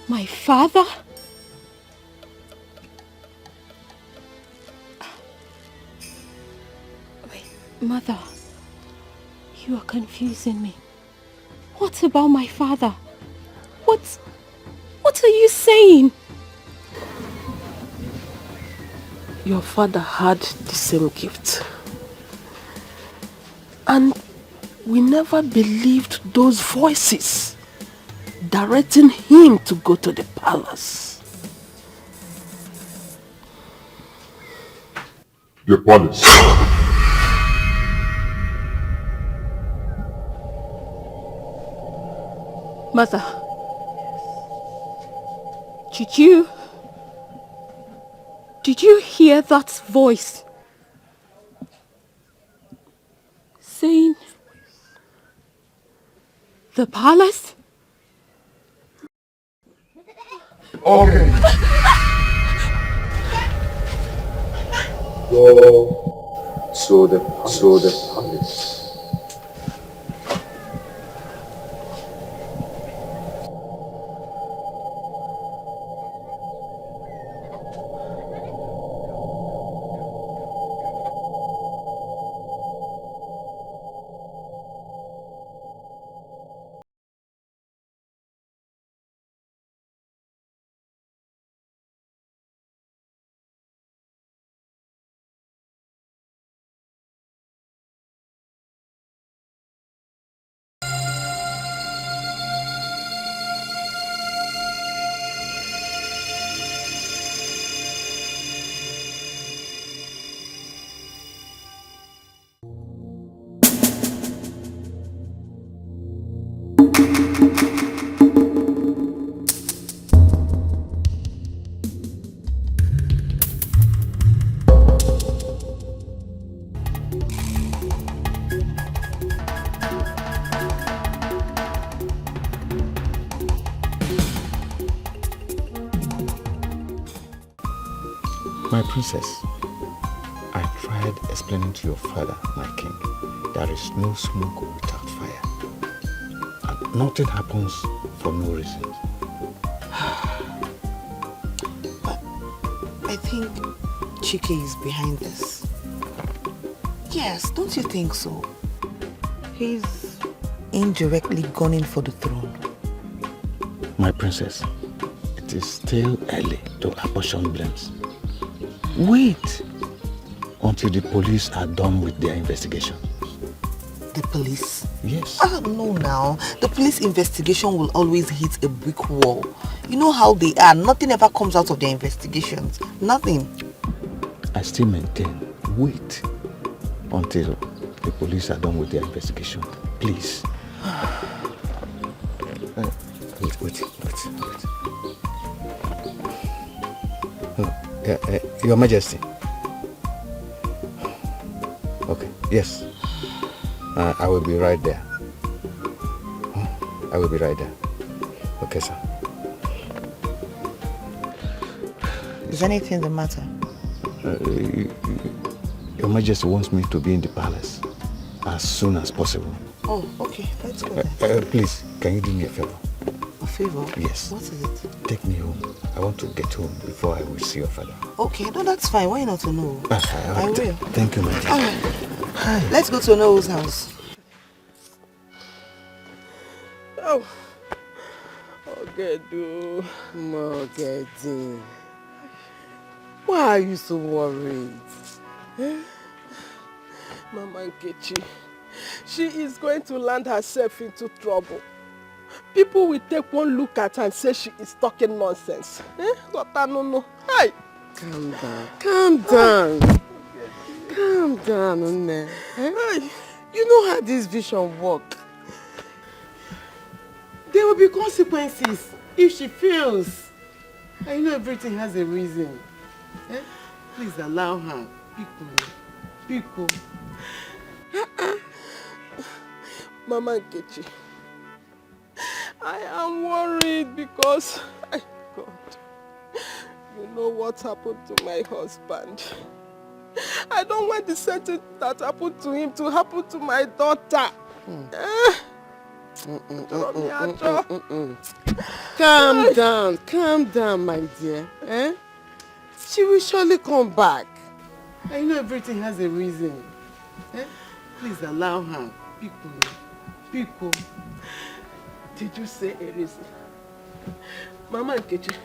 My father? Wait, Mother. You are confusing me. What about my father? What are you saying? Your father had the same gift. And we never believed those voices directing him to go to the palace. The palace. Mother. Did you hear that voice? Saying, the palace? Okay. Go to the palace. My princess, I tried explaining to your father, my king, there is no smoke without fire. And nothing happens for no reason. I think Chike is behind this. Yes, don't you think so? He's indirectly gunning for the throne. My princess, it is still early to apportion blames. Wait until the police are done with their investigation. The police? Yes. No now. The police investigation will always hit a brick wall. You know how they are. Nothing ever comes out of their investigations. Nothing. I still maintain, wait until the police are done with their investigation. Please. Wait. Your Majesty. Okay, yes. I will be right there. I will be right there. Okay, sir. Is anything the matter? Your Majesty wants me to be in the palace as soon as possible. Oh, okay. Let's go then. Please, can you do me a favor? A favor? Yes. What is it? Take me home. I want to get home before I will see your father. Okay, no, that's fine. Why not to know? I will. Thank you, my dear. All right. Hi. Let's go to Noah's house. Oh. Ogedu. Mogedi. Why are you so worried? Mama Nkechi, she is going to land herself into trouble. People will take one look at her and say she is talking nonsense. Hi. Calm down. Calm down. Calm down, Nne. You know how this vision works. There will be consequences if she fails. I know everything has a reason. Please allow her. Pico. Mama Nkechi, I am worried because, God, you know what happened to my husband. I don't want the same thing that happened to him to happen to my daughter. Calm down, my dear. She will surely come back. I know everything has a reason. Please allow her. Pico. Did you say a reason? Mama Nkechi,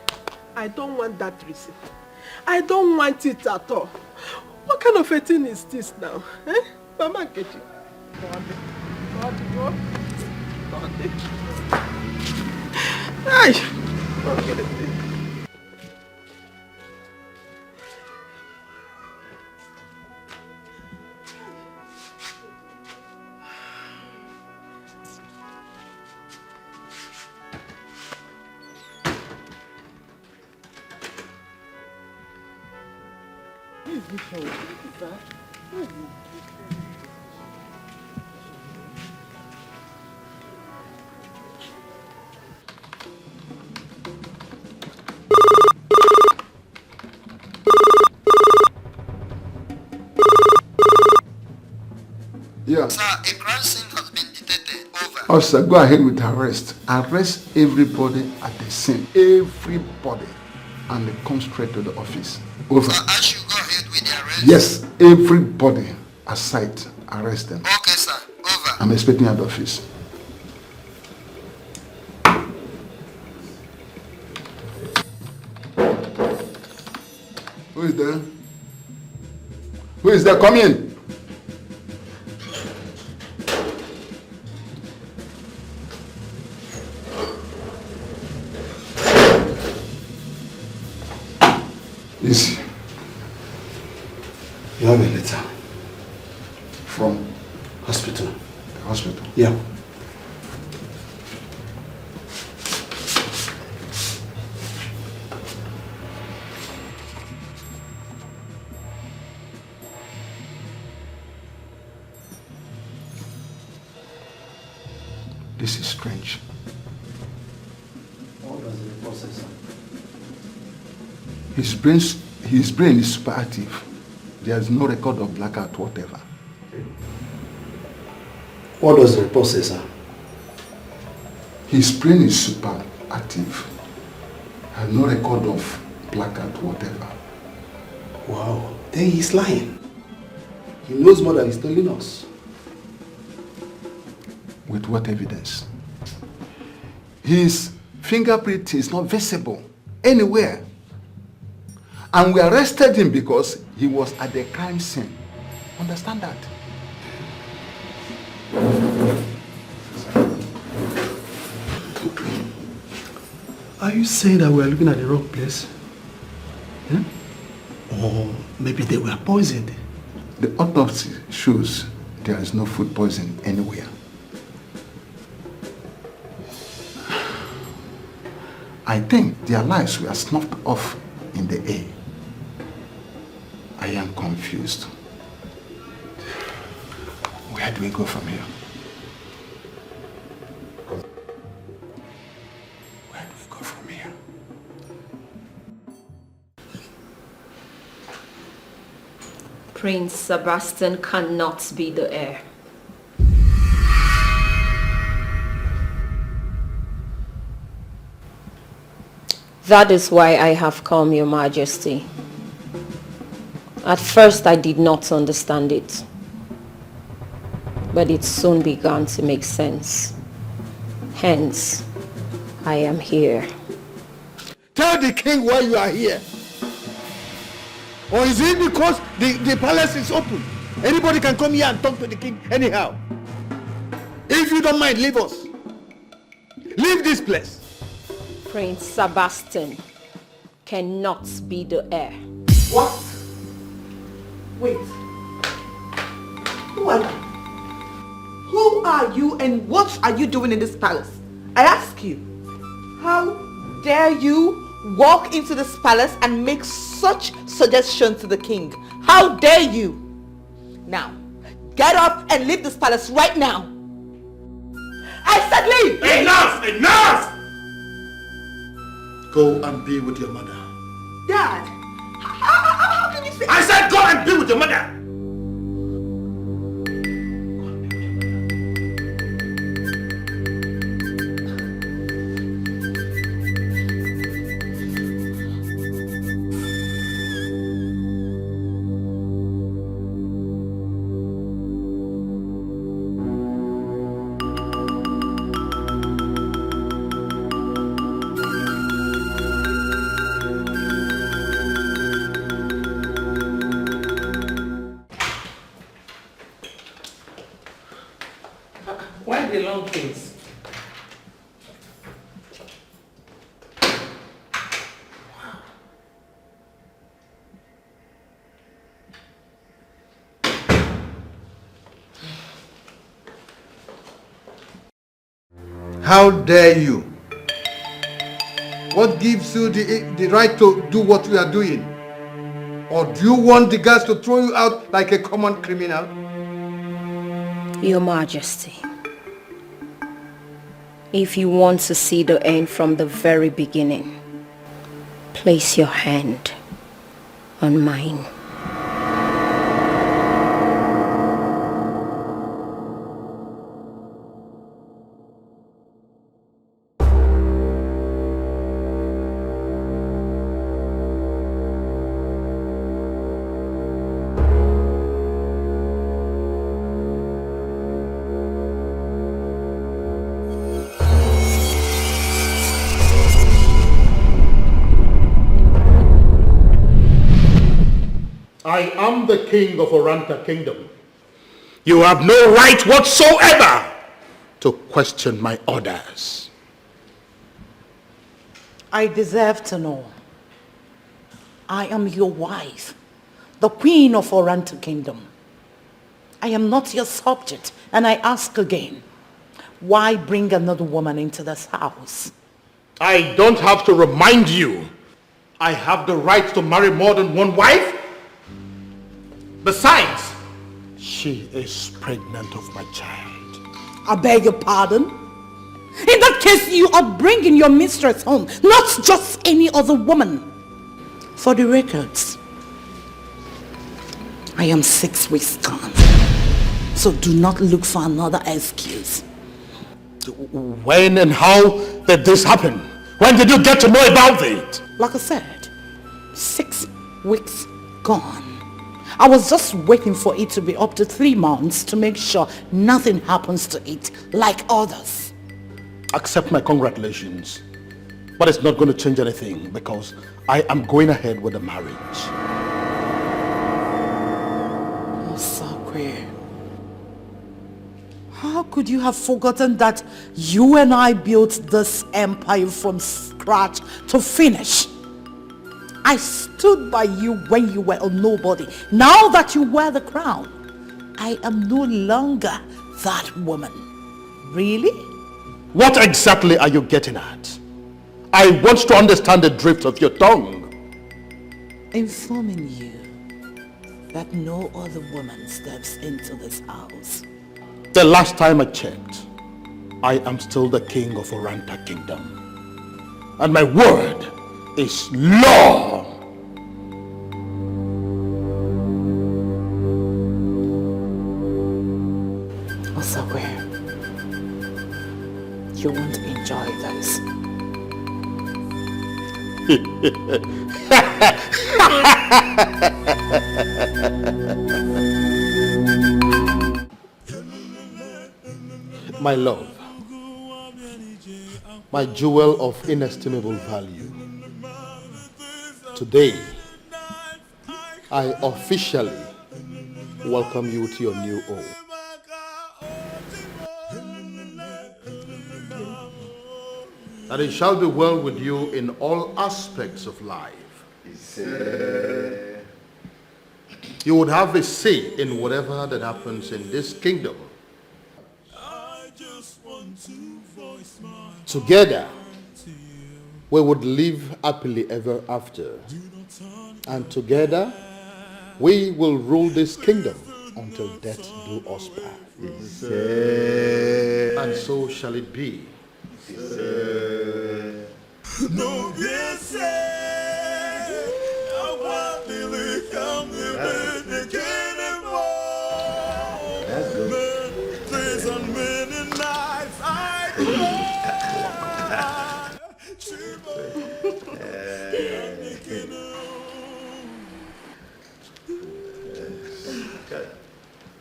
I don't want that reason. I don't want it at all. What kind of a thing is this now? Mama Nkechi. Yeah. Sir, a crime scene has been detected. Over. Officer, go ahead with arrest. Arrest everybody at the scene. Everybody. And come straight to the office. Over. Sir, I should go ahead with the arrest? Yes, everybody aside. Arrest them. Okay, sir. Over. I'm expecting you at the office. Who is there? Who is there? Come in. Easy. You have a letter. From? Hospital. The hospital? Yeah. This is strange. What was the process? His brain is super active. There's no record of blackout, whatever. What does the report say, sir? His brain is super active. Has no record of blackout, whatever. Wow. Then he's lying. He knows more than he's telling us. With what evidence? His fingerprint is not visible anywhere. And we arrested him because he was at the crime scene. Understand that? Are you saying that we are looking at the wrong place? Or maybe they were poisoned? The autopsy shows there is no food poisoning anywhere. I think their lives were snuffed off in the air. I am confused. Where do we go from here? Where do we go from here? Prince Sebastian cannot be the heir. That is why I have come, Your Majesty. At first I did not understand it, but it soon began to make sense. Hence, I am here. Tell the king why you are here. Or is it because the palace is open? Anybody can come here and talk to the king anyhow. If you don't mind, leave us. Leave this place. Prince Sebastian cannot be the heir. What? Wait. Who are you? Who are you and what are you doing in this palace? I ask you. How dare you walk into this palace and make such suggestions to the king? How dare you? Now, get up and leave this palace right now. I said leave! Enough! Enough! Go and be with your mother. Dad, how can you say... I said go and be with your mother! Why the long face? How dare you? What gives you the right to do what we are doing? Or do you want the guards to throw you out like a common criminal? Your Majesty, if you want to see the end from the very beginning, place your hand on mine. I am the king of Oranta Kingdom. You have no right whatsoever to question my orders. I deserve to know. I am your wife, the queen of Oranta Kingdom. I am not your subject, and I ask again, why bring another woman into this house? I don't have to remind you. I have the right to marry more than one wife. Besides, she is pregnant of my child. I beg your pardon? In that case, you are bringing your mistress home, not just any other woman. For the records, I am 6 weeks gone, so do not look for another excuse. When and how did this happen? When did you get to know about it? Like I said, 6 weeks gone. I was just waiting for it to be up to 3 months to make sure nothing happens to it like others. Accept my congratulations. But it's not going to change anything because I am going ahead with the marriage. Oh, Sakwe. How could you have forgotten that you and I built this empire from scratch to finish? I stood by you when you were a nobody. Now that you wear the crown, I am no longer that woman. Really? What exactly are you getting at? I want to understand the drift of your tongue. Informing you that no other woman steps into this house. The last time I checked, I am still the king of Oranta Kingdom. And my word is law. Osawe, you won't enjoy this. My love, my jewel of inestimable value. Today, I officially welcome you to your new home. that it shall be well with you in all aspects of life. You would have a say in whatever that happens in this kingdom. Together, we would live happily ever after. And together, we will rule this kingdom until death do us part. And so shall it be. No, yes, That's good.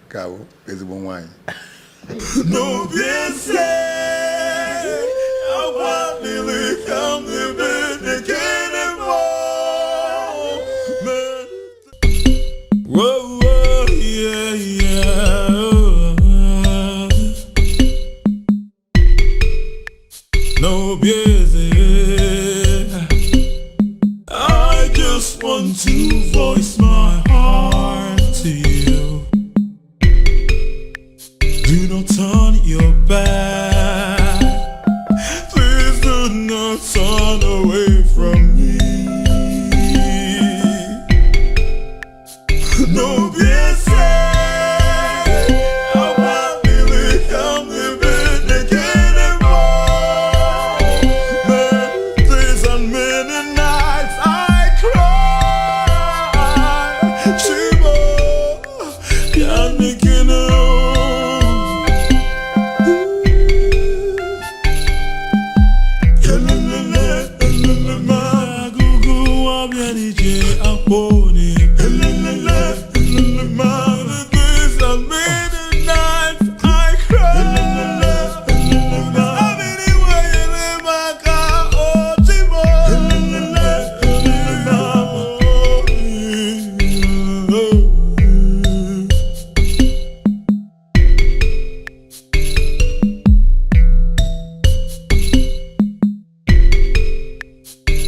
Cabo, ezigbo nwanyị. No, yes, I want to come whoa, whoa, yeah, yeah. No, busy. I just want to voice my heart to you. Do not turn your back. Please do not turn away from me. No, yes, I want to come living again anymore. Many days and many nights I cry. Chibo, can't make it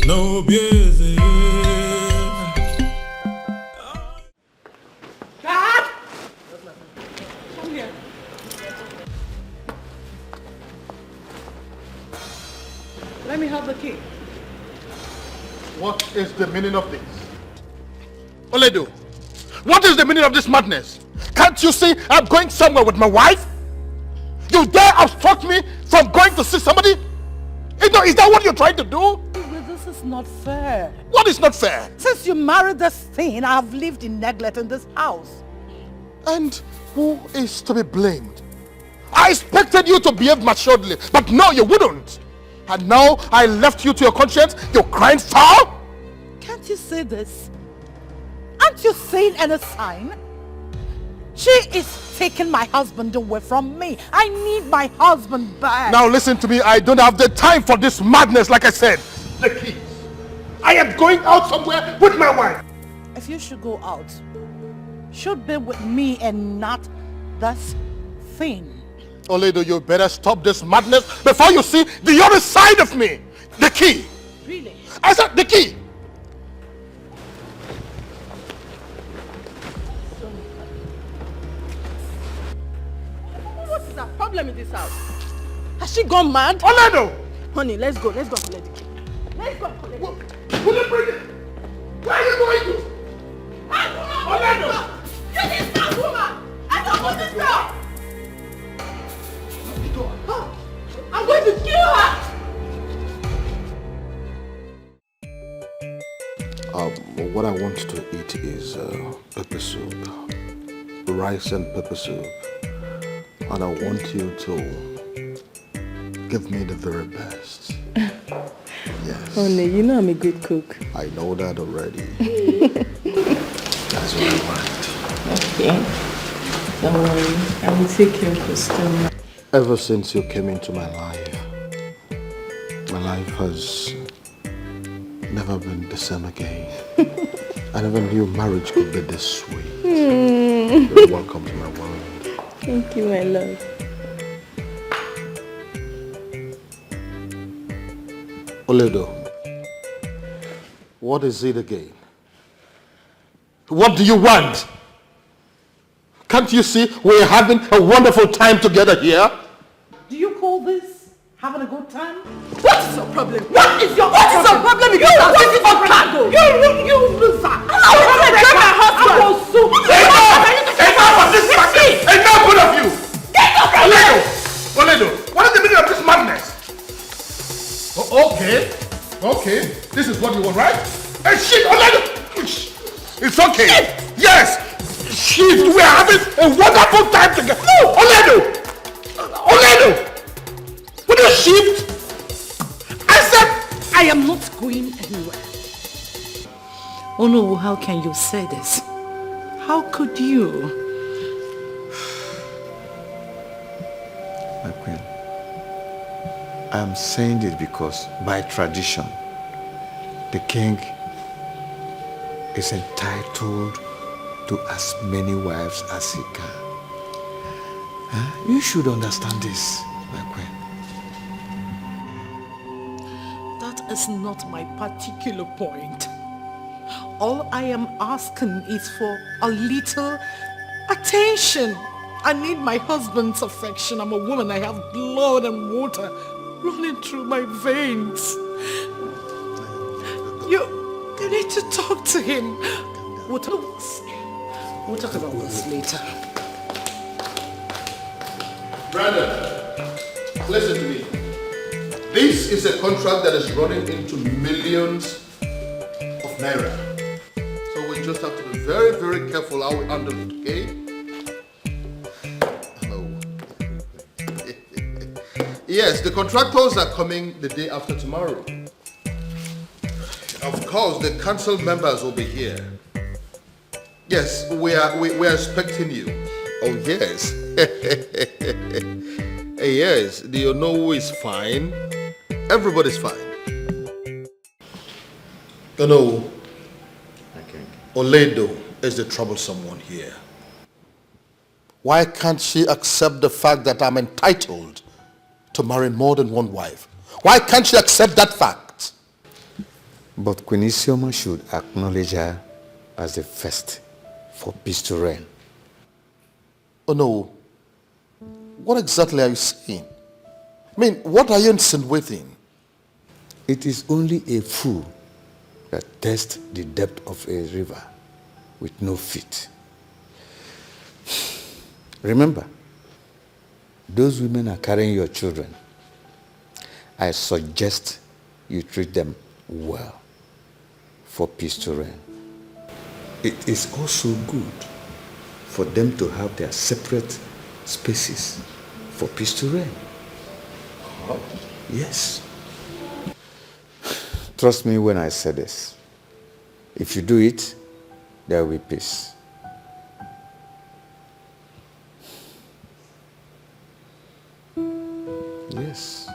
no busy. Dad! Come here. Let me have the key. What is the meaning of this? Oledo, what is the meaning of this madness? Can't you see I'm going somewhere with my wife? You dare obstruct me from going to see somebody? Is that what you're trying to do? This is not fair. What is not fair? Since you married this thing, I have lived in neglect in this house. And who is to be blamed? I expected you to behave maturely, but no, you wouldn't. And now I left you to your conscience, you're crying foul? Can't you say this? Aren't you seeing any sign? She is taking my husband away from me. I need my husband back. Now listen to me, I don't have the time for this madness, like I said. The keys. I am going out somewhere with my wife. If you should go out, should be with me and not this thing. Oledo, you better stop this madness before you see the other side of me. The key. Really? I said the key. What is the problem in this house? Has she gone mad? Oledo! Honey, let's go and collect the key. Let's go and collect the key. Will you bring it? Where are you going to? Orlando! You this bad woman! I don't want this girl! I'm going to kill her! What I want to eat is pepper soup. Rice and pepper soup. And I want you to give me the very best. Yes. Honey, you know I'm a good cook. I know that already. That's what I want. Okay. Don't worry. I will take care of your stomach. Ever since you came into my life has never been the same again. I never knew marriage could be this sweet. You're welcome to my world. Thank you, my love. Oledo, what is it again? What do you want? Can't you see we're having a wonderful time together here? Do you call this having a good time? What is your problem? What is your problem? You loser! I want to get my husband! Enough of this madness! Enough, both of you! Get up from here! Oledo, what is the meaning of this madness? Okay, this is what you want, right? Hey, shit, Oledo! It's okay. Yes! Shit, we are having a wonderful time together. No! Oledo! Will you shift? I said I am not going anywhere. Oh no, how can you say this? How could you? My queen, I am saying this because by tradition, the king is entitled to as many wives as he can. You should understand this, my queen. That is not my particular point. All I am asking is for a little attention. I need my husband's affection. I'm a woman. I have blood and water running through my veins. You need to talk to him. We'll talk about this later. Brandon, listen to me. This is a contract that is running into millions of naira. So we just have to be very, very careful how we handle it, okay? Yes, the contractors are coming the day after tomorrow. Of course, the council members will be here. Yes, we are expecting you. Oh yes. Yes, do you know who is fine? Everybody's fine. No. Oledo is the troublesome one here. Why can't she accept the fact that I'm entitled to marry more than one wife? Why can't she accept that fact? But Queen Isioma should acknowledge her as the first for peace to reign. Oh no. What exactly are you saying? I mean, what are you insinuating? It is only a fool that tests the depth of a river with no feet. Remember, those women are carrying your children. I suggest you treat them well for peace to reign. It is also good for them to have their separate spaces for peace to reign. Oh. Yes. Trust me when I say this. If you do it, there will be peace. Yes.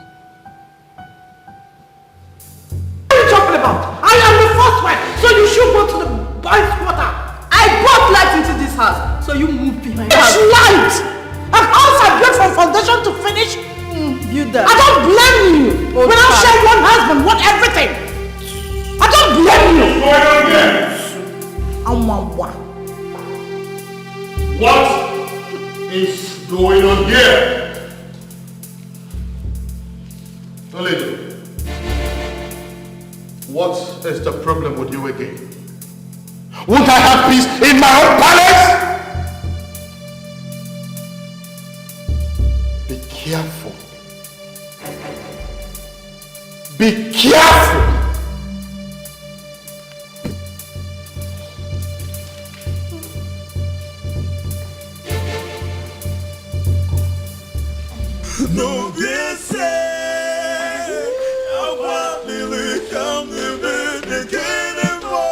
What are you talking about? I am the first wife, so you should go to the boys' quarter. I brought light into this house, so you move behind That's light! A house I built from foundation to finish? Build that. I don't blame you. Oh, when I share one husband, want everything. I don't blame you. What is going on here? Toledo, what is the problem with you again? Won't I have peace in my own palace? Be careful. Be careful. No, yes, I want to come to the anymore.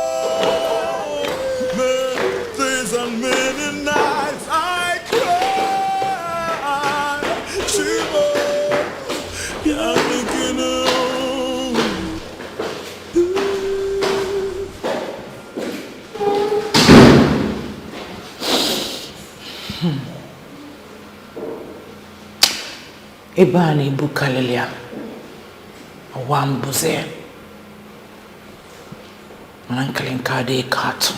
Many days and many nights I cry. Shiver, yeah, I'm thinking Ibani Bukalelia. Wambuze. Uncle Kade Katu.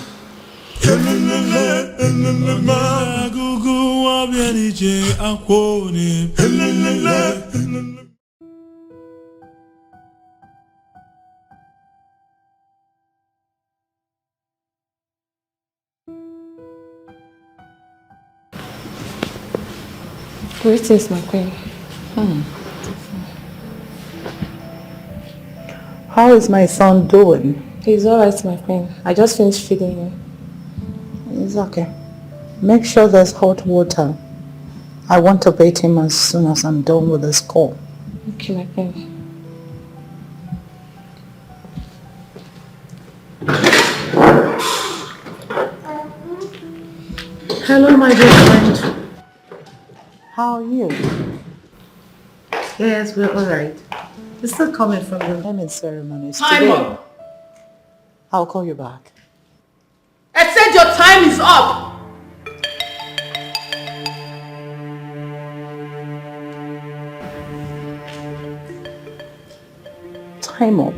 Greetings, my queen. How is my son doing? He's alright, my queen. I just finished feeding him. It's okay. Make sure there's hot water. I want to bathe him as soon as I'm done with this call. Okay, my queen. Hello, my dear friend. How are you? Yes, we're alright. We're still coming from the naming ceremonies Time today. up. I'll call you back. I said your time is up. Time up.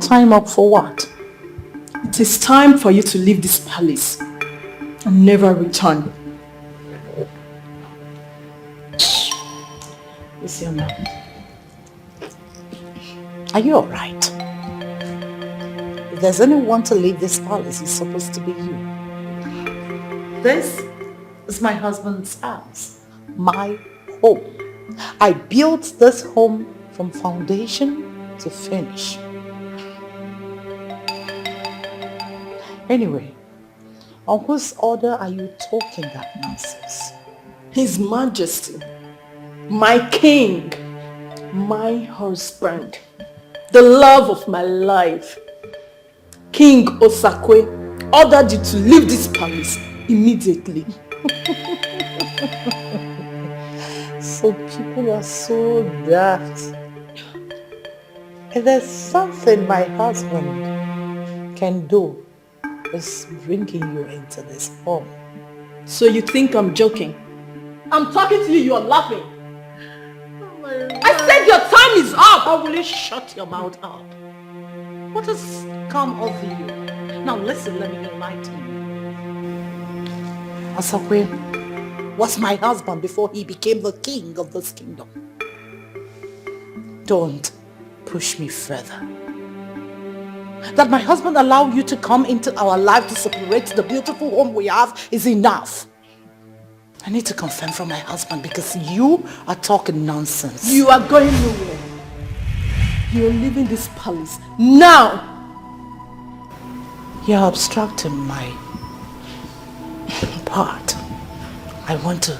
Time up for what? It is time for you to leave this palace and never return. Is your mouth? Are you alright? If there's anyone to leave this palace, it's supposed to be you. This is my husband's house, my home. I built this home from foundation to finish. Anyway, on whose order are you talking that nonsense? His Majesty, my king, my husband, the love of my life, King Osakwe, ordered you to leave this palace immediately. So people are so daft. If there's something my husband can do, is bringing you into this home. So you think I'm joking? I'm talking to you, you're laughing. I said your time is up. How will you shut your mouth up? What has come over you? Now listen, let me enlighten you. Asakwe was my husband before he became the king of this kingdom. Don't push me further. That my husband allowed you to come into our life to separate the beautiful home we have is enough. I need to confirm from my husband because you are talking nonsense. You are going nowhere. You're leaving this palace now. You're obstructing my part. I want to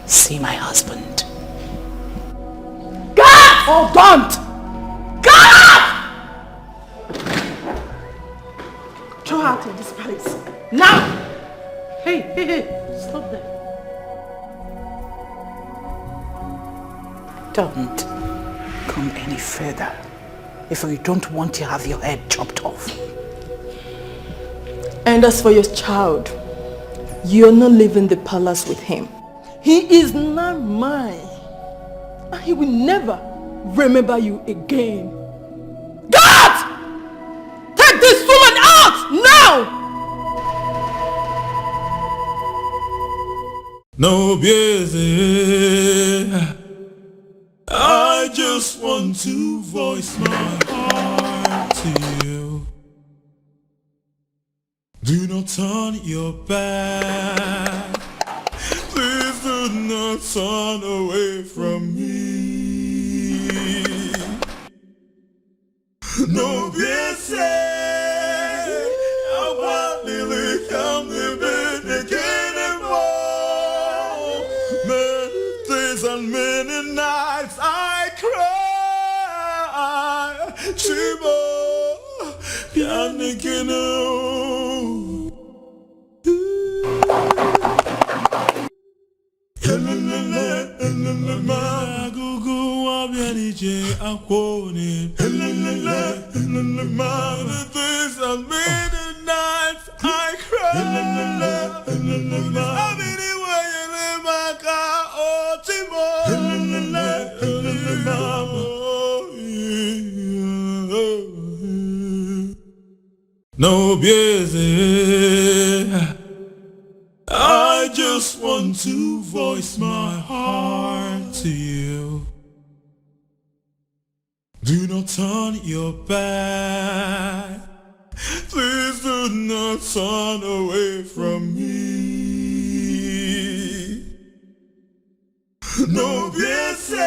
see my husband. God! Oh, don't! God! Throw her out of this palace. Now! Hey, stop there. Don't come any further if you don't want to have your head chopped off. And as for your child, you're not leaving the palace with him. He is not mine. And he will never remember you again. God! Take this woman out now! No busy. I just want to voice my heart to you. Do not turn your back. Please do not turn away from me. No busy. I want to come to bed again and more. Many days and many nights I cry. Chibo, Pianikino. I No busy. I just want to voice my heart to you. Do not turn your back. Please do not turn away from me. No busy. I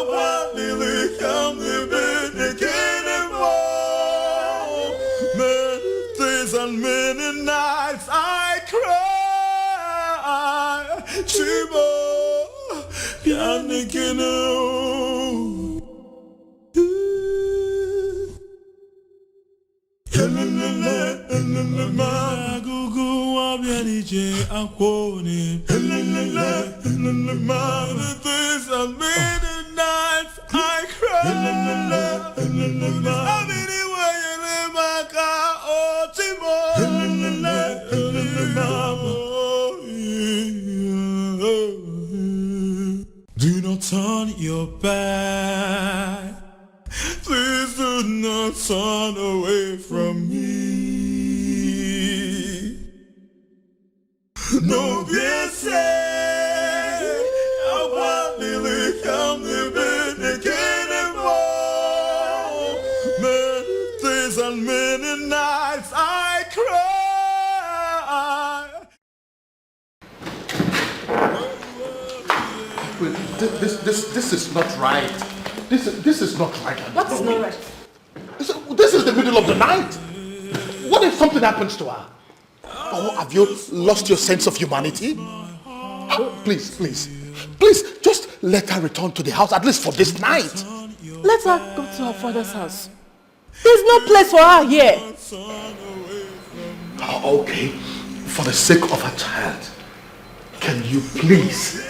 want to come to bed again and more. Many days and many nights I cry. Chibo, Pianekino. Do not turn your back. Please do not turn away from me. No busy. I want to come to bed again and more. Many days and many nights I cry. Wait, this is not right. This is not right. What's not right? This is the middle of the night. What if something happens to her? Oh, have you lost your sense of humanity? Please, just let her return to the house, at least for this night. Let her go to her father's house. There's no place for her here. Oh, okay, for the sake of her child, can you please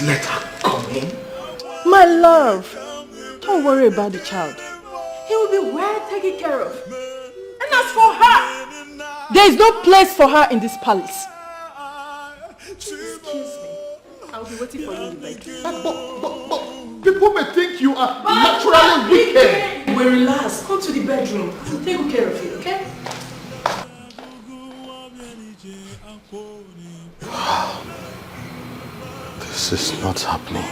let her come in? My love, don't worry about the child. He will be well taken care of. And as for her, there is no place for her in this palace. Excuse me. I'll be waiting for you in the bed. But people may think you are naturally wicked. Well, relax. Come to the bedroom. I'll take good care of you, okay? This is not happening.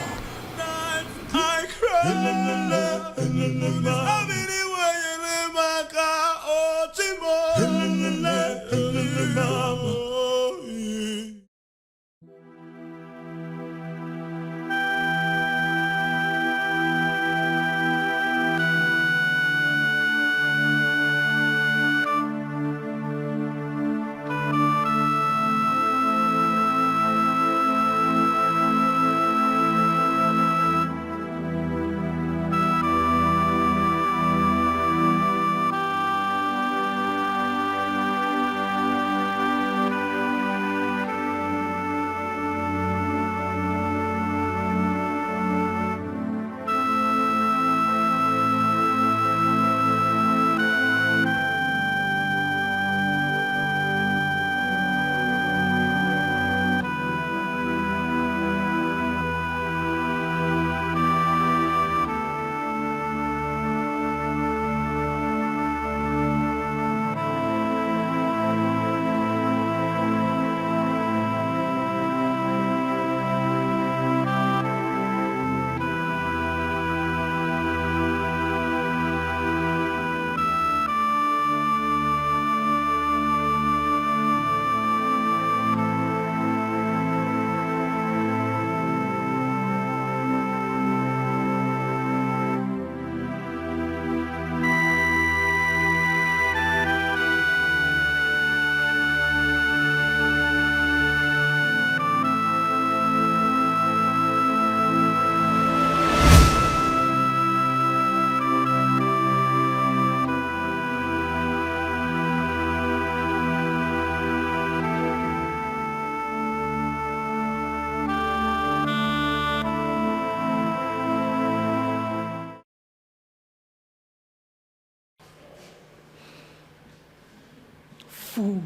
Fool.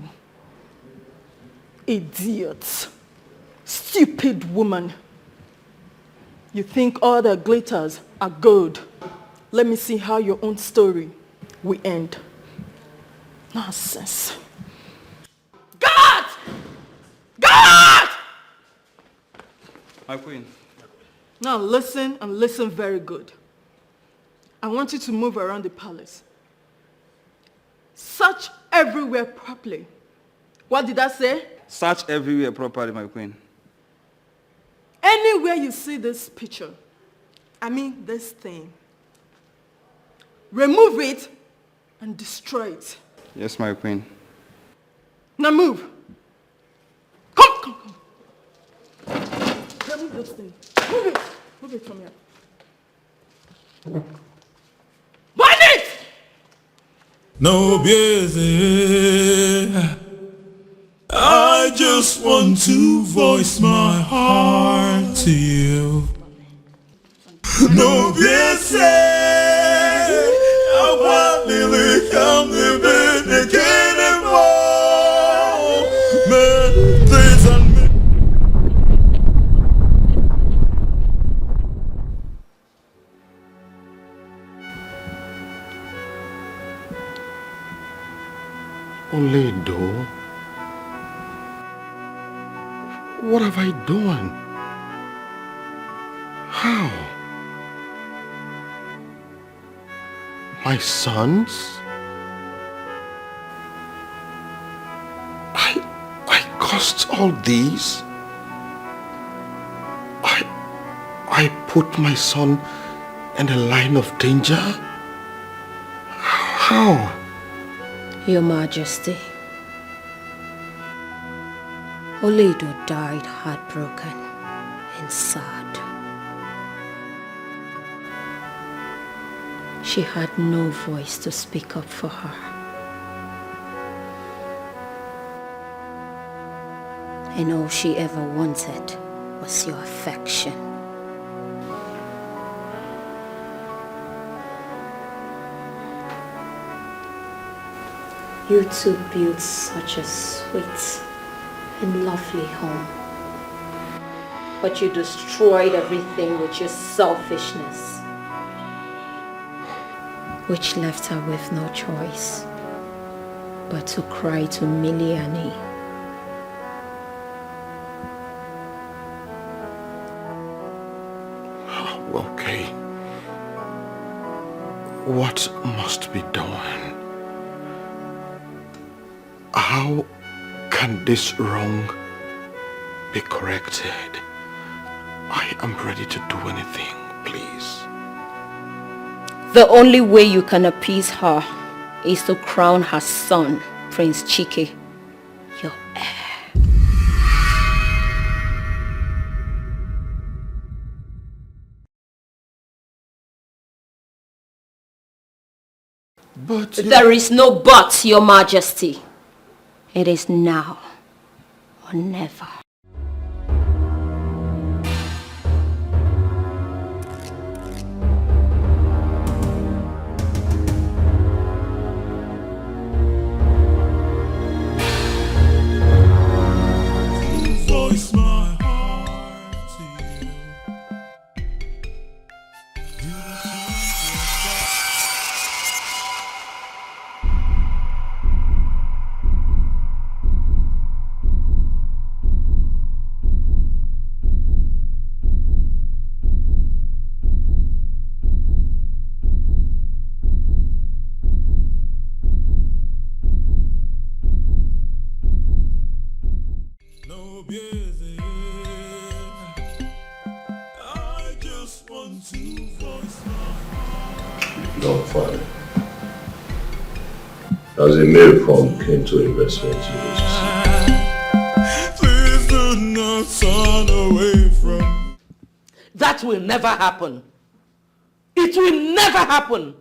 Idiot. Stupid woman. You think all the glitters are gold. Let me see how your own story we end. Nonsense. God! God! My queen. Now listen, and listen very good. I want you to move around the palace. Search everywhere properly. What did I say? Search everywhere properly, my queen. Anywhere you see this picture, I mean this thing, remove it and destroy it. Yes, my queen. Now move. Come. Remove this thing. Move it. Move it from here. Burn it! No busy. I just want to voice my heart to you. No busy. I want to come living again and more. Days and Oledo, what have I done? How? My sons? I caused all these? I put my son in the line of danger? How? Your Majesty, Oledo died heartbroken and sad. She had no voice to speak up for her. And all she ever wanted was your affection. You two built such a sweet and lovely home. But you destroyed everything with your selfishness, which left her with no choice but to cry to Miliani. Okay. What must be done? How can this wrong be corrected? I am ready to do anything, please. The only way you can appease her is to crown her son, Prince Chike, your heir. But there is no but, Your Majesty. It is now or never. voice my heart to you. Not fine. As a mail from came to investment Please do not turn away from. That will never happen. It will never happen.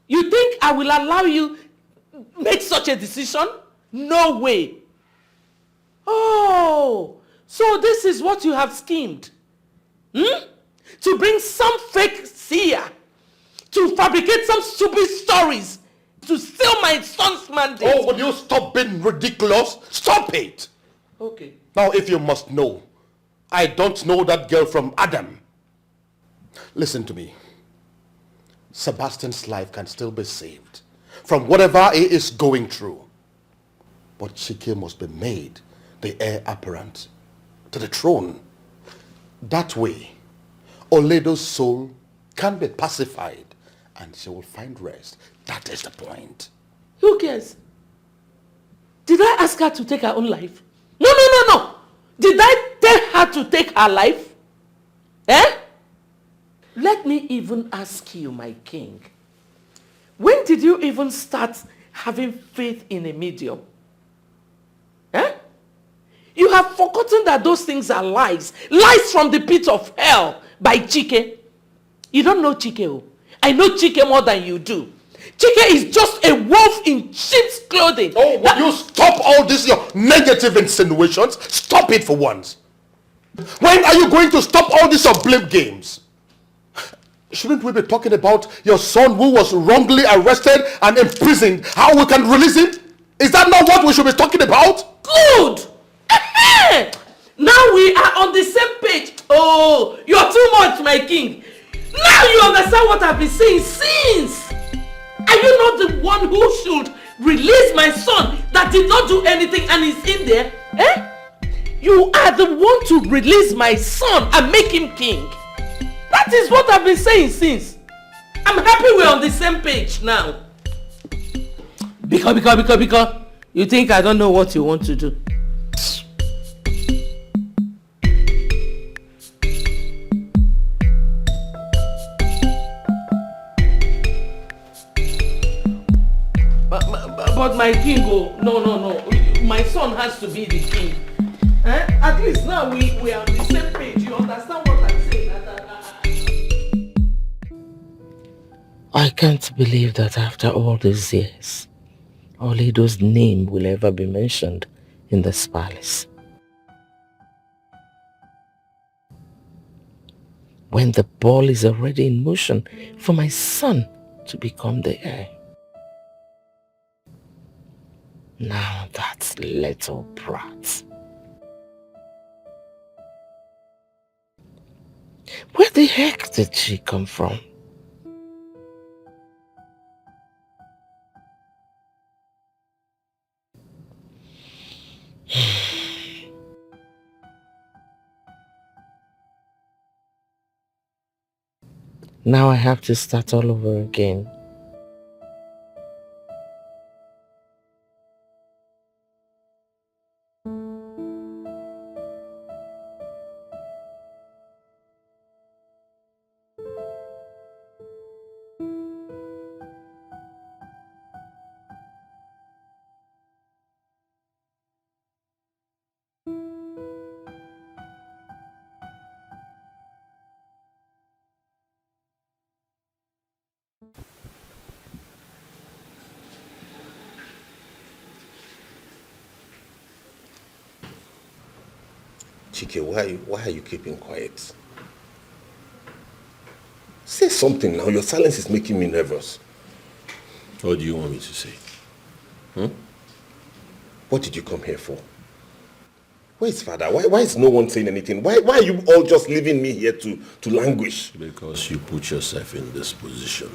You think I will allow you make such a decision? No way. Oh, so this is what you have schemed. To bring some fake seer, to fabricate some stupid stories, to steal my son's mandate. Oh, will you stop being ridiculous? Stop it! Okay. Now, if you must know, I don't know that girl from Adam. Listen to me. Sebastian's life can still be saved. from whatever he is going through. But Chike must be made the heir apparent to the throne. That way, Oledo's soul can be pacified and she will find rest. That is the point. Who cares? Did I ask her to take her own life? No. Did I tell her to take her life? Let me even ask you, my king. When did you even start having faith in a medium? You have forgotten that those things are lies. Lies from the pit of hell by Chike. You don't know Chike. Oh. I know Chike more than you do. Chike is just a wolf in sheep's clothing. Oh, will you stop all this, your negative insinuations? Stop it for once. When are you going to stop all these blame games? Shouldn't we be talking about your son who was wrongly arrested and imprisoned? How we can release him? Is that not what we should be talking about? Good! Now we are on the same page. Oh, you're too much, my king. Now you understand what I've been saying since. Are you not the one who should release my son that did not do anything and is in there? You are the one to release my son and make him king. That is what I've been saying since. I'm happy we're on the same page now. Because you think I don't know what you want to do. But my king, no. My son has to be the king. At least now we are on the same page. You understand what I'm saying? I can't believe that after all these years, Oledo's name will ever be mentioned in this palace. When the ball is already in motion for my son to become the heir. Now that little brat. Where the heck did she come from? Now I have to start all over again. Chike, why are you keeping quiet? Say something now. Your silence is making me nervous. What do you want me to say? What did you come here for? Where's father? Why is no one saying anything? Why are you all just leaving me here to languish? Because you put yourself in this position.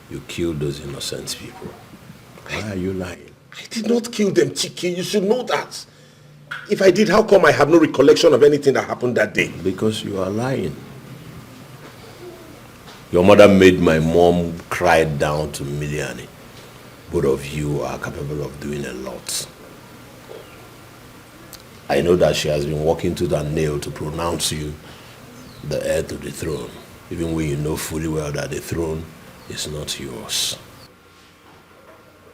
You killed those innocent people. Why are you lying? I did not kill them, Chike. You should know that. If I did, how come I have no recollection of anything that happened that day? Because you are lying. Your mother made my mom cry down to Miliani. Both of you are capable of doing a lot. I know that she has been working to that nail to pronounce you the heir to the throne, even when you know fully well that the throne is not yours.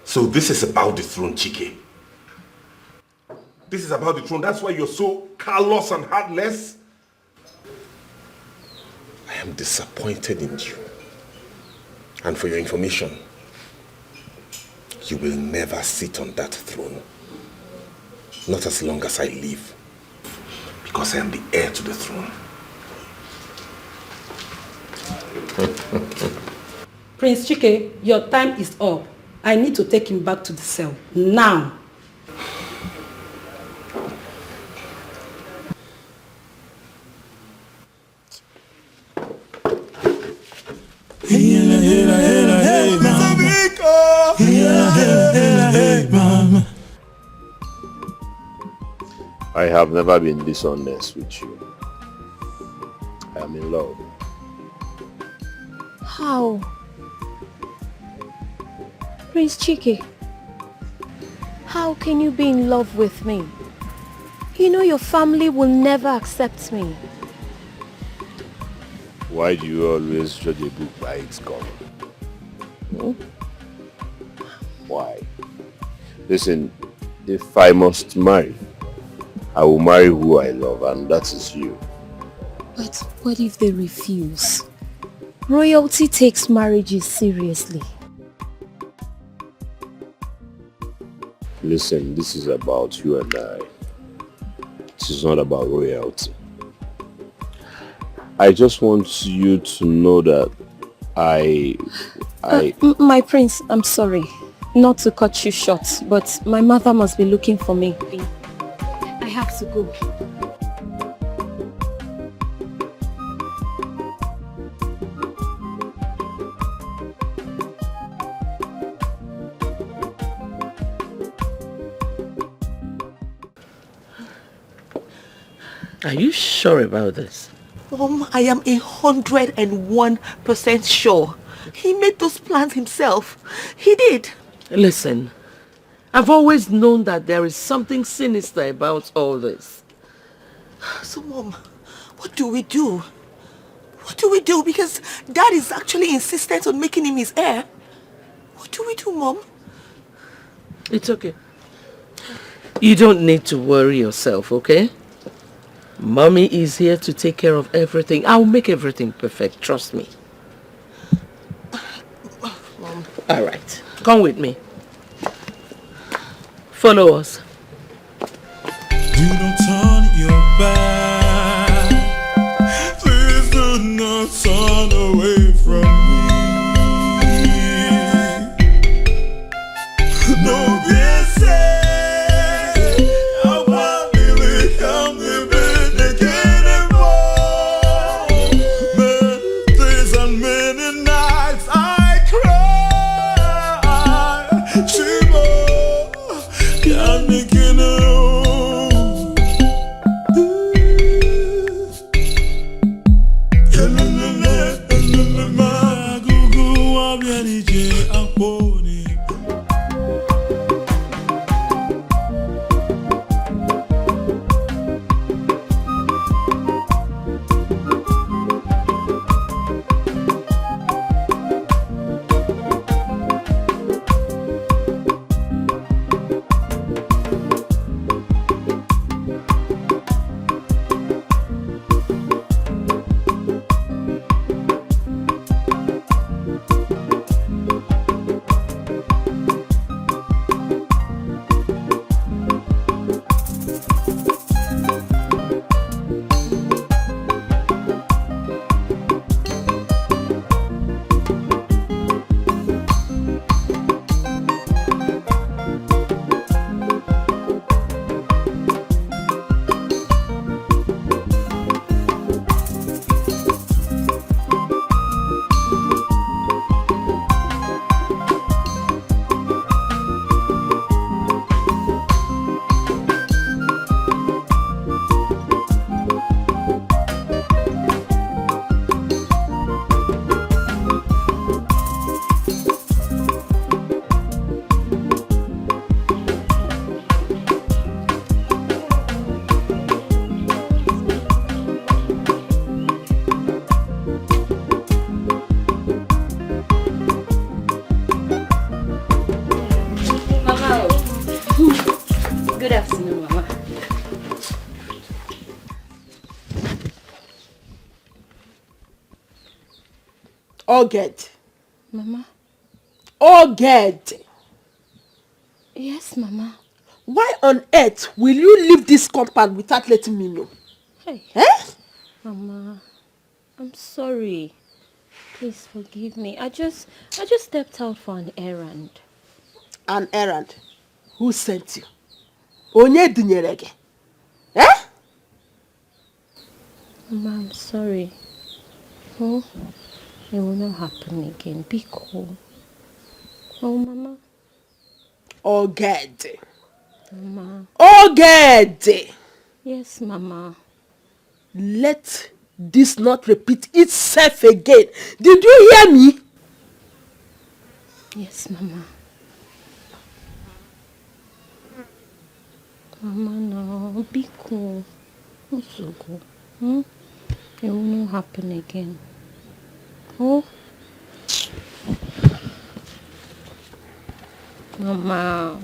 So this is about the throne, Chike. This is about the throne. That's why you're so callous and heartless. I am disappointed in you. And for your information, you will never sit on that throne. Not as long as I live. Because I am the heir to the throne. Prince Chike, your time is up. I need to take him back to the cell. Now. Hey, mama. I have never been dishonest with you. I am in love. How? Prince Chike, how can you be in love with me? You know your family will never accept me. Why do you always judge a book by its cover? Hmm? Why? Listen, if I must marry, I will marry who I love, and that is you. But what if they refuse? Royalty takes marriages seriously. Listen, this is about you and I. This is not about royalty. I just want you to know that my prince, I'm sorry. Not to cut you short, but my mother must be looking for me. I have to go. Are you sure about this? I am 101% sure. He made those plans himself. He did. Listen, I've always known that there is something sinister about all this. So, Mom, what do we do? What do we do? Because Dad is actually insistent on making him his heir. What do we do, Mom? It's okay. You don't need to worry yourself, okay? Mommy is here to take care of everything. I'll make everything perfect, trust me. Mom. All right, come with me. Follow us. Do not turn your back. Please do not turn away from me. No, yes, Good afternoon, Mama. Oged. Mama? Oged. Yes, Mama. Why on earth will you leave this compound without letting me know? Hey. Eh? Mama, I'm sorry. Please forgive me. I just stepped out for an errand. An errand? Who sent you? Onye dunyere gị? Eh? Mama, I'm sorry. Oh, it will not happen again. Be cool. Oh, Mama. Oged. Mama. Oged! Yes, Mama. Let this not repeat itself again. Did you hear me? Yes, Mama. Mama, no, be cool. What's so cool? It will not happen again. Oh? Mama.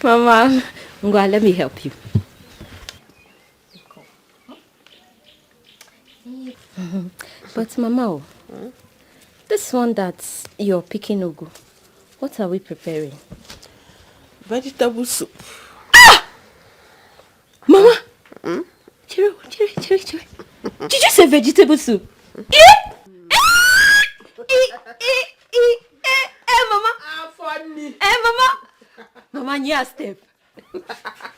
Mama, Ngwa, let me help you. But Mama, this one that you're picking, Ugu, what are we preparing? Vegetable soup. Ah! Mama! Chiro. Did you say vegetable soup? Yeah? Mama. Funny. Mama. Mama, near step.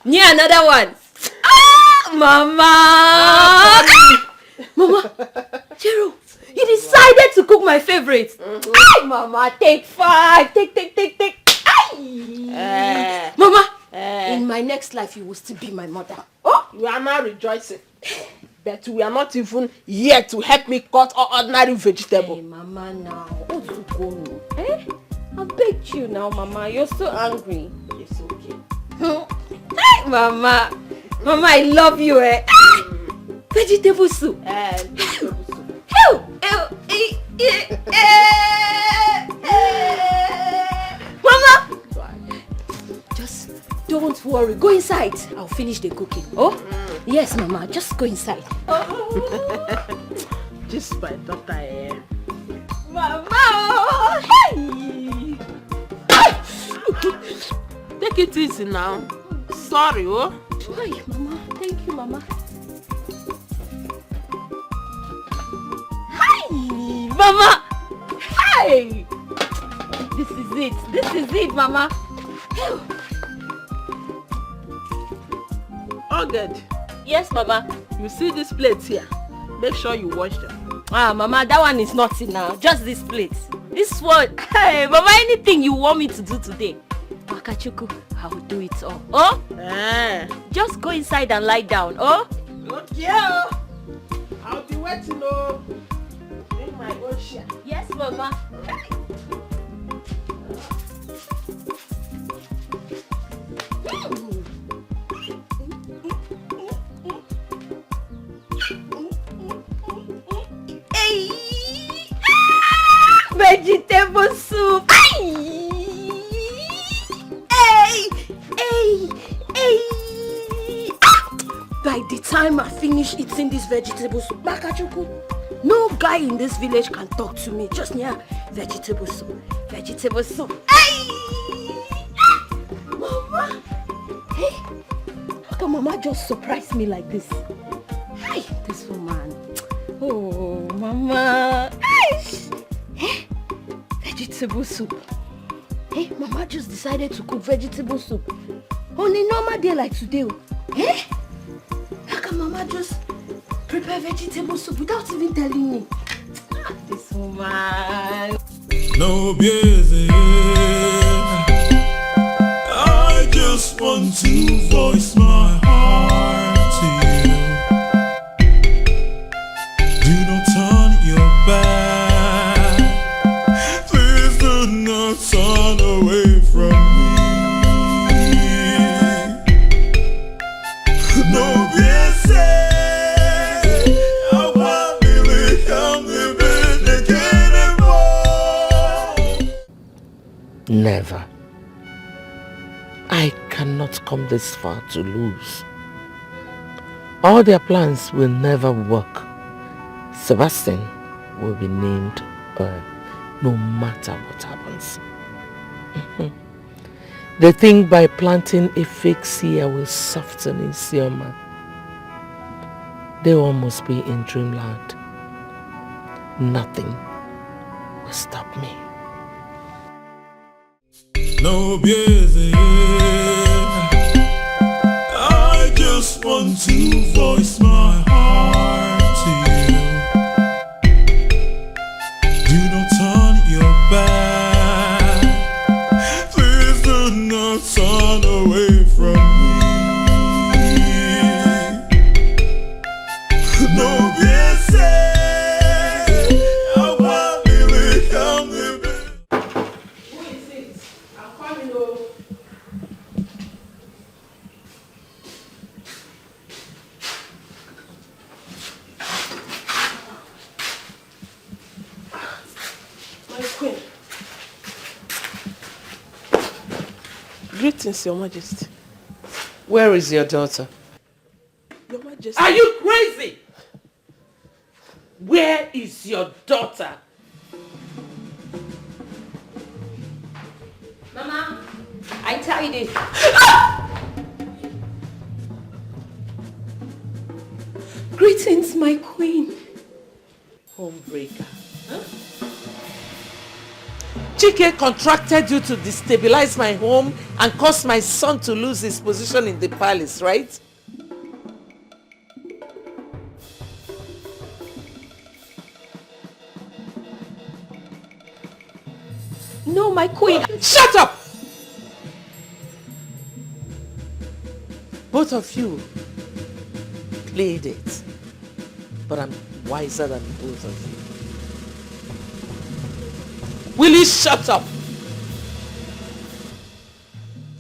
Near another one. Mama. Mama. Chiro, you decided to cook my favorite. Mama, take 5. Take. Mama, in my next life, you will still be my mother. Oh, you are now rejoicing. But we are not even here to help me cut ordinary vegetable. Hey, Mama, now. I begged you now, Mama. You're so angry. It's okay. Hey, Mama. Mama, I love you, eh? Vegetable soup. Vegetable soup. Mama! Just don't worry. Go inside. I'll finish the cooking. Oh? Yes, Mama. Just go inside. Just my daughter, eh? Mama! Hey! Take it easy now. Sorry, oh? Hi, Mama. Thank you, Mama. Hi, Mama! Hi! This is it, Mama. Oh, good. Yes, Mama. You see these plates here? Make sure you wash them. Mama, that one is not enough. Just this plate. This one. Hey, Mama, anything you want me to do today, Wakachuku, I will do it all. Oh? Just go inside and lie down. Oh? Okay. I'll be waiting, oh. In my own share. Yes, Mama. Vegetable soup. By the time I finish eating this vegetable soup, Makachuku, no guy in this village can talk to me. Just near vegetable soup. Vegetable soup. Mama. Hey, how come Mama just surprised me like this? Hey, this woman. Oh, Mama. Hey, vegetable soup. Hey, Mama just decided to cook vegetable soup on a normal day like today. Hey, how can Mama just prepare vegetable soup without even telling me? This woman. No busy. I just want to voice my heart to you. Do not turn your back. Please do not turn away from me. No busy. I want to become the Never. I cannot come this far to lose. All their plans will never work. Sebastian will be named no matter what happens. They think by planting a fake seer will soften Isioma. They all must be in dreamland. Nothing will stop me. No busy. I just want to voice my heart to you. Do not turn your back. Please do not turn away from My queen. Greetings, Your Majesty. Where is your daughter? Your Majesty. Are you crazy? Where is your daughter? Mama, I tell you this. Greetings, my queen. Homebreaker. Huh? Chike contracted you to destabilize my home and cause my son to lose his position in the palace, right? No, my queen. Shut up! Both of you played it, but I'm wiser than both of you. Will you shut up?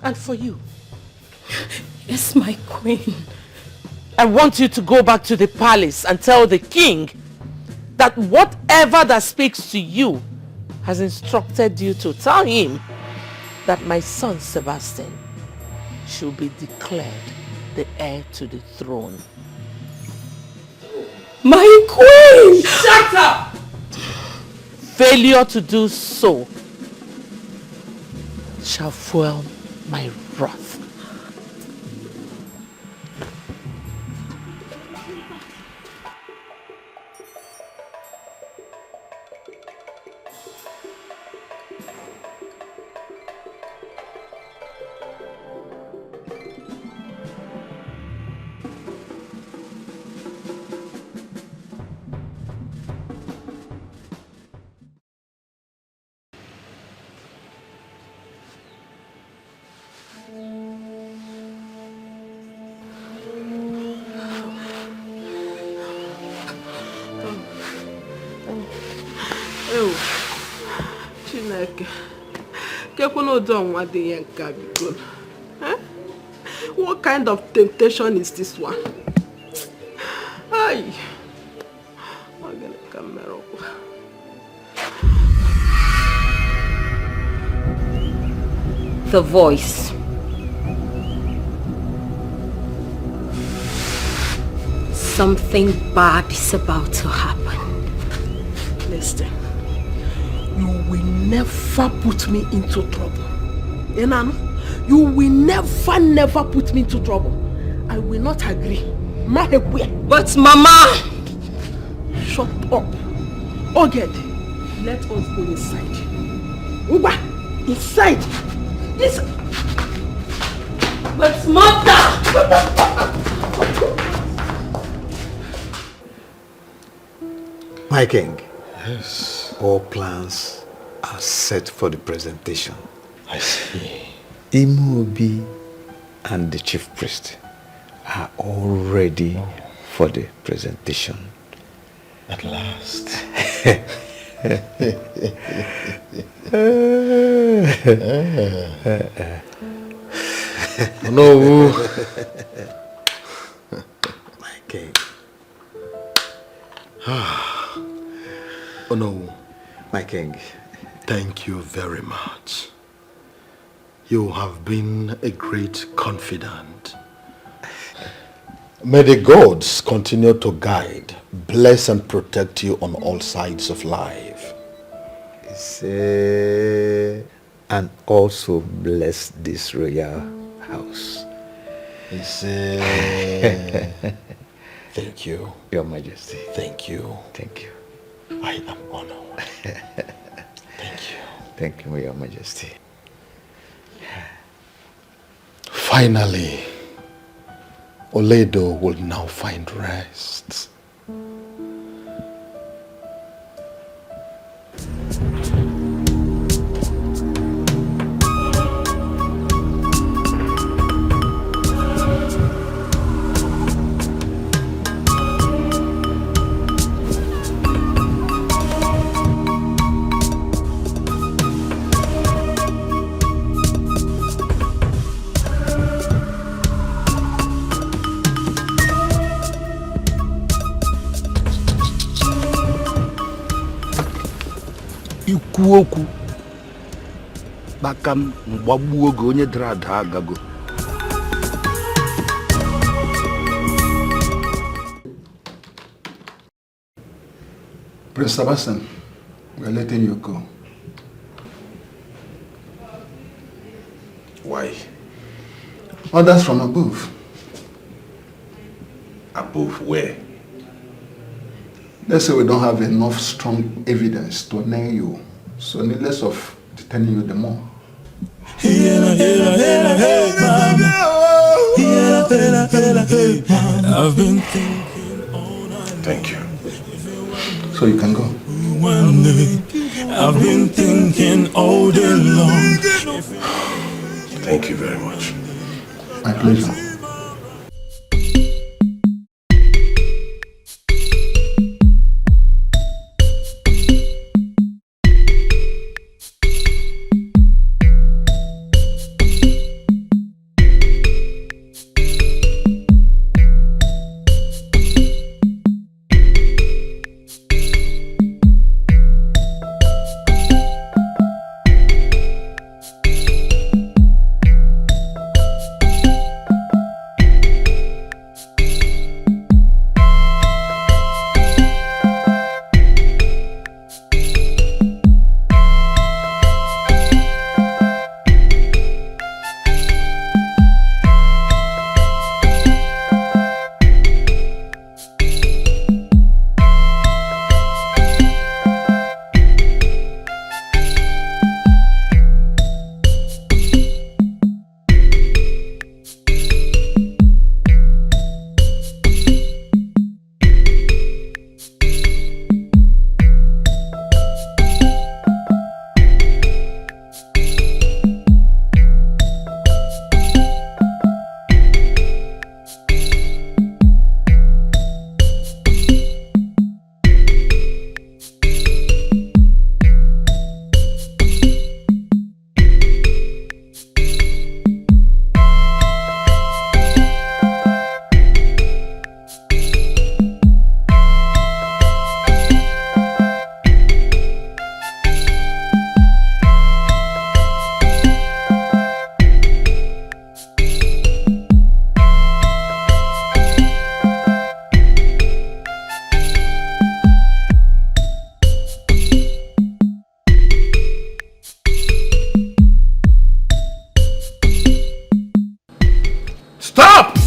And for you. Yes, my queen. I want you to go back to the palace and tell the king that whatever that speaks to you has instructed you to tell him that my son Sebastian should be declared the heir to the throne. My queen! Shut up! Failure to do so shall fuel my wrath. What kind of temptation is this one? Ay. The voice. Something bad is about to happen. Listen, you will never put me into trouble. Enano, you will never put me into trouble. I will not agree. But Mama! Shut up. Oged, let us go inside. Uba, inside. Yes. But Mother! My king, yes. All plans are set for the presentation. I see. Imobi and the chief priest are all ready for the presentation. At last. No. My king. Oh no. My king. Thank you very much. You have been a great confidant. May the gods continue to guide, bless and protect you on all sides of life. And also bless this royal house. Thank you. Your Majesty. Thank you. Thank you. I am honored. Thank you. Thank you, Your Majesty. Finally, Oledo will now find rest. ikwu okwu kpaka m mgbagbuo oge onye dara ada agago. Prince Sebastian, we are letting you go. Why? Orders from above. Above where? Let's say we don't have enough strong evidence to nail you, so needless of detaining you the more. I've been thinking. Thank you. So you can go. I've been thinking all day long. Thank you very much. My pleasure. Stop!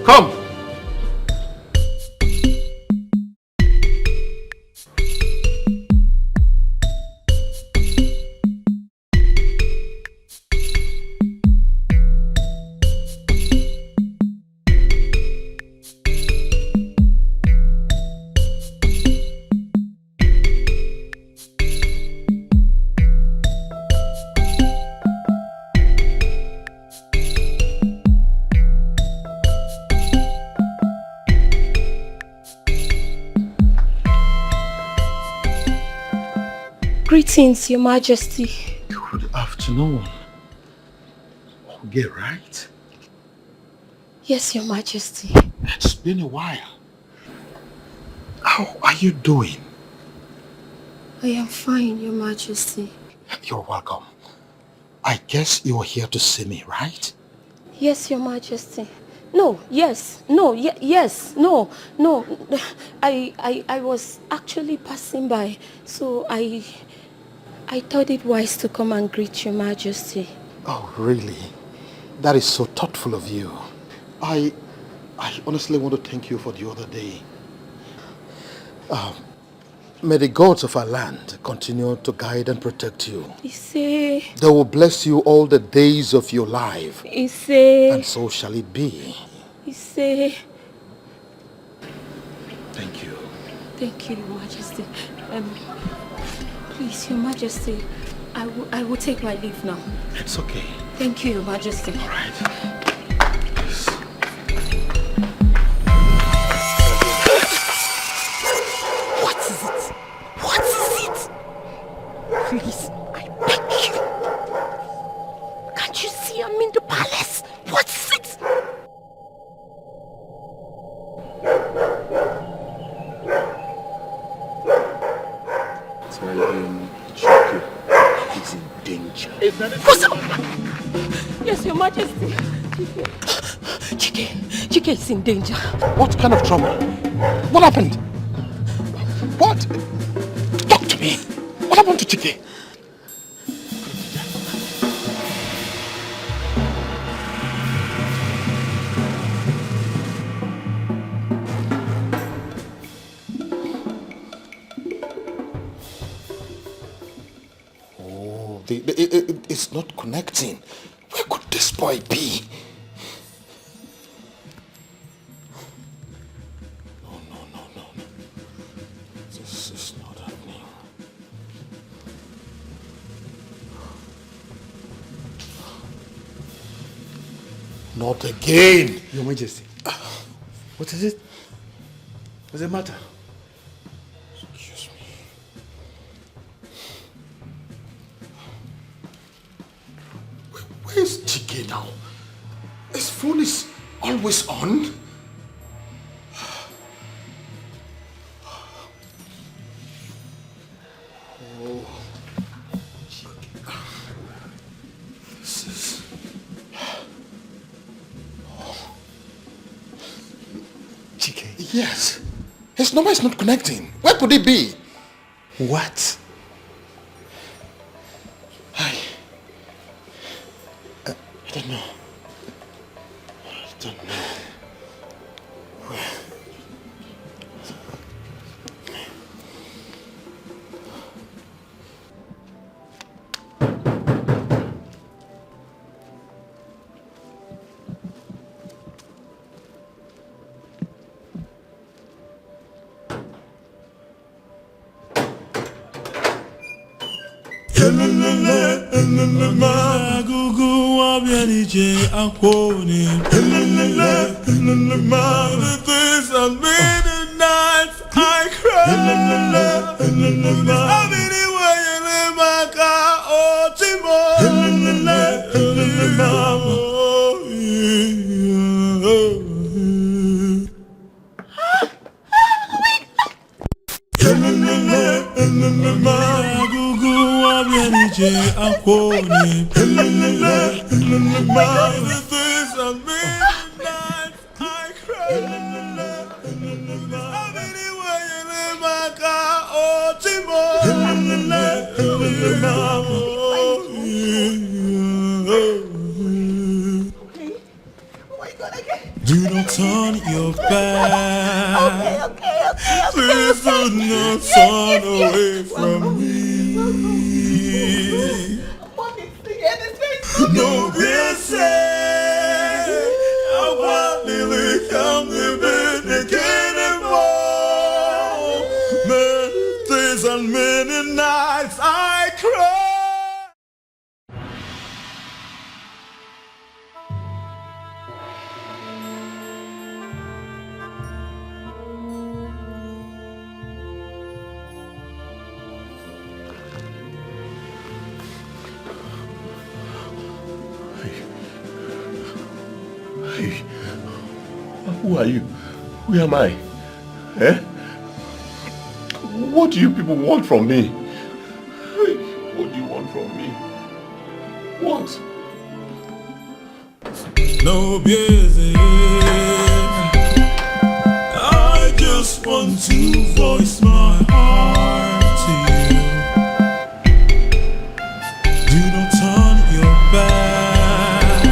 Come! Greetings, Your Majesty. Good afternoon. Okay, right? Yes, Your Majesty. It's been a while. How are you doing? I am fine, Your Majesty. You're welcome. I guess you're here to see me, right? Yes, Your Majesty. No, yes, no, yes, no. I was actually passing by, so I thought it wise to come and greet Your Majesty. Oh, really? That is so thoughtful of you. I honestly want to thank you for the other day. May the gods of our land continue to guide and protect you. They will bless you all the days of your life. And so shall it be. Thank you. Thank you, Your Majesty. Please, Your Majesty, I will take my leave now. It's okay. Thank you, Your Majesty. All right. What is it? What is it? Please, I beg you. Can't you see I'm in Majesty. Chike is in danger. What kind of trouble? What happened? What? Talk to me. What happened to Chike? Oh, it's not connecting. Where could this boy be? No. This is not happening. Not again. Your Majesty. What is it? What's the matter? Excuse me. Where's Chike now? His phone is always on. Oh, this is... Chike? Yes. His number is not connecting. Where could it be? What? I don't know. I don't know. Do not turn your back. Please do not turn away from me. No, be said. I want to come living again and more. Many days and many nights I cry. Who are you? Who am I? Eh? What do you people want from me? What do you want from me? What? No busy. I just want to voice my heart to you. Do not turn your back.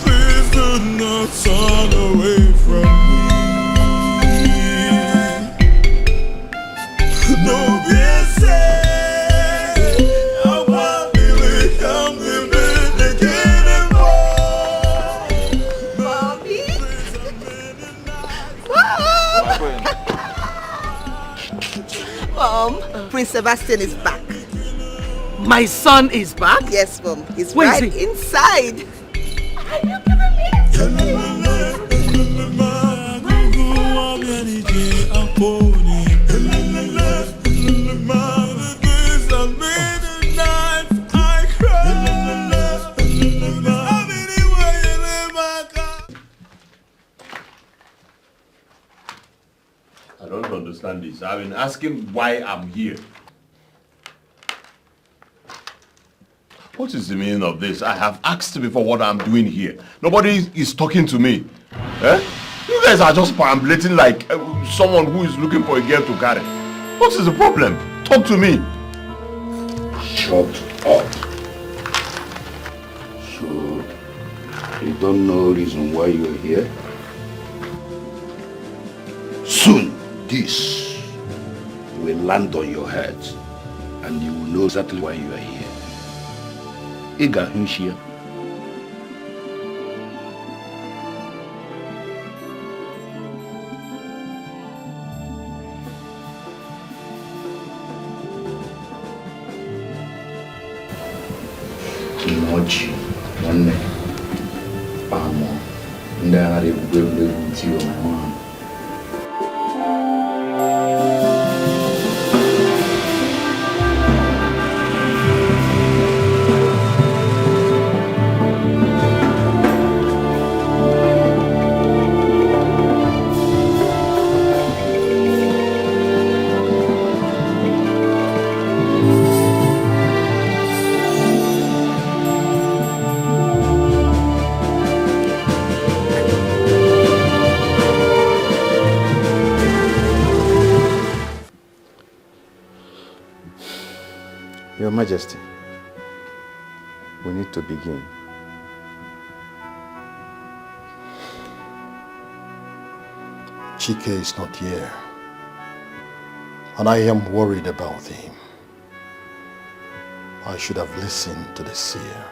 Please do not turn away from me. No busy. I want to come living again and more. Prince Sebastian is back. My son is back? Yes, Mom. He's Where right is he? inside. I don't understand this. I've been asking why I'm here. What is the meaning of this? I have asked before what I'm doing here. Nobody is talking to me. Eh? You guys are just perambulating like someone who is looking for a girl to carry. What is the problem? Talk to me. Shut up. So, you don't know the reason why you are here? Soon, this will land on your head and you will know exactly why you are here. Ega Hunshia. Kimochi, one Pamo, Ndari will to your mom. Your Majesty, we need to begin. Chike is not here, and I am worried about him. I should have listened to the seer.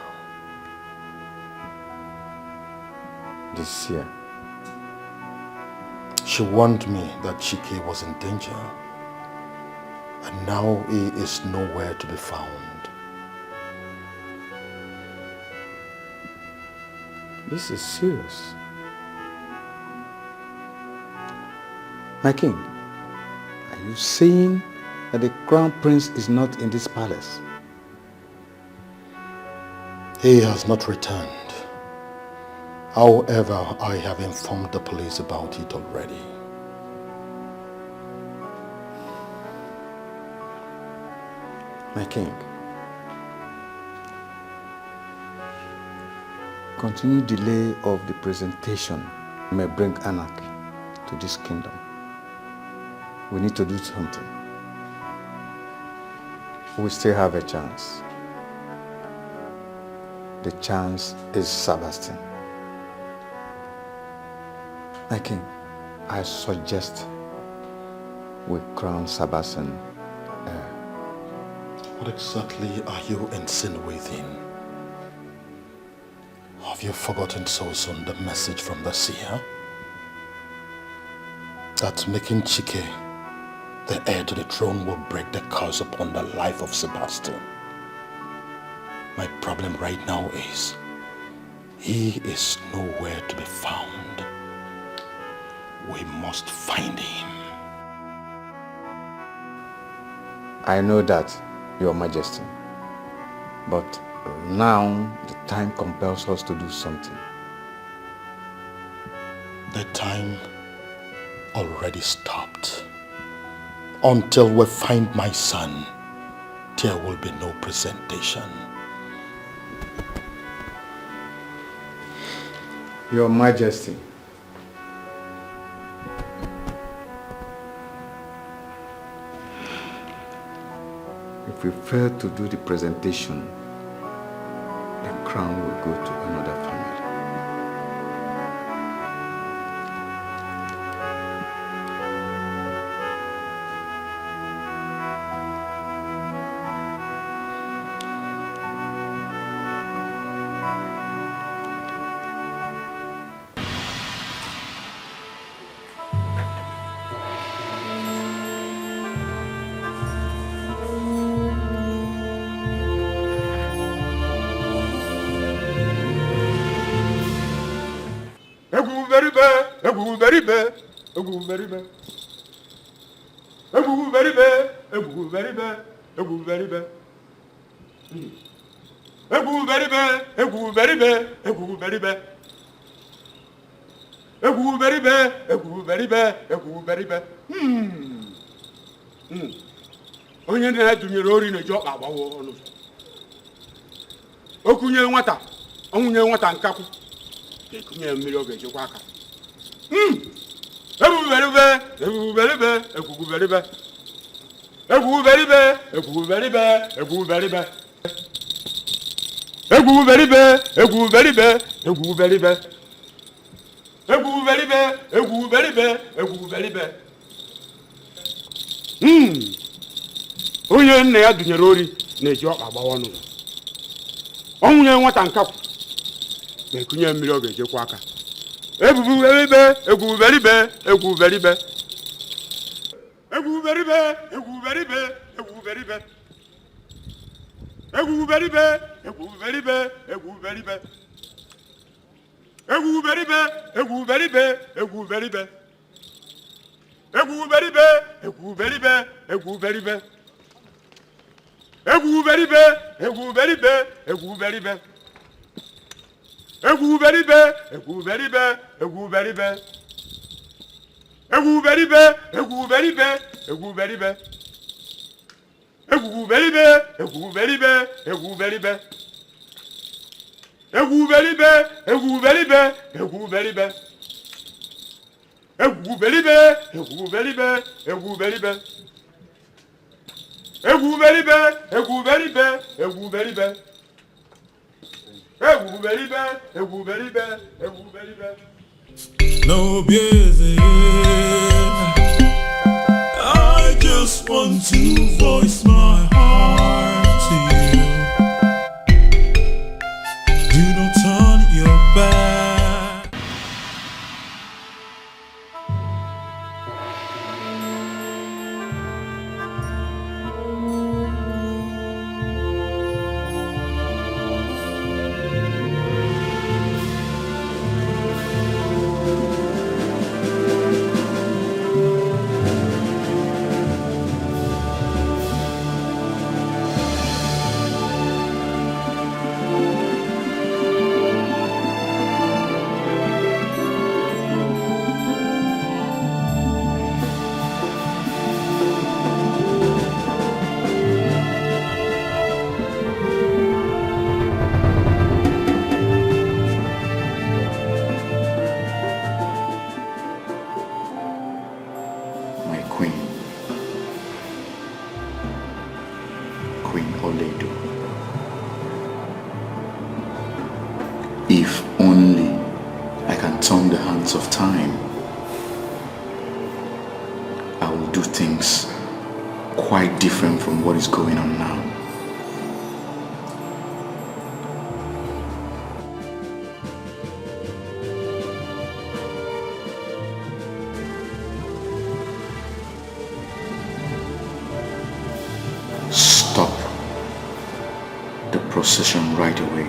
The seer? She warned me that Chike was in danger, and now he is nowhere to be found. This is serious. My king, are you saying that the crown prince is not in this palace? He has not returned. However, I have informed the police about it already. My king, continued delay of the presentation may bring anarchy to this kingdom. We need to do something. We still have a chance. The chance is Sebastian. My king, I suggest we crown Sebastian. What exactly are you insinuating? Have you forgotten so soon the message from the seer? That making Chike the heir to the throne will break the curse upon the life of Sebastian. My problem right now is he is nowhere to be found. We must find him. I know that, Your Majesty, but now the time compels us to do something. The time already stopped. Until we find my son, there will be no presentation. Your Majesty, if we fail to do the presentation, the crown will go to another family. Onye na-adụnyere ori na-eji ọkpa agbawa ọnụ. Okunye nwata. Onwunye nwata nkaku. Ekunye mmiri oge jekwa aka. Ebuberibe. Eguguberibe. Eguguberibe. Onye nne ya dunyere ori na-eji ọkpa gbawa n'ụzọ. Onwunye nwata nkakwu na-ekunye mmiri ọ ga-ejekwa aka. Eguberibe. No busy. I just want to voice my heart to you. Do not turn your back. If only I can turn the hands of time, I will do things quite different from what is going on now. Stop the procession right away.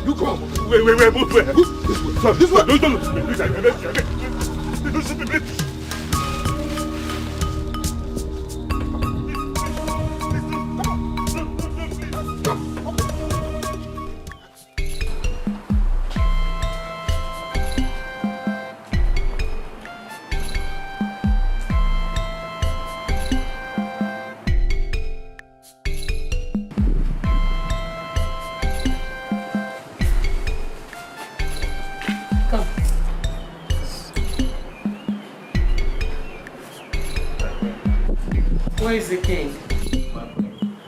You come on. Wait, move where? This way. Where is the king?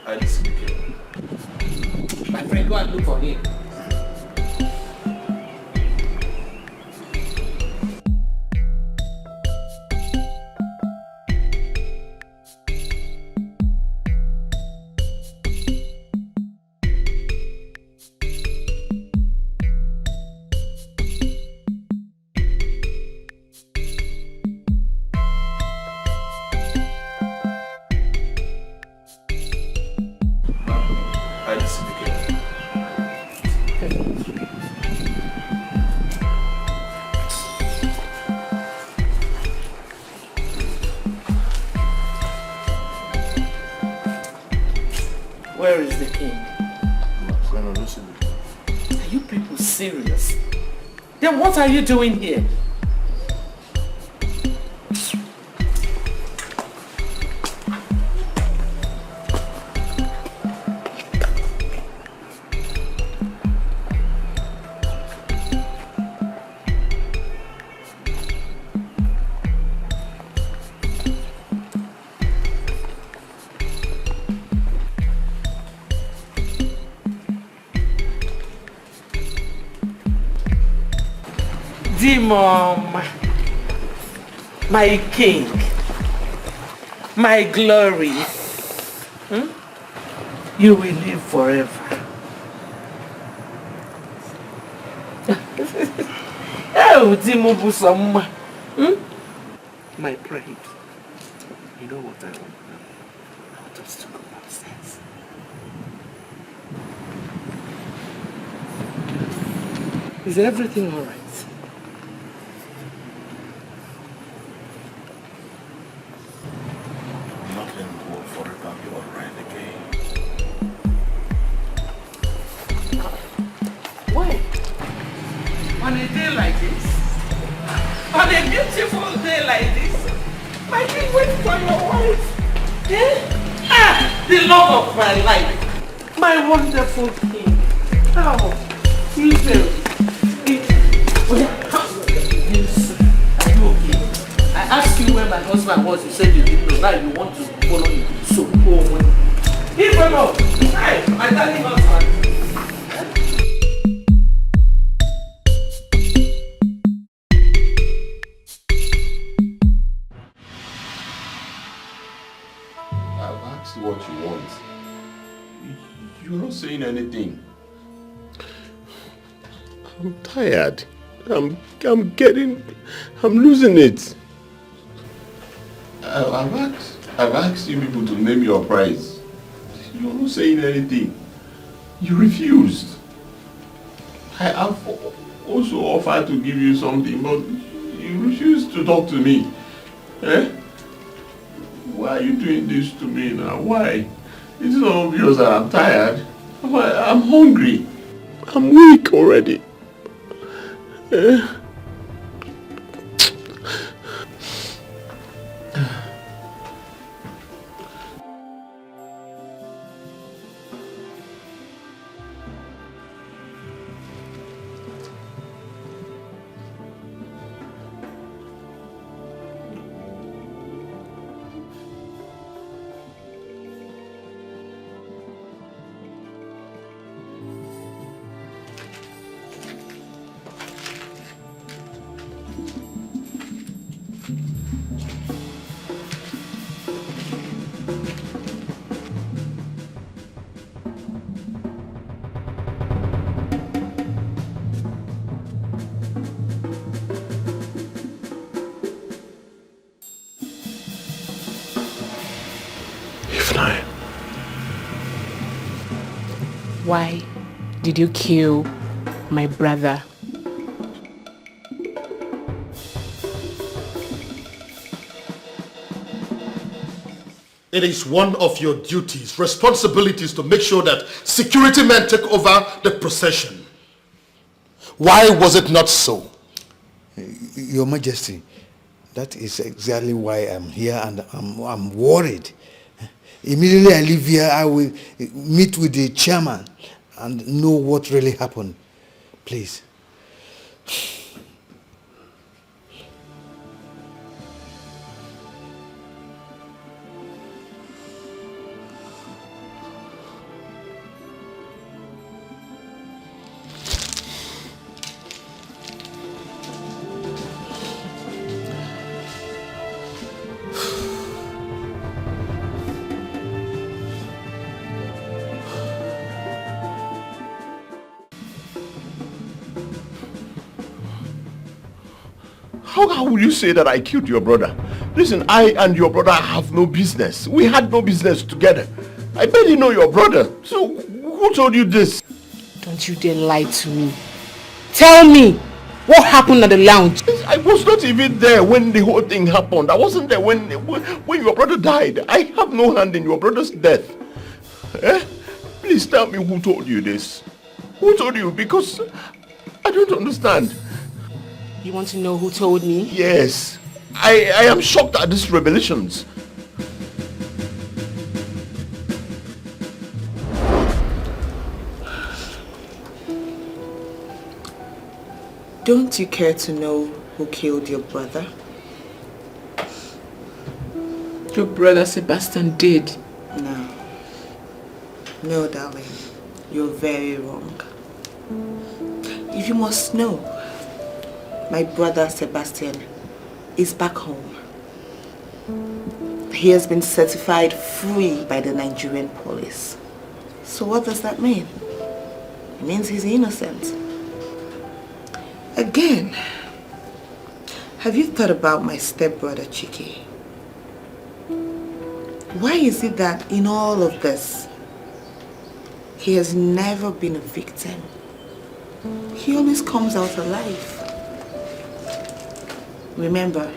I didn't see the king. My friend, go and look for him. Where is the king? Are you people serious? Then what are you doing here? Mom, my king, my glory, you will live forever. My pride. You know what I want now? I want us to go upstairs. Is everything all right? On a day like this, on a beautiful day like this, my king wait for your wife. Eh? Ah, the love of my life, my wonderful king. Oh, Israel. Yes, are you okay? I asked you where my husband was, you said you didn't know. Now you want to follow me. So go away. Israel, hi, my darling husband. What you want. You're not saying anything. I'm tired. I'm losing it. I've asked you people to name your price. You're not saying anything. You refused. I have also offered to give you something, but you refused to talk to me. Eh? Why are you doing this to me now? Why? It's not obvious that I'm tired. I'm hungry. I'm weak already. Why did you kill my brother? It is one of your duties, responsibilities to make sure that security men take over the procession. Why was it not so? Your Majesty, that is exactly why I'm here, and I'm worried. Immediately I leave here, I will meet with the chairman and know what really happened. Please. How would you say that I killed your brother? Listen, I and your brother have no business. We had no business together. I barely know your brother. So who told you this? Don't you dare lie to me. Tell me what happened at the lounge. I was not even there when the whole thing happened. I wasn't there when your brother died. I have no hand in your brother's death. Please tell me who told you this. Who told you? Because I don't understand. You want to know who told me? Yes. I am shocked at these revelations. Don't you care to know who killed your brother? Your brother Sebastian did. No. No, darling. You're very wrong. If you must know, my brother Sebastian is back home. He has been certified free by the Nigerian police. So what does that mean? It means he's innocent. Again, have you thought about my stepbrother Chike? Why is it that in all of this, he has never been a victim? He always comes out alive. Remember,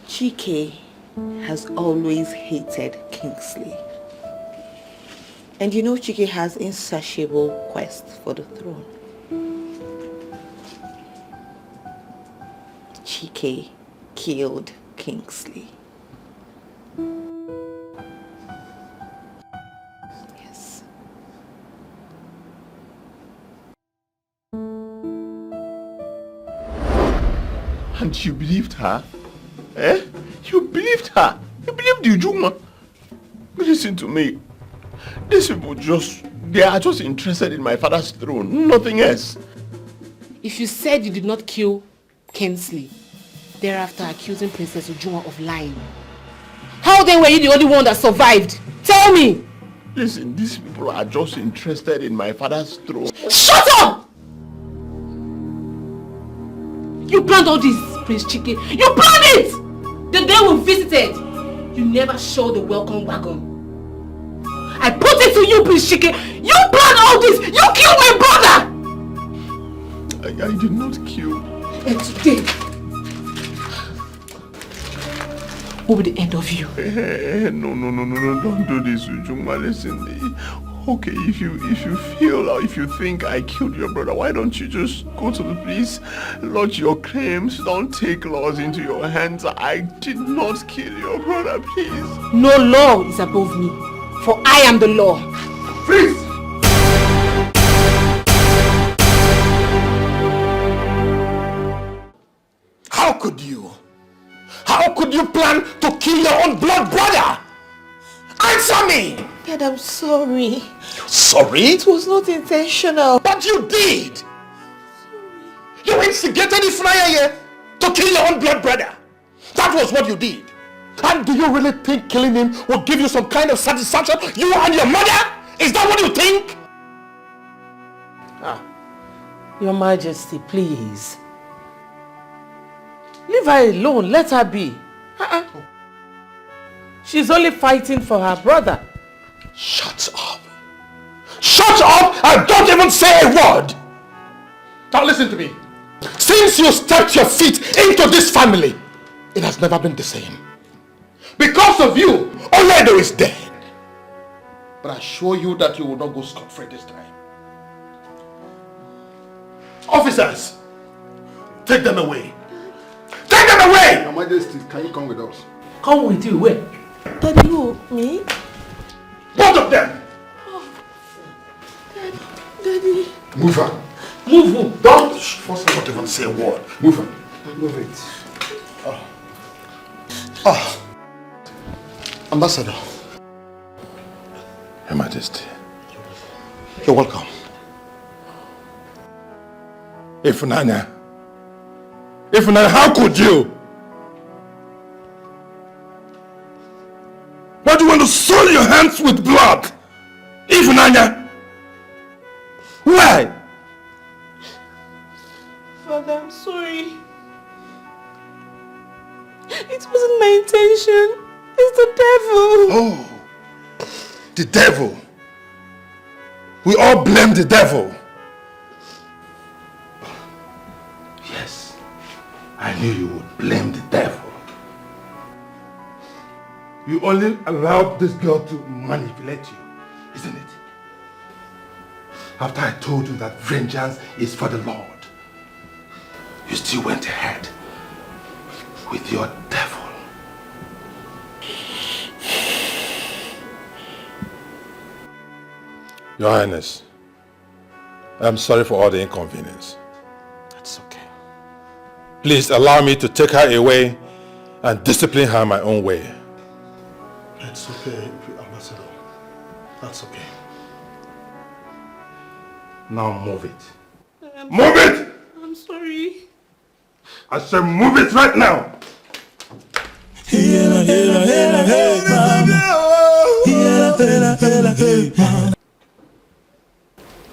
Chike has always hated Kingsley. And you know Chike has insatiable quest for the throne. Chike killed Kingsley. Yes. And you believed her? You believed her? You believed Ujuma? Listen to me. These people they are just interested in my father's throne, nothing else. If you said you did not kill Kingsley, thereafter accusing Princess Ujuma of lying, how then were you the only one that survived? Tell me! Listen, these people are just interested in my father's throne. Shut up! You planned all this, Prince Chike. You planned it! The day we visited, you never showed the welcome wagon. I put it to you, Prince Chike. You planned all this! You killed my brother! I did not kill. And today will be the end of you. No, don't do this, Ujuma. Listen, okay, if you feel or if you think I killed your brother, why don't you just go to the police, lodge your claims, don't take laws into your hands. I did not kill your brother, please. No law is above me, for I am the law. Please! How could you? How could you plan to kill your own blood brother? Answer me! Dad, I'm sorry. Sorry? It was not intentional. But you did! You instigated Ifnaya to kill your own blood brother. That was what you did. And do you really think killing him will give you some kind of satisfaction? You and your mother? Is that what you think? Your Majesty, please. Leave her alone. Let her be. She's only fighting for her brother. Shut up. Shut up and don't even say a word. Now listen to me. Since you stepped your feet into this family, it has never been the same. Because of you, Oledo is dead. But I assure you that you will not go scot-free this time. Officers, take them away. Take them away! Your Majesty, can you come with us? Come with you, where? Daddy, who? Me? Both of them! Daddy. Move her. Move who? Don't force her not even say a word. Move her. Move it. Ambassador. Your Majesty. You're welcome. Ifunanya, how could you? Why do you want to soil your hands with blood? Ifunanya? Why? Father, I'm sorry. accusation is the devil. Oh, the devil. We all blame the devil. Yes, I knew you would blame the devil. You only allowed this girl to manipulate you, isn't it? After I told you that vengeance is for the Lord, you still went ahead with your devil. Your Highness, I'm sorry for all the inconvenience. That's okay. Please allow me to take her away and discipline her my own way. It's okay, Ambassador. That's okay. Now move it. Move it! I'm sorry. I said move it right now!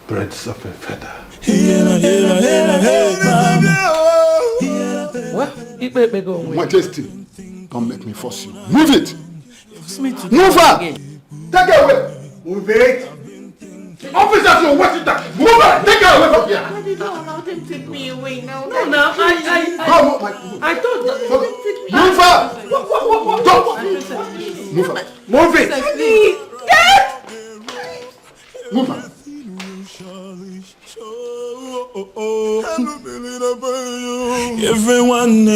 Birds of a feather. What? Majesty, don't make me force you. Move it! Move her! Take her away! Move it! Officers, you're watching that! Move her! Take her away from here! Daddy, don't allow them to take me away now. No, No, I thought that. Move her! Don't! Move her! Move it! Dad! Move her! Everyone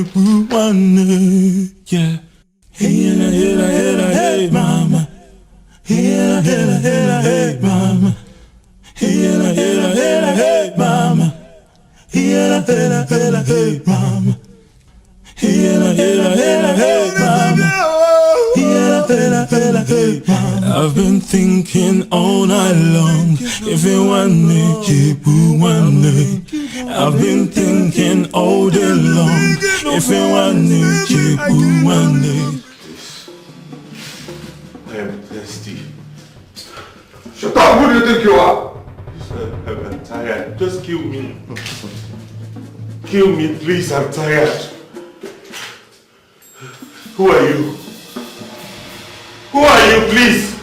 everyone yeah. Hey mama. Hey mama. Hey mama. Hey mama. I've been thinking all night long. If you want me, keep one day. I've been thinking all day long. If you want me, keep one day. I am thirsty. Shut up! Who do you think you are? I'm tired. Just kill me. Kill me, please. I'm tired. Who are you? Who are you, please?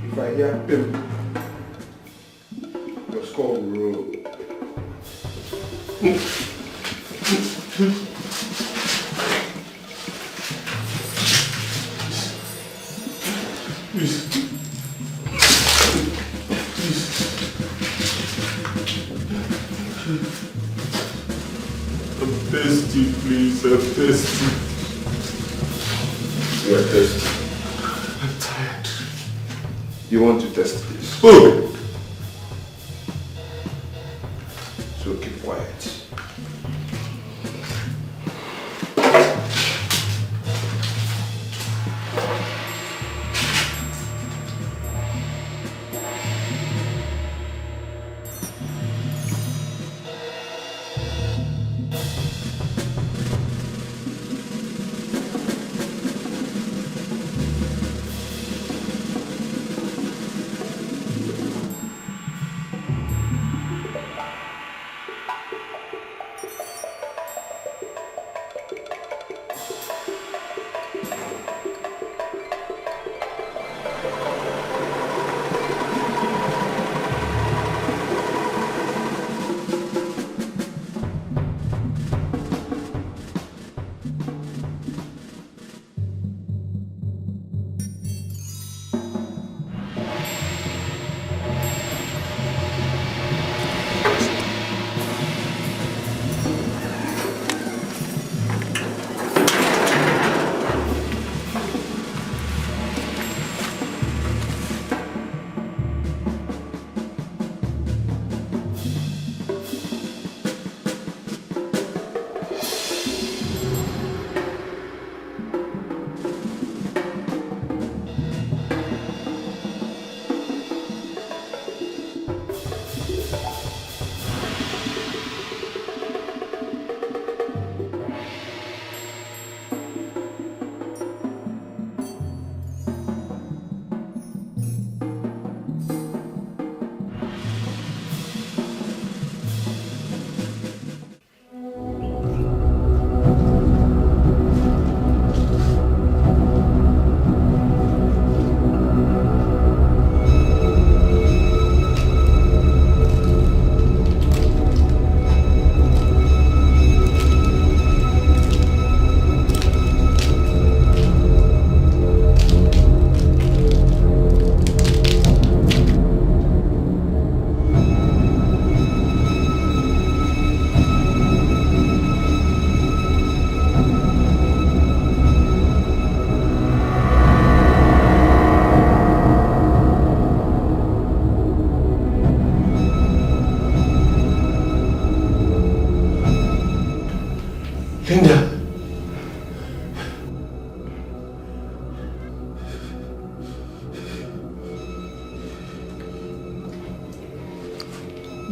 If I hear pimp, your skull will roll. Please. I'm thirsty, please. I'm thirsty. You are thirsty. I'm tired. You want to test this? Oh! So keep quiet. Linda.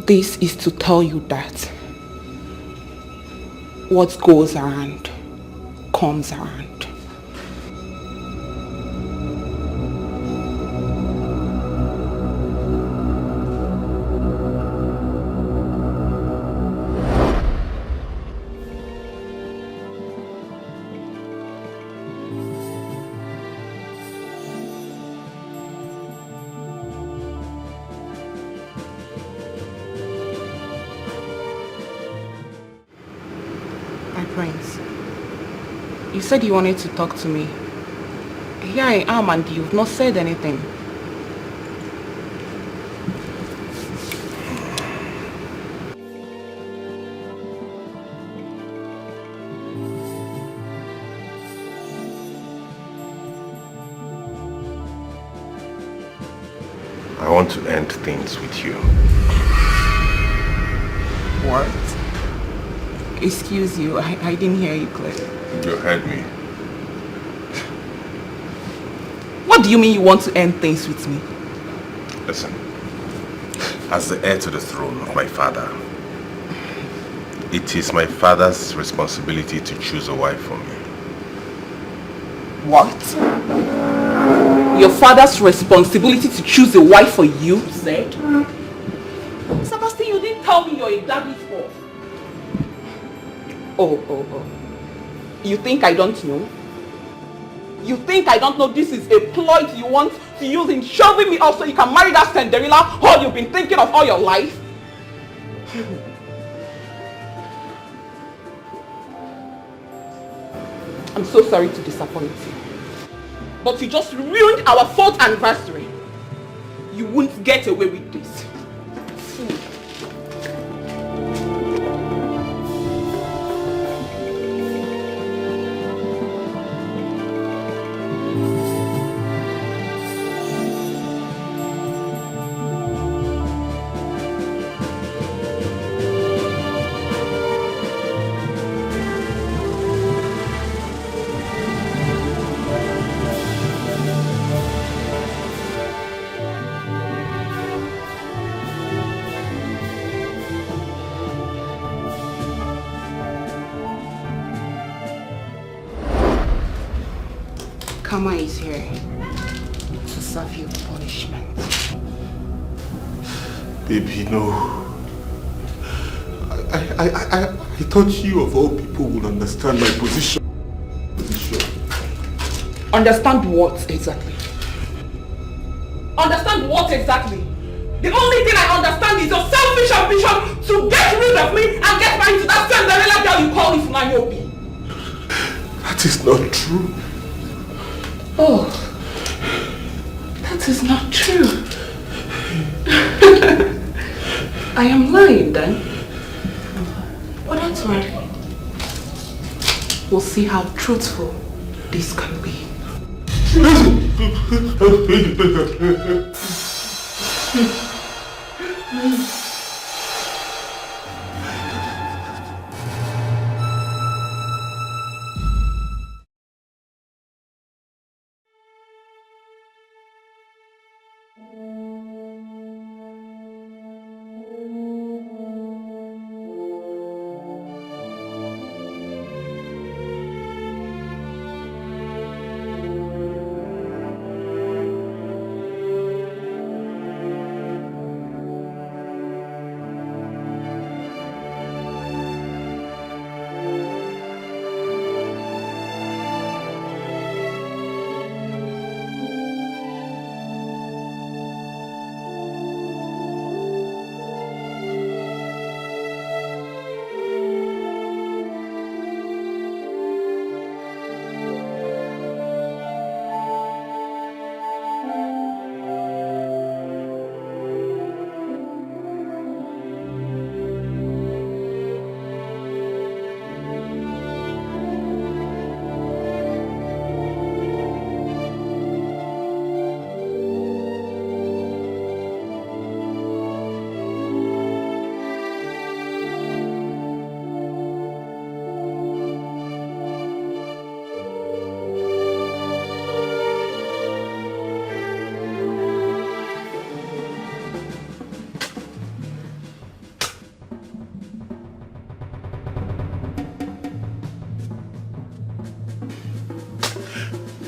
This is to tell you that what goes around comes around. Prince, you said you wanted to talk to me. Here I am and you've not said anything. I want to end things with you. What? Excuse you, I didn't hear you clearly. You heard me. What do you mean you want to end things with me? Listen, as the heir to the throne of my father, it is my father's responsibility to choose a wife for me. What? Your father's responsibility to choose a wife for you, said? Sebastian, you didn't tell me you're a daddy's boy. Oh. You think I don't know? You think I don't know this is a ploy you want to use in shoving me off so you can marry that Cinderella whore you've been thinking of all your life? I'm so sorry to disappoint you. But you just ruined our 4th anniversary. You won't get away with this. Fool. Karma is here to serve you punishment. Baby, no. I thought you of all people would understand my position. Understand what exactly? Understand what exactly? The only thing I understand is your selfish ambition to get rid of me and get married to that Cinderella girl you call Ifunanyobi. That is not true. Oh, that is not true. I am lying then. But don't worry. We'll see how truthful this can be.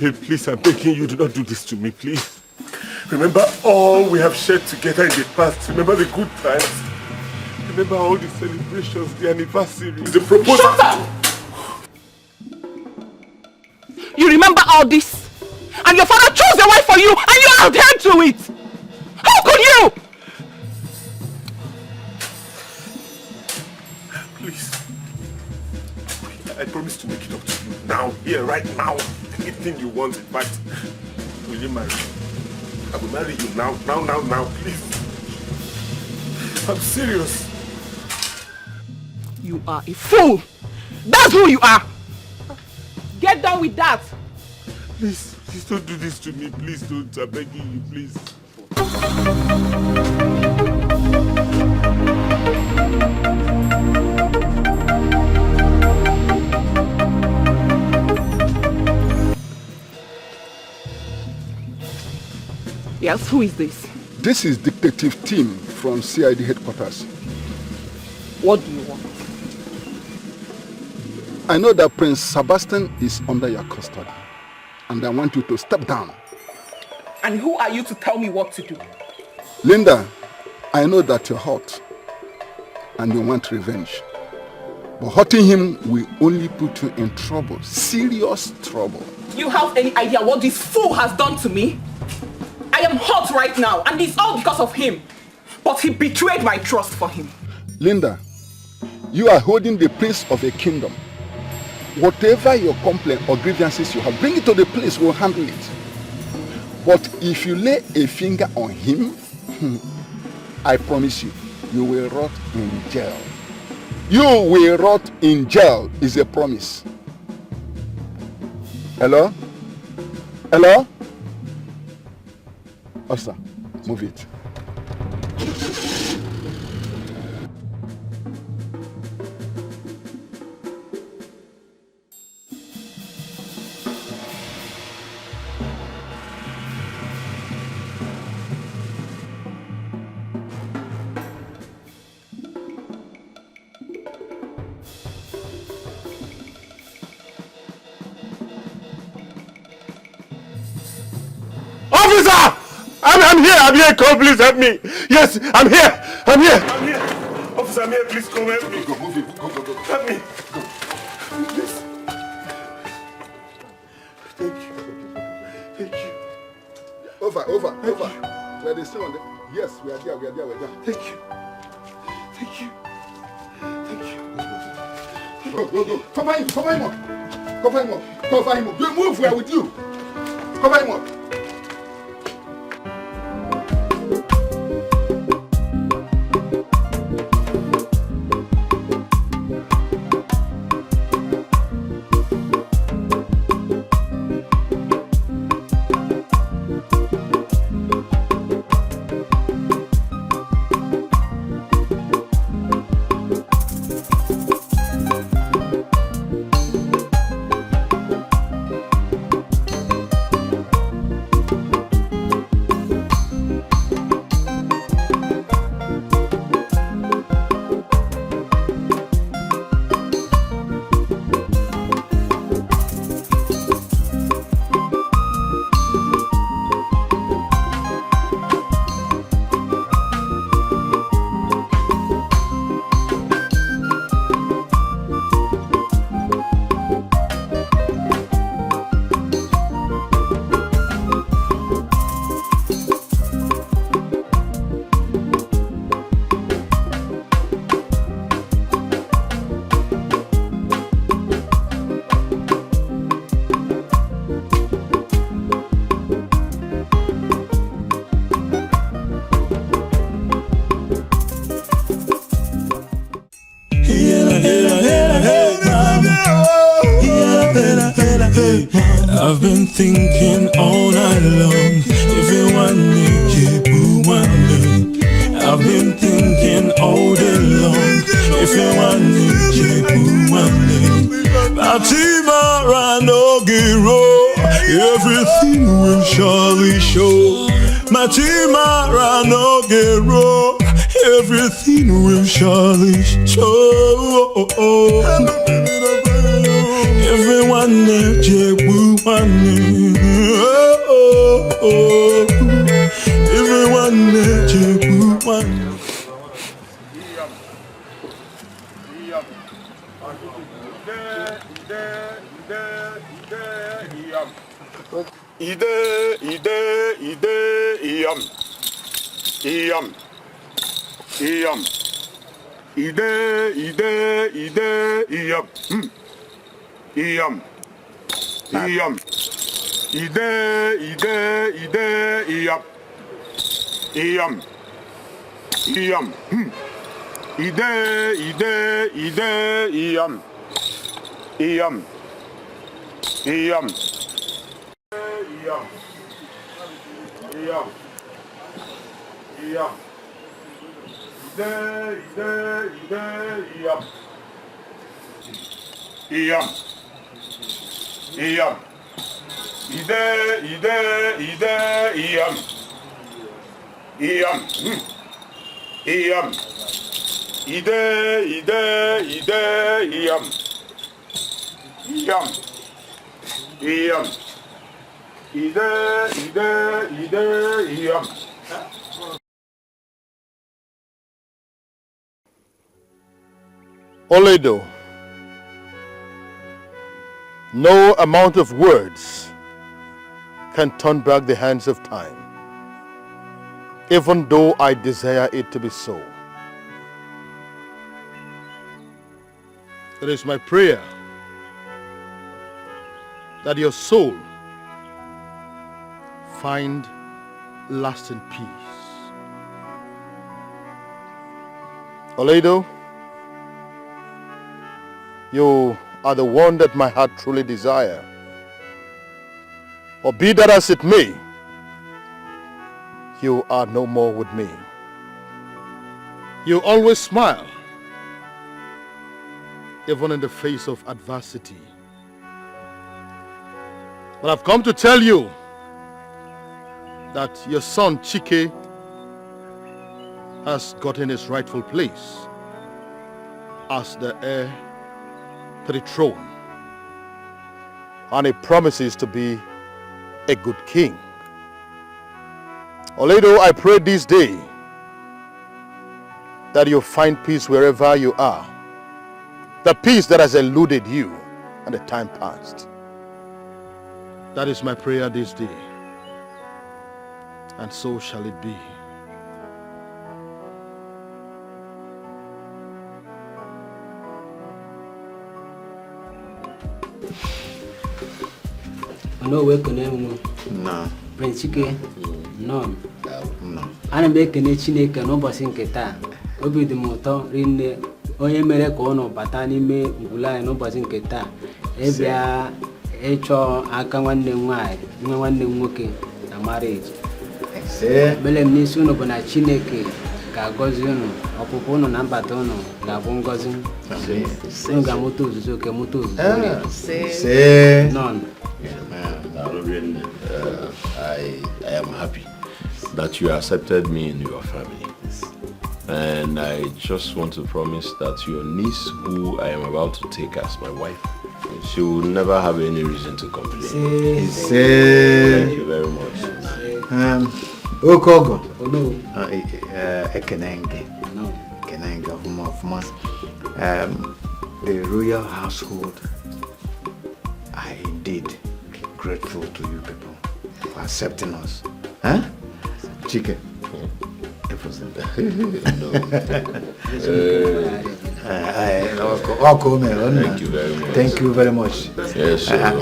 Babe, please, I'm begging you, do not do this to me, please. Remember all we have shared together in the past. Remember the good times. Remember all the celebrations, the anniversaries, the proposal. Shut up! You remember all this? And your father chose a wife for you and you adhered to it! How could you? Please. I promise to make it up to you now, here, right now. Anything you want, in fact. Will you marry me? I will marry you now, please. I'm serious. You are a fool! That's who you are! Get done with that! Please don't do this to me. Please don't. I'm begging you, please. Yes, who is this? This is Detective Tim from CID headquarters. What do you want? I know that Prince Sebastian is under your custody, and I want you to step down. And who are you to tell me what to do? Linda, I know that you're hot, and you want revenge. But hurting him will only put you in trouble, serious trouble. Do you have any idea what this fool has done to me? I am hot right now, and it's all because of him. But he betrayed my trust for him. Linda, you are holding the prince of a kingdom. Whatever your complaint or grievances you have, bring it to the police, we'll handle it. But if you lay a finger on him, I promise you, you will rot in jail. You will rot in jail is a promise. Hello? Hello? Officer, move it. Officer! I'm here, come, please help me. Yes, I'm here. Officer, I'm here, please come help me. Go, move it, go. Help me. Go. Please. Thank you. Over. Where they still on there? Yes, we are there. Thank you. Go. Cover him up. You move, we are with you. Cover him up. I've been thinking all night long. If you want me, you want me. I've been thinking all day long. If you want me, you want me. Fatima Ranogiro, everything will surely show. Fatima Ranogiro, everything will surely show. Everyone there, Jebu, one. oh, everyone let you one. Oledo, no amount of words can turn back the hands of time, even though I desire it to be so. It is my prayer that your soul find lasting peace. Oledo, you are the one that my heart truly desires. Or be that as it may, you are no more with me. You always smile, even in the face of adversity. But I've come to tell you that your son Chike has gotten his rightful place as the heir to the throne, and he promises to be a good king. Oledo, I pray this day that you find peace wherever you are, the peace that has eluded you in the time past. That is my prayer this day, and so shall it be. No way can no. Prince Chike, no. Ana m ekene Chineke n'ụbọchị nke taa. Obi dị m ụtọ rinne onye mere ka ọ bata n'ime ngwụla anyị n'ụbọchị nke taa. Ebia ịchọ aka nwanne m nwanyị, nwanne m nwoke na marriage. Bele m n'isi unu bụ na Chineke ga-agọzi unu, ọpụpụ unu na mbata unu ga-abụ ngọzi. Unu ga-amụta ozuzo oke mụta ozuzo. None. I am happy that you accepted me in your family. And I just want to promise that your niece, who I am about to take as my wife, she will never have any reason to complain. Thank you very much. Okogo. No. Ekenenge. No. Ekenenge of us. The royal household are indeed grateful to you people for accepting us. Huh? Chike. Thank you very much. Thank you very much. Yes, sir.